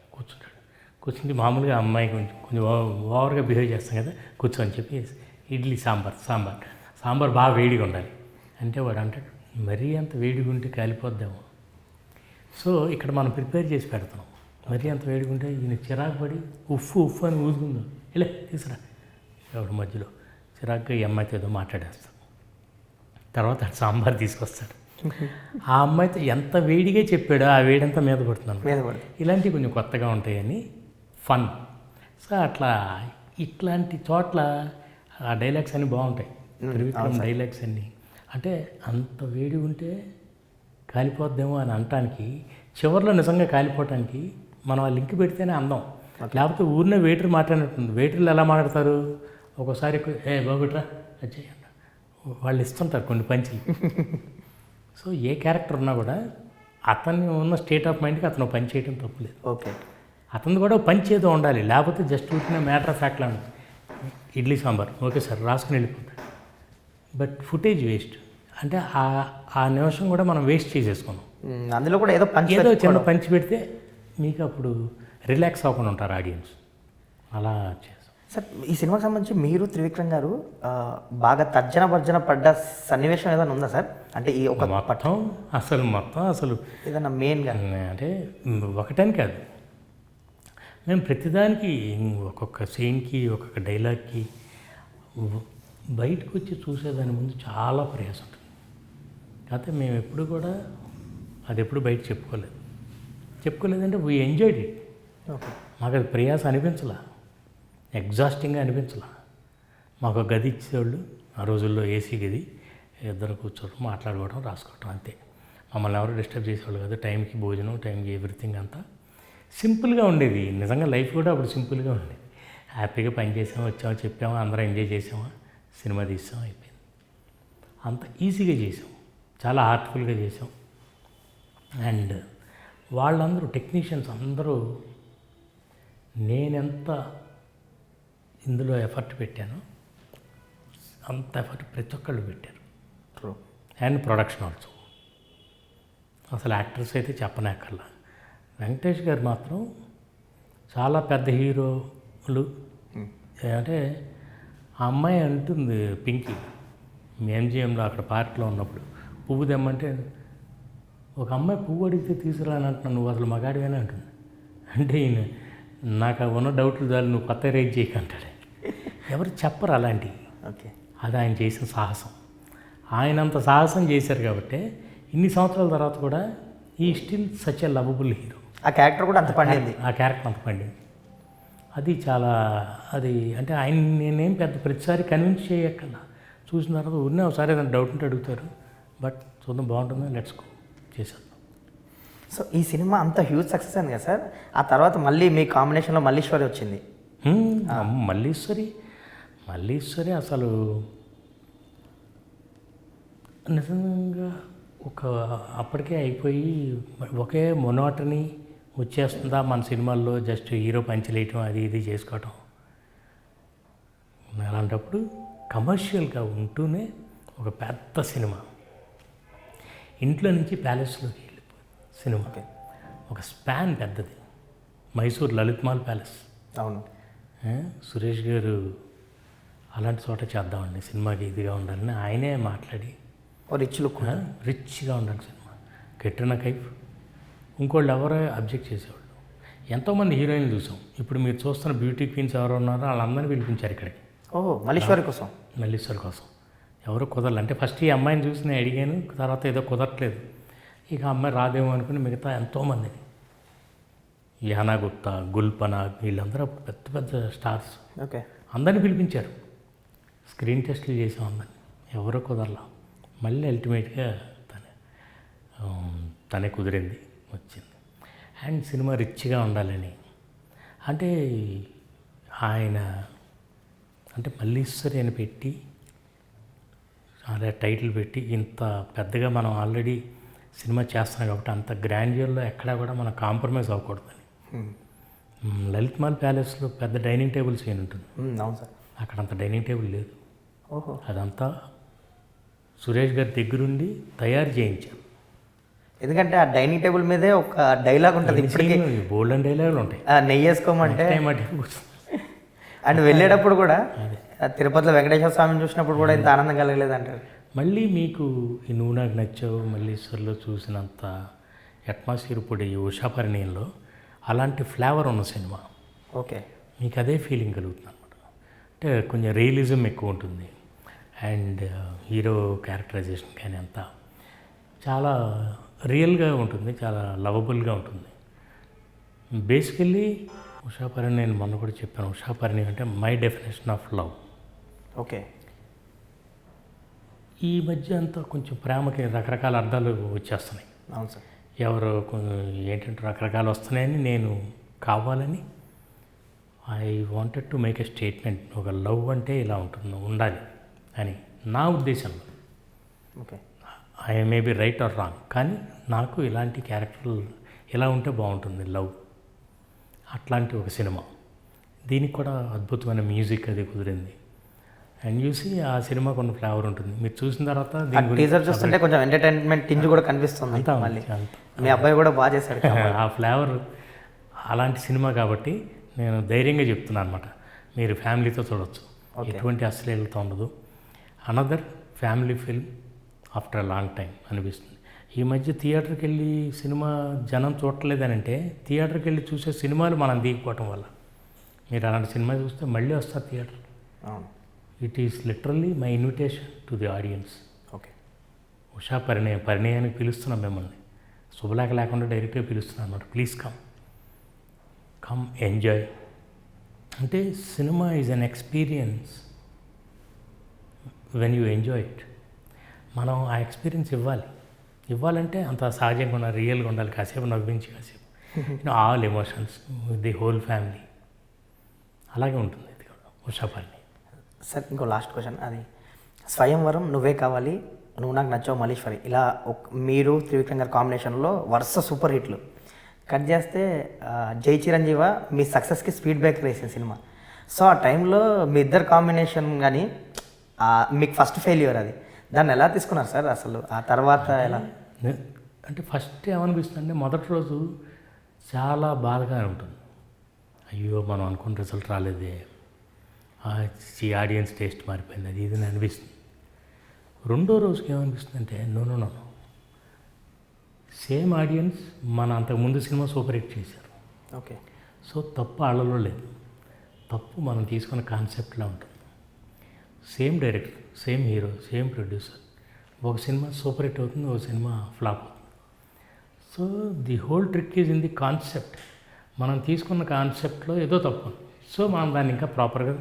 కూర్చుంది మామూలుగా అమ్మాయి కొంచెం ఓవర్గా బిహేవ్ చేస్తాం కదా, కూర్చోని చెప్పి ఇడ్లీ సాంబార్ బాగా వేడిగా ఉండాలి అంటే వాడు అంటాడు మరీ అంత వేడిగా ఉంటే కాలిపోద్దాము. సో ఇక్కడ మనం ప్రిపేర్ చేసి పెడతాం. మరీ అంత వేడిగా ఉంటే ఈయన చిరాకు పడి ఉఫ్ఫు అని ఊదుకుందాం, ఇలా తీసురా ఎవరి మధ్యలో చిరాకుగా ఈ అమ్మాయితో ఏదో మాట్లాడేస్తాం. తర్వాత సాంబార్ తీసుకొస్తాడు. ఆ అమ్మాయితో ఎంత వేడిగా చెప్పాడో ఆ వేడంతా మీద పడుతున్నాను. ఇలాంటివి కొంచెం కొత్తగా ఉంటాయని ఫన్. సో అట్లా ఇట్లాంటి చోట్ల ఆ డైలాగ్స్ అన్నీ బాగుంటాయి. త్రివిక్రమ్ డైలాగ్స్ అన్నీ అంటే అంత వేడి ఉంటే కాలిపోద్దేమో అని అనటానికి, చివరిలో నిజంగా కాలిపోవటానికి మనం ఆ లింక్ పెడితేనే అందం. లేకపోతే ఊరినే వెయిటర్ మాట్లాడినట్టుంది. వెయిటర్లు ఎలా మాట్లాడతారు, ఒక్కోసారి బాగుట్రా వచ్చేయండి వాళ్ళు ఇస్తుంటారు కొన్ని పంచులు. సో ఏ క్యారెక్టర్ ఉన్నా కూడా అతన్ని ఉన్న స్టేట్ ఆఫ్ మైండ్కి అతను పని చేయడం తప్పులేదు.
ఓకే.
అతను కూడా పని ఏదో ఉండాలి. లేకపోతే జస్ట్ ఊరికిన మ్యాటర్ ఆఫ్ ఫ్యాక్ట్ లాంటి ఇడ్లీ సాంబార్ ఓకే సార్ రాసుకుని వెళ్ళిపోతాడు. But footage waste. అంటే ఆ నిమిషం కూడా మనం వేస్ట్ చేసేసుకున్నాం.
అందులో కూడా ఏదో
చిన్న పంచి పెడితే మీకు అప్పుడు రిలాక్స్ అవ్వకుండా ఉంటారు ఆడియన్స్. అలా చేస్తాం.
సార్ ఈ సినిమాకి సంబంధించి మీరు త్రివిక్రమ్ గారు బాగా తర్జన పడ్డ సన్నివేశం ఏదైనా ఉందా సార్? అంటే ఈ ఒక
మొత్తం అసలు
ఏదైనా మెయిన్గా
అంటే ఒకటని కాదు, మేము ప్రతిదానికి ఒక్కొక్క సీన్కి ఒక్కొక్క డైలాగ్కి బయటకు వచ్చి చూసేదాని ముందు చాలా ప్రయాసం ఉంటుంది. కాకపోతే మేము ఎప్పుడు కూడా అది ఎప్పుడు బయట చెప్పుకోలేదంటే వీ ఎంజాయ్డ్ ఇట్.
ఓకే.
మాకు అది ప్రయాస అనిపించలా, ఎగ్జాస్టింగ్గా అనిపించలా. మాకు గది ఇచ్చేవాళ్ళు ఆ రోజుల్లో, ఏసీ గది, ఇద్దరు కూర్చోవడం మాట్లాడుకోవడం రాసుకోవడం అంతే. మమ్మల్ని ఎవరు డిస్టర్బ్ చేసేవాళ్ళు కాదు. టైంకి భోజనం, టైంకి ఎవ్రీథింగ్ అంతా సింపుల్గా ఉండేది. నిజంగా లైఫ్ కూడా అప్పుడు సింపుల్గా ఉండేది. హ్యాపీగా పని చేసాము, వచ్చాము, చెప్పాము, అందరం ఎంజాయ్ చేసాము, సినిమా తీసాము, అయిపోయింది. అంత ఈజీగా చేసాం, చాలా హార్ట్ఫుల్గా చేసాం. అండ్ వాళ్ళందరూ టెక్నీషియన్స్ అందరూ నేనెంత ఇందులో ఎఫర్ట్ పెట్టానో అంత ఎఫర్ట్ ప్రతి ఒక్కళ్ళు పెట్టారు. And production also. అసలు యాక్టర్స్ అయితే చెప్పనక్కర్లా. వెంకటేష్ గారు మాత్రం చాలా పెద్ద హీరోలు. అంటే ఆ అమ్మాయి అంటుంది పింకీ ఎంజిఎంలో అక్కడ పార్క్లో ఉన్నప్పుడు పువ్వు తెమ్మంటే ఒక అమ్మాయి పువ్వు అడిగితే తీసుకురాని అంటున్నాను, నువ్వు అసలు మగాడిగానే అంటుంది. అంటే ఈయన నాకు ఉన్న డౌట్లు చాలు, నువ్వు కొత్త రేజ్ చేయకంటాడు. ఎవరు చెప్పరు అలాంటివి.
ఓకే.
అది ఆయన చేసిన సాహసం. ఆయనంత సాహసం చేశారు కాబట్టి ఇన్ని సంవత్సరాల తర్వాత కూడా ఈ still such a lovable hero.
ఆ క్యారెక్టర్ కూడా అంత పండింది.
ఆ క్యారెక్టర్ అంత పండింది. అది చాలా అది అంటే ఆయన నేనేం పెద్ద ప్రతిసారి కన్విన్స్ చేయక్కర్లా. చూసిన తర్వాత ఉన్న ఒకసారి ఏదైనా డౌట్ ఉంటే అడుగుతారు. బట్ చూద్దాం బాగుంటుందా లెట్స్ గో చేసేద్దాం.
సో ఈ సినిమా అంత హ్యూజ్ సక్సెస్ అయింది కదా సార్, ఆ తర్వాత మళ్ళీ మీ కాంబినేషన్లో మల్లీశ్వరి వచ్చింది.
మల్లీశ్వరి అసలు నిజంగా ఒక అప్పటికే అయిపోయి ఒకే మొనోటనీ వచ్చేస్తుందా మన సినిమాల్లో, జస్ట్ హీరో పంచలేయటం అది ఇది చేసుకోవటం. అలాంటప్పుడు కమర్షియల్గా ఉంటూనే ఒక పెద్ద సినిమా, ఇంట్లో నుంచి ప్యాలెస్లోకి వెళ్ళిపోయింది సినిమా. ఒక స్పాన్ పెద్దది, మైసూర్ లలిత్ మహల్ ప్యాలెస్.
అవును,
సురేష్ గారు అలాంటి చోట చేద్దామండి సినిమాకి ఇదిగా ఉండాలని ఆయనే మాట్లాడి
రిచ్ లుక్,
రిచ్గా ఉండాలి సినిమా. కెట్రినా కైఫ్, ఇంకోళ్ళు ఎవరో అబ్జెక్ట్ చేసేవాళ్ళు. ఎంతోమంది హీరోయిన్లు చూసాం. ఇప్పుడు మీరు చూస్తున్న బ్యూటీ క్వీన్స్ ఎవరు ఉన్నారో వాళ్ళందరినీ పిలిపించారు ఇక్కడికి.
మల్లీశ్వరి కోసం.
మల్లీశ్వరి కోసం ఎవరు కుదరలు. అంటే ఫస్ట్ ఈ అమ్మాయిని చూసి నేను అడిగాను, తర్వాత ఏదో కుదరట్లేదు, ఇక అమ్మాయి రాదేమో అనుకుని మిగతా ఎంతోమందిని, యానా గుప్తా, గుల్పనా, వీళ్ళందరూ పెద్ద పెద్ద స్టార్స్.
ఓకే,
అందరిని పిలిపించారు, స్క్రీన్ టెస్ట్లు చేసాం అందరిని, ఎవరో కుదరలా. మళ్ళీ అల్టిమేట్గా తనే కుదిరింది, వచ్చింది. అండ్ సినిమా రిచ్గా ఉండాలని అంటే ఆయన అంటే మల్లీశ్వరి అని పెట్టి అదే టైటిల్ పెట్టి ఇంత పెద్దగా మనం ఆల్రెడీ సినిమా చేస్తున్నాం కాబట్టి అంత గ్రాండ్యూర్లో ఎక్కడా కూడా మనం కాంప్రమైజ్ అవ్వకూడదని లలిత్ మహల్ ప్యాలెస్లో పెద్ద డైనింగ్ టేబుల్ సీన్ ఉంటుంది.
అవును సార్,
అక్కడ అంత డైనింగ్ టేబుల్ లేదు.
ఓహో,
అదంతా సురేష్ గారి దగ్గరుండి తయారు చేయించారు.
ఎందుకంటే ఆ డైనింగ్ టేబుల్ మీదే ఒక డైలాగ్ ఉంటుంది ఇప్పటికీ,
బోల్డెన్ డైలాగులు ఉంటాయి.
నెయ్యి వేసుకోమంటే
కూర్చుంది.
అండ్ వెళ్ళేటప్పుడు కూడా తిరుపతిలో వెంకటేశ్వర స్వామిని చూసినప్పుడు కూడా ఇంత ఆనందం కలగలేదు అంటారు.
మళ్ళీ మీకు ఈ నువ్వు నాకు నచ్చావు మల్లీశ్వర్లో చూసినంత అట్మాస్ఫియర్ ఇప్పుడు ఈ ఉషా పరిణయంలో అలాంటి ఫ్లేవర్ ఉన్న సినిమా.
ఓకే,
మీకు అదే ఫీలింగ్ కలుగుతుంది అనమాట. అంటే కొంచెం రియలిజం ఎక్కువ ఉంటుంది. అండ్ హీరో క్యారెక్టరైజేషన్ కానీ అంతా చాలా రియల్గా ఉంటుంది, చాలా లవబుల్గా ఉంటుంది. బేసికల్లీ ఉషా పరిణయం నేను మొన్న కూడా చెప్పాను. ఉషా పరిణయం అంటే my definition of love.
Okay,
ఈ మధ్య అంతా కొంచెం ప్రేమకి రకరకాల అర్థాలు వచ్చేస్తున్నాయి.
అవును సార్,
ఎవరు ఏంటంటే రకరకాలు వస్తున్నాయని నేను కావాలని I wanted to make a statement. ఒక లవ్ అంటే ఇలా ఉంటుంది, ఉండాలి అని నా ఉద్దేశంలో.
Okay,
I may be right are wrong, కానీ నాకు ఇలాంటి క్యారెక్టర్లు ఇలా ఉంటే బాగుంటుంది లవ్, అట్లాంటి ఒక సినిమా. దీనికి కూడా అద్భుతమైన మ్యూజిక్ అది కుదిరింది. అండ్ చూసి ఆ సినిమా కొన్ని ఫ్లేవర్ ఉంటుంది. మీరు చూసిన తర్వాత
టీజర్ చూస్తుంటే కొంచెం ఎంటర్టైన్మెంట్ టింజ్ కూడా కనిపిస్తుంది.
అంతా
మళ్ళీ మీ అబ్బాయి కూడా బాగా చేశాడు.
ఆ ఫ్లేవర్ అలాంటి సినిమా కాబట్టి నేను ధైర్యంగా చెప్తున్నాను అనమాట. మీరు ఫ్యామిలీతో చూడవచ్చు, ఎటువంటి అశ్లీలత ఉండదు. Another family film after long time అనిపిస్తుంది. ఈ మధ్య థియేటర్కి వెళ్ళి సినిమా జనం చూడలేదని అంటే థియేటర్కి వెళ్ళి చూసే సినిమాలు మనం దిగిపోవటం వల్ల మీరు అలాంటి సినిమా చూస్తే మళ్ళీ వస్తారు theatre. It is literally my invitation to the audience.
Okay,
Usha పరిణయానికి పిలుస్తున్నాం మిమ్మల్ని, శుభలేఖ లేకుండా డైరెక్ట్గా పిలుస్తున్నాను అనమాట. Please come enjoy. అంటే సినిమా is an experience when you enjoy it. మనం ఆ ఎక్స్పీరియన్స్ ఇవ్వాలంటే అంత సహజంగా ఉండాలి, రియల్గా ఉండాలి. కాసేపు నవ్వించి కాసేపు all emotions with the whole family అలాగే ఉంటుంది. ఇది కూడా ఉషా పరిణయం.
సార్ ఇంకో లాస్ట్ క్వశ్చన్, అది స్వయంవరం, నువ్వే కావాలి, నువ్వు నాకు నచ్చావు, మల్లీశ్వరి, ఇలా మీరు త్రివిక్రమ్ గారి కాంబినేషన్లో వరుస సూపర్ హిట్లు. కట్ చేస్తే జై చిరంజీవ మీ సక్సెస్కి స్పీడ్ బ్రేకర్ వేసిన సినిమా. సో ఆ టైంలో మీ ఇద్దరు కాంబినేషన్ కానీ మీకు ఫస్ట్ ఫెయిల్యూర్, అది దాన్ని ఎలా తీసుకున్నారు సార్ అసలు? ఆ తర్వాత ఎలా
అంటే ఫస్ట్ ఏమనిపిస్తుంది అంటే మొదటి రోజు చాలా బాధగా ఉంటుంది. అయ్యో మనం అనుకున్న రిజల్ట్ రాలేదే, ఈ ఆడియన్స్ టేస్ట్ మారిపోయింది, అది ఇది అనిపిస్తుంది. రెండో రోజుకి ఏమనిపిస్తుంది అంటే నో సేమ్ ఆడియన్స్ మన అంతకుముందు సినిమా సూపర్ హిట్ చేశారు.
ఓకే,
సో తప్పు వాళ్ళలో లేదు, తప్పు మనం తీసుకున్న కాన్సెప్ట్లో ఉంటుంది. Same director, same hero, same producer, ఒక సినిమా సూపర్ హిట్ అవుతుంది, ఒక సినిమా ఫ్లాప్ అవుతుంది. So the whole trick is in the concept. మనం తీసుకున్న కాన్సెప్ట్లో ఏదో తప్పు ఉంది. సో మనం దాన్ని ఇంకా ప్రాపర్గా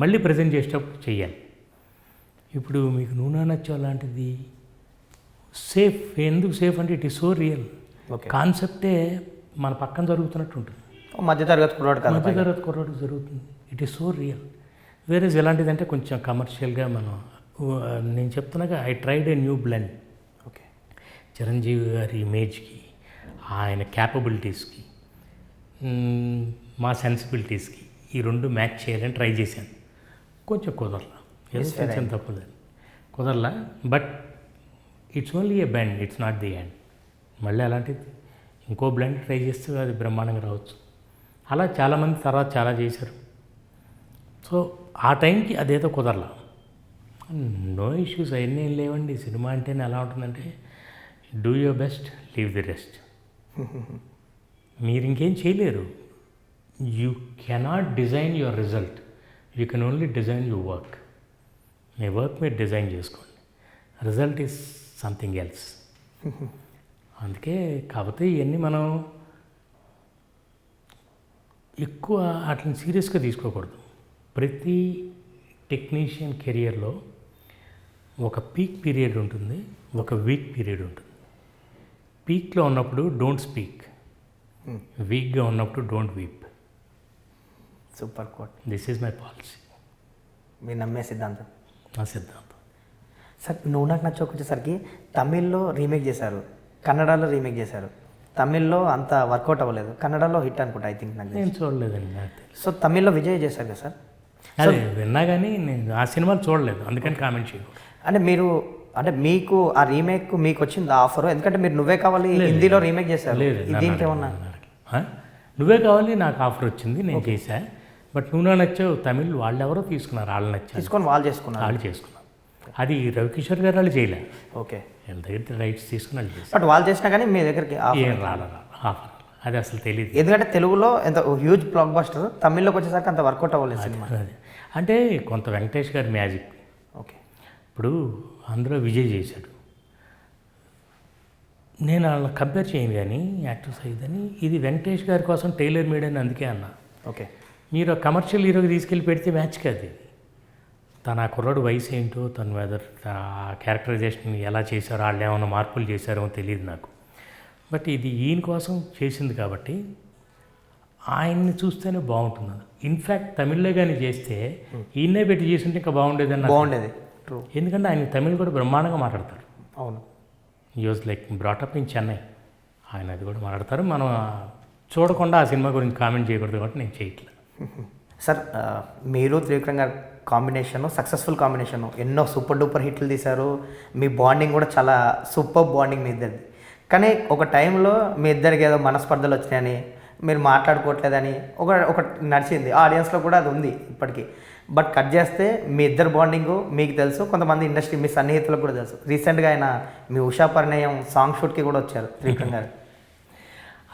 మళ్ళీ ప్రజెంట్ చేసేటప్పుడు చెయ్యాలి. ఇప్పుడు మీకు నూనె నచ్చో లాంటిది సేఫ్. ఎందుకు సేఫ్ అంటే it is so real.
Okay.
కాన్సెప్టే మన పక్కన జరుగుతున్నట్టు ఉంటుంది.
మధ్యతరగతి కుర్రాడు కదా.
మధ్యతరగతి కుర్రాడు జరుగుతుంది. It is so real. వేరేజ్ ఎలాంటిదంటే కొంచెం కమర్షియల్గా మనం నేను చెప్తున్నాగా I tried a new blend.
Okay.
Chiranjeevi గారి ఇమేజ్కి, ఆయన క్యాపబిలిటీస్కి, మా సెన్సిబిలిటీస్కి ఈ రెండు మ్యాచ్ చేయాలని ట్రై చేశాను. కొంచెం కుదరలా, ఏదో కొంచెం తప్పలేదు, కుదరలా. But it's only a blend, it's not the end. మళ్ళీ అలాంటిది ఇంకో బ్లెండ్ ట్రై చేస్తే అది బ్రహ్మాండంగా రావచ్చు. అలా చాలామంది తర్వాత చాలా చేశారు. సో ఆ టైంకి అదేదో కుదరలా. నో ఇష్యూస్, అవన్నీ ఏం లేవండి. సినిమా అంటేనే ఎలా ఉంటుందంటే do your best, leave the rest. మీరు ఇంకేం చేయలేరు. You cannot design your result, you can only design your work. Me work మీరు డిజైన్ చేసుకోండి, రిజల్ట్ ఈజ్ సంథింగ్ ఎల్స్. అందుకే కాకపోతే ఇవన్నీ మనం ఎక్కువ అట్లని సీరియస్గా తీసుకోకూడదు. ప్రతి టెక్నీషియన్ కెరియర్లో ఒక పీక్ పీరియడ్ ఉంటుంది, ఒక వీక్ పీరియడ్ ఉంటుంది. పీక్లో ఉన్నప్పుడు డోంట్ స్పీక్, వీక్గా ఉన్నప్పుడు don't weep.
Super quote.
This is my policy.
మీరు నమ్మే సిద్ధాంతం.
నా సిద్ధాంతం.
సార్ నువ్వు నాకు నచ్చోకు వచ్చేసరికి తమిళ్లో రీమేక్ చేశారు, కన్నడలో రీమేక్ చేశారు. తమిళ్లో అంత వర్కౌట్ అవ్వలేదు, కన్నడలో హిట్ అనుకుంటా ఐ థింక్ నాకు.
నేను చూడలేదండి, నాకు తెలియదు.
సో తమిళ్లో విజయ్ చేశారు కదా సార్.
అదే విన్నా కానీ నేను ఆ సినిమాలు చూడలేదు, అందుకని కామెంట్ చేయకూడదు.
అంటే మీరు అంటే మీకు ఆ రీమేక్ మీకు వచ్చింది ఆఫర్, ఎందుకంటే మీరు నువ్వే కావాలి హిందీలో రీమేక్ చేశారు.
లేదు,
దీనికి ఏమన్నా
నువ్వే కావాలి నాకు ఆఫర్ వచ్చింది, నేను చేశా. బట్ నువ్వు నచ్చావు తమిళ్ వాళ్ళు ఎవరో తీసుకున్నారు, వాళ్ళు నచ్చారు,
తీసుకొని వాళ్ళు చేసుకున్నారు.
వాళ్ళు చేసుకున్నారు. అది రవికిషోర్ గారు వాళ్ళు చేయలే.
ఓకే.
వీళ్ళ దగ్గర రైట్స్ తీసుకుని వాళ్ళు చేశారు.
బట్ వాళ్ళు చేసినా కానీ మీ దగ్గరికి
ఏం రాలా ఆఫర్, అది అసలు తెలియదు.
ఎందుకంటే తెలుగులో ఎంత హ్యూజ్ బ్లాక్ బస్టర్, తమిళ్లోకి వచ్చేసరికి అంత వర్కౌట్ అవ్వలేదు సినిమా.
అది అంటే కొంత వెంకటేష్ గారి మ్యాజిక్.
ఓకే.
ఇప్పుడు అందులో విజయ్ చేశాడు, నేను వాళ్ళని కంపేర్ చేయను కానీ యాక్టర్స్ అయ్యిందని, ఇది వెంకటేష్ గారి కోసం టైలర్ మేడ్ అని అందుకే అన్నా.
ఓకే.
మీరు కమర్షియల్ హీరోకి తీసుకెళ్ళి పెడితే మ్యాచ్ కాదు. తన ఆ కుర్రాడు వయసు ఏంటో, తన వెదర్ క్యారెక్టరైజేషన్ ఎలా చేశారో, వాళ్ళు ఏమైనా మార్పులు చేశారో తెలియదు నాకు. బట్ ఇది ఈయన కోసం చేసింది కాబట్టి ఆయన్ని చూస్తేనే బాగుంటుంది. ఇన్ఫ్యాక్ట్ తమిళ్లో కానీ చేస్తే ఈయన్నే పెట్టి చేస్తుంటే ఇంకా బాగుండేది.
ట్రూ.
ఎందుకంటే ఆయన తమిళ్ కూడా బ్రహ్మాండంగా మాట్లాడతారు.
అవును.
Use like brought up in Chennai, ఆయన అది కూడా మాట్లాడతారు. మనం చూడకుండా ఆ సినిమా గురించి కామెంట్ చేయకూడదు కాబట్టి నేను చేయట్లేదు.
సార్ మీరు త్రివిక్రమ్ గారి కాంబినేషన్ సక్సెస్ఫుల్ కాంబినేషన్, ఎన్నో సూపర్ డూపర్ హిట్లు తీశారు. మీ బాండింగ్ కూడా చాలా సూపర్ బాండింగ్ మీ ఇద్దరిది. కానీ ఒక టైంలో మీ ఇద్దరికి ఏదో మనస్పర్ధలు వచ్చినాయని, మీరు మాట్లాడుకోవట్లేదని ఒక నడిచింది, ఆడియన్స్లో కూడా అది ఉంది ఇప్పటికీ. బట్ కట్ చేస్తే మీ ఇద్దరు బాండింగు మీకు తెలుసు, కొంతమంది ఇండస్ట్రీ మీ సన్నిహితులకు కూడా తెలుసు. రీసెంట్గా ఆయన మీ ఉషా పరిణయం సాంగ్ షూట్కి కూడా వచ్చారు త్రివిక్రమ్ గారు.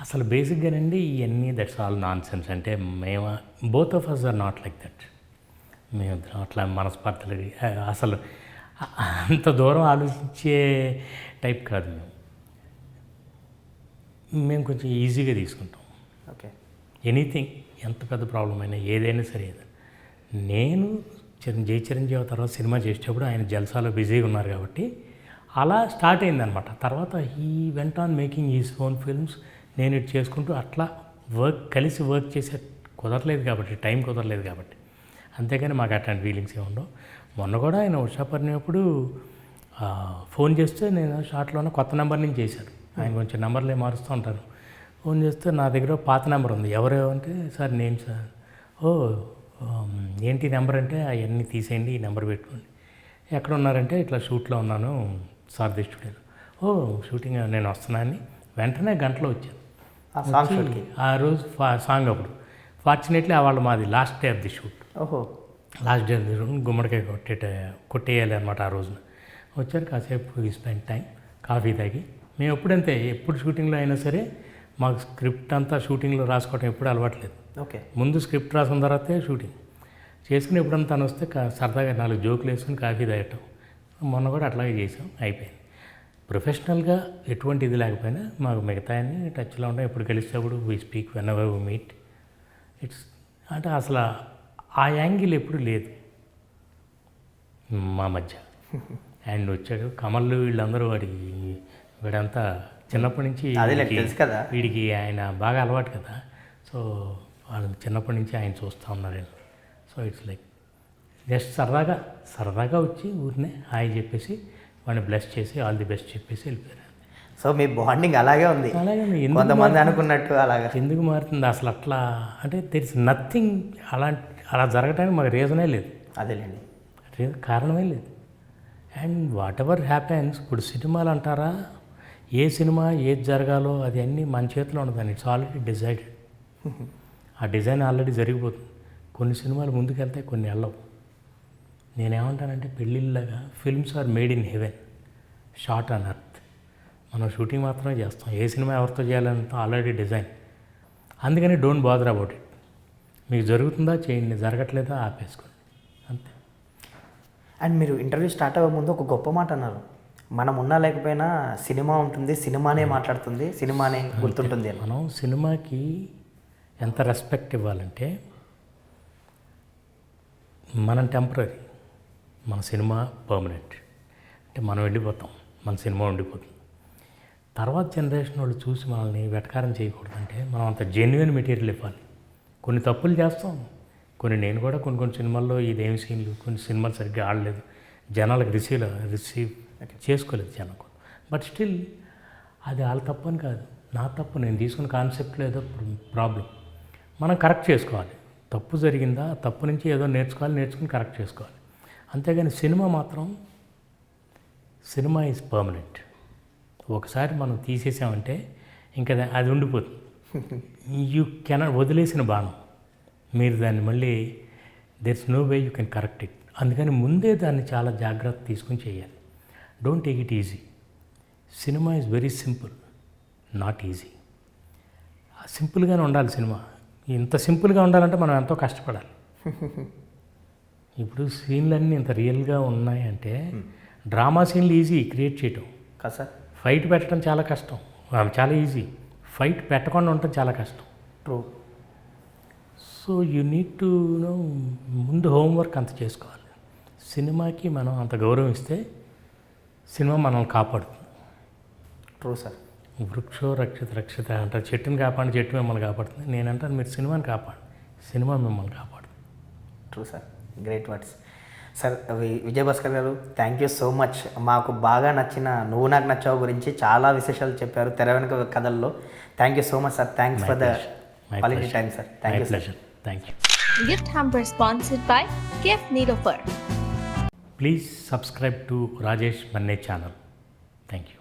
అసలు బేసిక్గానండి ఇవన్నీ దట్స్ ఆల్ నాన్ సెన్స్. అంటే మేము both of us are not like that. మేము అట్లా మనస్పర్ధలు అసలు అంత దూరం ఆలోచించే టైప్ కాదు. మేము కొంచెం ఈజీగా తీసుకుంటాం.
ఓకే.
ఎనీథింగ్, ఎంత పెద్ద ప్రాబ్లం అయినా ఏదైనా సరే. నేను చిరంజీవి తర్వాత సినిమా చేసేటప్పుడు ఆయన జల్సాలో బిజీగా ఉన్నారు కాబట్టి అలా స్టార్ట్ అయిందనమాట. తర్వాత ఈ వెంట on making is own films, నేను ఇటు చేసుకుంటూ అట్లా కలిసి వర్క్ చేసే కుదరలేదు కాబట్టి, టైం కుదరలేదు కాబట్టి. అంతేగాని మాకు అట్లాంటి ఫీలింగ్స్ ఏమి ఉండవు. మొన్న కూడా ఆయన ఉషా పరిణినప్పుడు ఫోన్ చేస్తే నేను షార్ట్లోనే కొత్త నెంబర్ నుంచి చేశాను. ఆయన కొంచెం నెంబర్లే మారుస్తూ ఉంటాను. ఫోన్ చేస్తే నా దగ్గర పాత నెంబర్ ఉంది. ఎవరేమంటే సార్ నేను సార్, ఓ ఏంటి నెంబర్ అంటే అవన్నీ తీసేయండి, ఈ నెంబర్ పెట్టుకోండి. ఎక్కడ ఉన్నారంటే ఇట్లా షూట్లో ఉన్నాను సార్ ది స్టూడియోలో. ఓ షూటింగ్ నేను వస్తున్నాను. వెంటనే గంటలో వచ్చాను. ఆ రోజు సాంగ్ అప్పుడు ఫార్చునేట్లీ వాళ్ళు మాది last day of the shoot.
ఓహో.
Last day of the shoot గుమ్మడికాయ కొట్టేయాలి అనమాట. ఆ రోజున వచ్చారు, కాసేపు స్పెండ్ టైం, కాఫీ తాగి. మేము ఎప్పుడంతే ఎప్పుడు షూటింగ్లో అయినా సరే మాకు స్క్రిప్ట్ అంతా షూటింగ్లో రాసుకోవటం ఎప్పుడు అలవాట్లేదు.
ఓకే.
ముందు స్క్రిప్ట్ రాసిన తర్వాతే షూటింగ్ చేసుకుని ఎప్పుడంతా తను వస్తే సరదాగా 4 జోకులు వేసుకుని కాఫీ తాగటం. మొన్న కూడా అట్లాగే చేసాం, అయిపోయింది. ప్రొఫెషనల్గా ఎటువంటి ఇది లేకపోయినా మాకు మిగతా అన్ని టచ్లో ఉంటాం. ఎప్పుడు కలిసేటప్పుడు we speak whenever we meet. It's అంటే అసలు ఆ యాంగిల్ ఎప్పుడు లేదు మా మధ్య. అండ్ వచ్చాడు కమల్, వీళ్ళందరూ వీడంతా చిన్నప్పటి నుంచి
అదేలే తెలుసు కదా.
వీడికి ఆయన బాగా అలవాటు కదా. సో వాళ్ళు చిన్నప్పటి నుంచి ఆయన చూస్తూ ఉన్నారు. సో ఇట్స్ లైక్ జస్ట్ సరదాగా వచ్చి ఊరినే హాయ్ చెప్పేసి వాడిని బ్లెస్ చేసి ఆల్ ది బెస్ట్ చెప్పేసి వెళ్ళిపోయారు.
సో మీ బాండింగ్ అలాగే ఉంది.
అలాగే
కొంతమంది అనుకున్నట్టు అలాగా
ఎందుకు మారుతుంది అసలు అట్లా అంటే తెరిసి నథింగ్. అలా జరగటానికి మాకు రీజనే లేదు,
అదేలేండి.
కారణమే లేదు. అండ్ వాట్ ఎవర్ హ్యాపెన్స్, ఇప్పుడు సినిమాలు అంటారా, ఏ సినిమా ఏది జరగాలో అది అన్నీ మన చేతిలో ఉండదండి. It's already decided. ఆ డిజైన్ ఆల్రెడీ జరిగిపోతుంది. కొన్ని సినిమాలు ముందుకెళ్తాయి, కొన్ని వెళ్ళవు. నేనేమంటానంటే పెళ్ళిళ్ళగా films are made in heaven, short on earth. మనం షూటింగ్ మాత్రమే చేస్తాం. ఏ సినిమా ఎవరితో చేయాలంటే ఆల్రెడీ డిజైన్. అందుకని డోంట్ బాదర్ అబౌట్ ఇట్. మీకు జరుగుతుందా చేయండి, జరగట్లేదా ఆపేసుకోండి, అంతే.
అండ్ మీరు ఇంటర్వ్యూ స్టార్ట్ అవ్వే ముందు ఒక గొప్ప మాట అన్నారు, మనం ఉన్నా లేకపోయినా సినిమా ఉంటుంది, సినిమానే మాట్లాడుతుంది, సినిమానే గుర్తుంటుంది అని.
మనం సినిమాకి ఎంత రెస్పెక్ట్ ఇవ్వాలంటే, మనం టెంపరీ, మన సినిమా పర్మనెంట్. అంటే మనం వెళ్ళిపోతాం, మన సినిమా ఉండిపోతుంది. తర్వాత జనరేషన్ వాళ్ళు చూసి మనల్ని వెటకారం చేయకూడదంటే మనం అంత జెన్యున్ మెటీరియల్ ఇవ్వాలి. కొన్ని తప్పులు చేస్తాం, నేను కూడా కొన్ని సినిమాల్లో ఇదేమి సీన్లు, కొన్ని సినిమాలు సరిగ్గా ఆడలేదు, జనాలకు రిసీవ్ చేసుకోలేదు జనం. బట్ స్టిల్ అది వాళ్ళ తప్పు అని కాదు, నా తప్పు. నేను తీసుకున్న కాన్సెప్ట్లో ఏదో ప్రాబ్లం, మనం కరెక్ట్ చేసుకోవాలి. తప్పు జరిగిందా, తప్పు నుంచి ఏదో నేర్చుకుని కరెక్ట్ చేసుకోవాలి. అంతేగాని సినిమా ఈజ్ పర్మనెంట్. ఒకసారి మనం తీసేసామంటే ఇంకా అది ఉండిపోతుంది. యూ కెనాట్, వదిలేసిన బాణం మీరు దాన్ని మళ్ళీ there is no way you can correct it. అందుకని ముందే దాన్ని చాలా జాగ్రత్త తీసుకుని చేయాలి. Don't take it easy. Cinema is very simple, not easy. సింపుల్గానే ఉండాలి సినిమా. ఇంత సింపుల్గా ఉండాలంటే మనం ఎంతో కష్టపడాలి. ఇప్పుడు సీన్లన్నీ ఇంత రియల్గా ఉన్నాయంటే, డ్రామా సీన్లు ఈజీ క్రియేట్ చేయటం
కదా సార్.
ఫైట్ పెట్టడం చాలా కష్టం, చాలా ఈజీ. ఫైట్ పెట్టకుండా ఉండటం చాలా కష్టం.
True.
So you need to know, ముందు హోంవర్క్ అంత చేసుకోవాలి. సినిమాకి మనం అంత గౌరవం ఇస్తే సినిమా మనల్ని కాపాడుతుంది.
True sir.
వృక్షో రక్షిత అంటారు, చెట్టుని కాపాడి చెట్టు మిమ్మల్ని కాపాడుతుంది. నేనంటాను మీరు సినిమాని కాపాడు, సినిమా మిమ్మల్ని కాపాడుతుంది.
True sir, great words sir. Vijayabhaskar గారు, థ్యాంక్ యూ సో మచ్. మాకు బాగా నచ్చిన నువ్వు నాకు నచ్చావు గురించి చాలా విశేషాలు చెప్పారు తెర వెనుక కథల్లో. Thank you so much sir. Thanks for the quality time sir. Thank you sir.
Thank you.
Gift hamper sponsored by Gift Neelofer.
Please subscribe to Rajesh Manne channel. Thank you.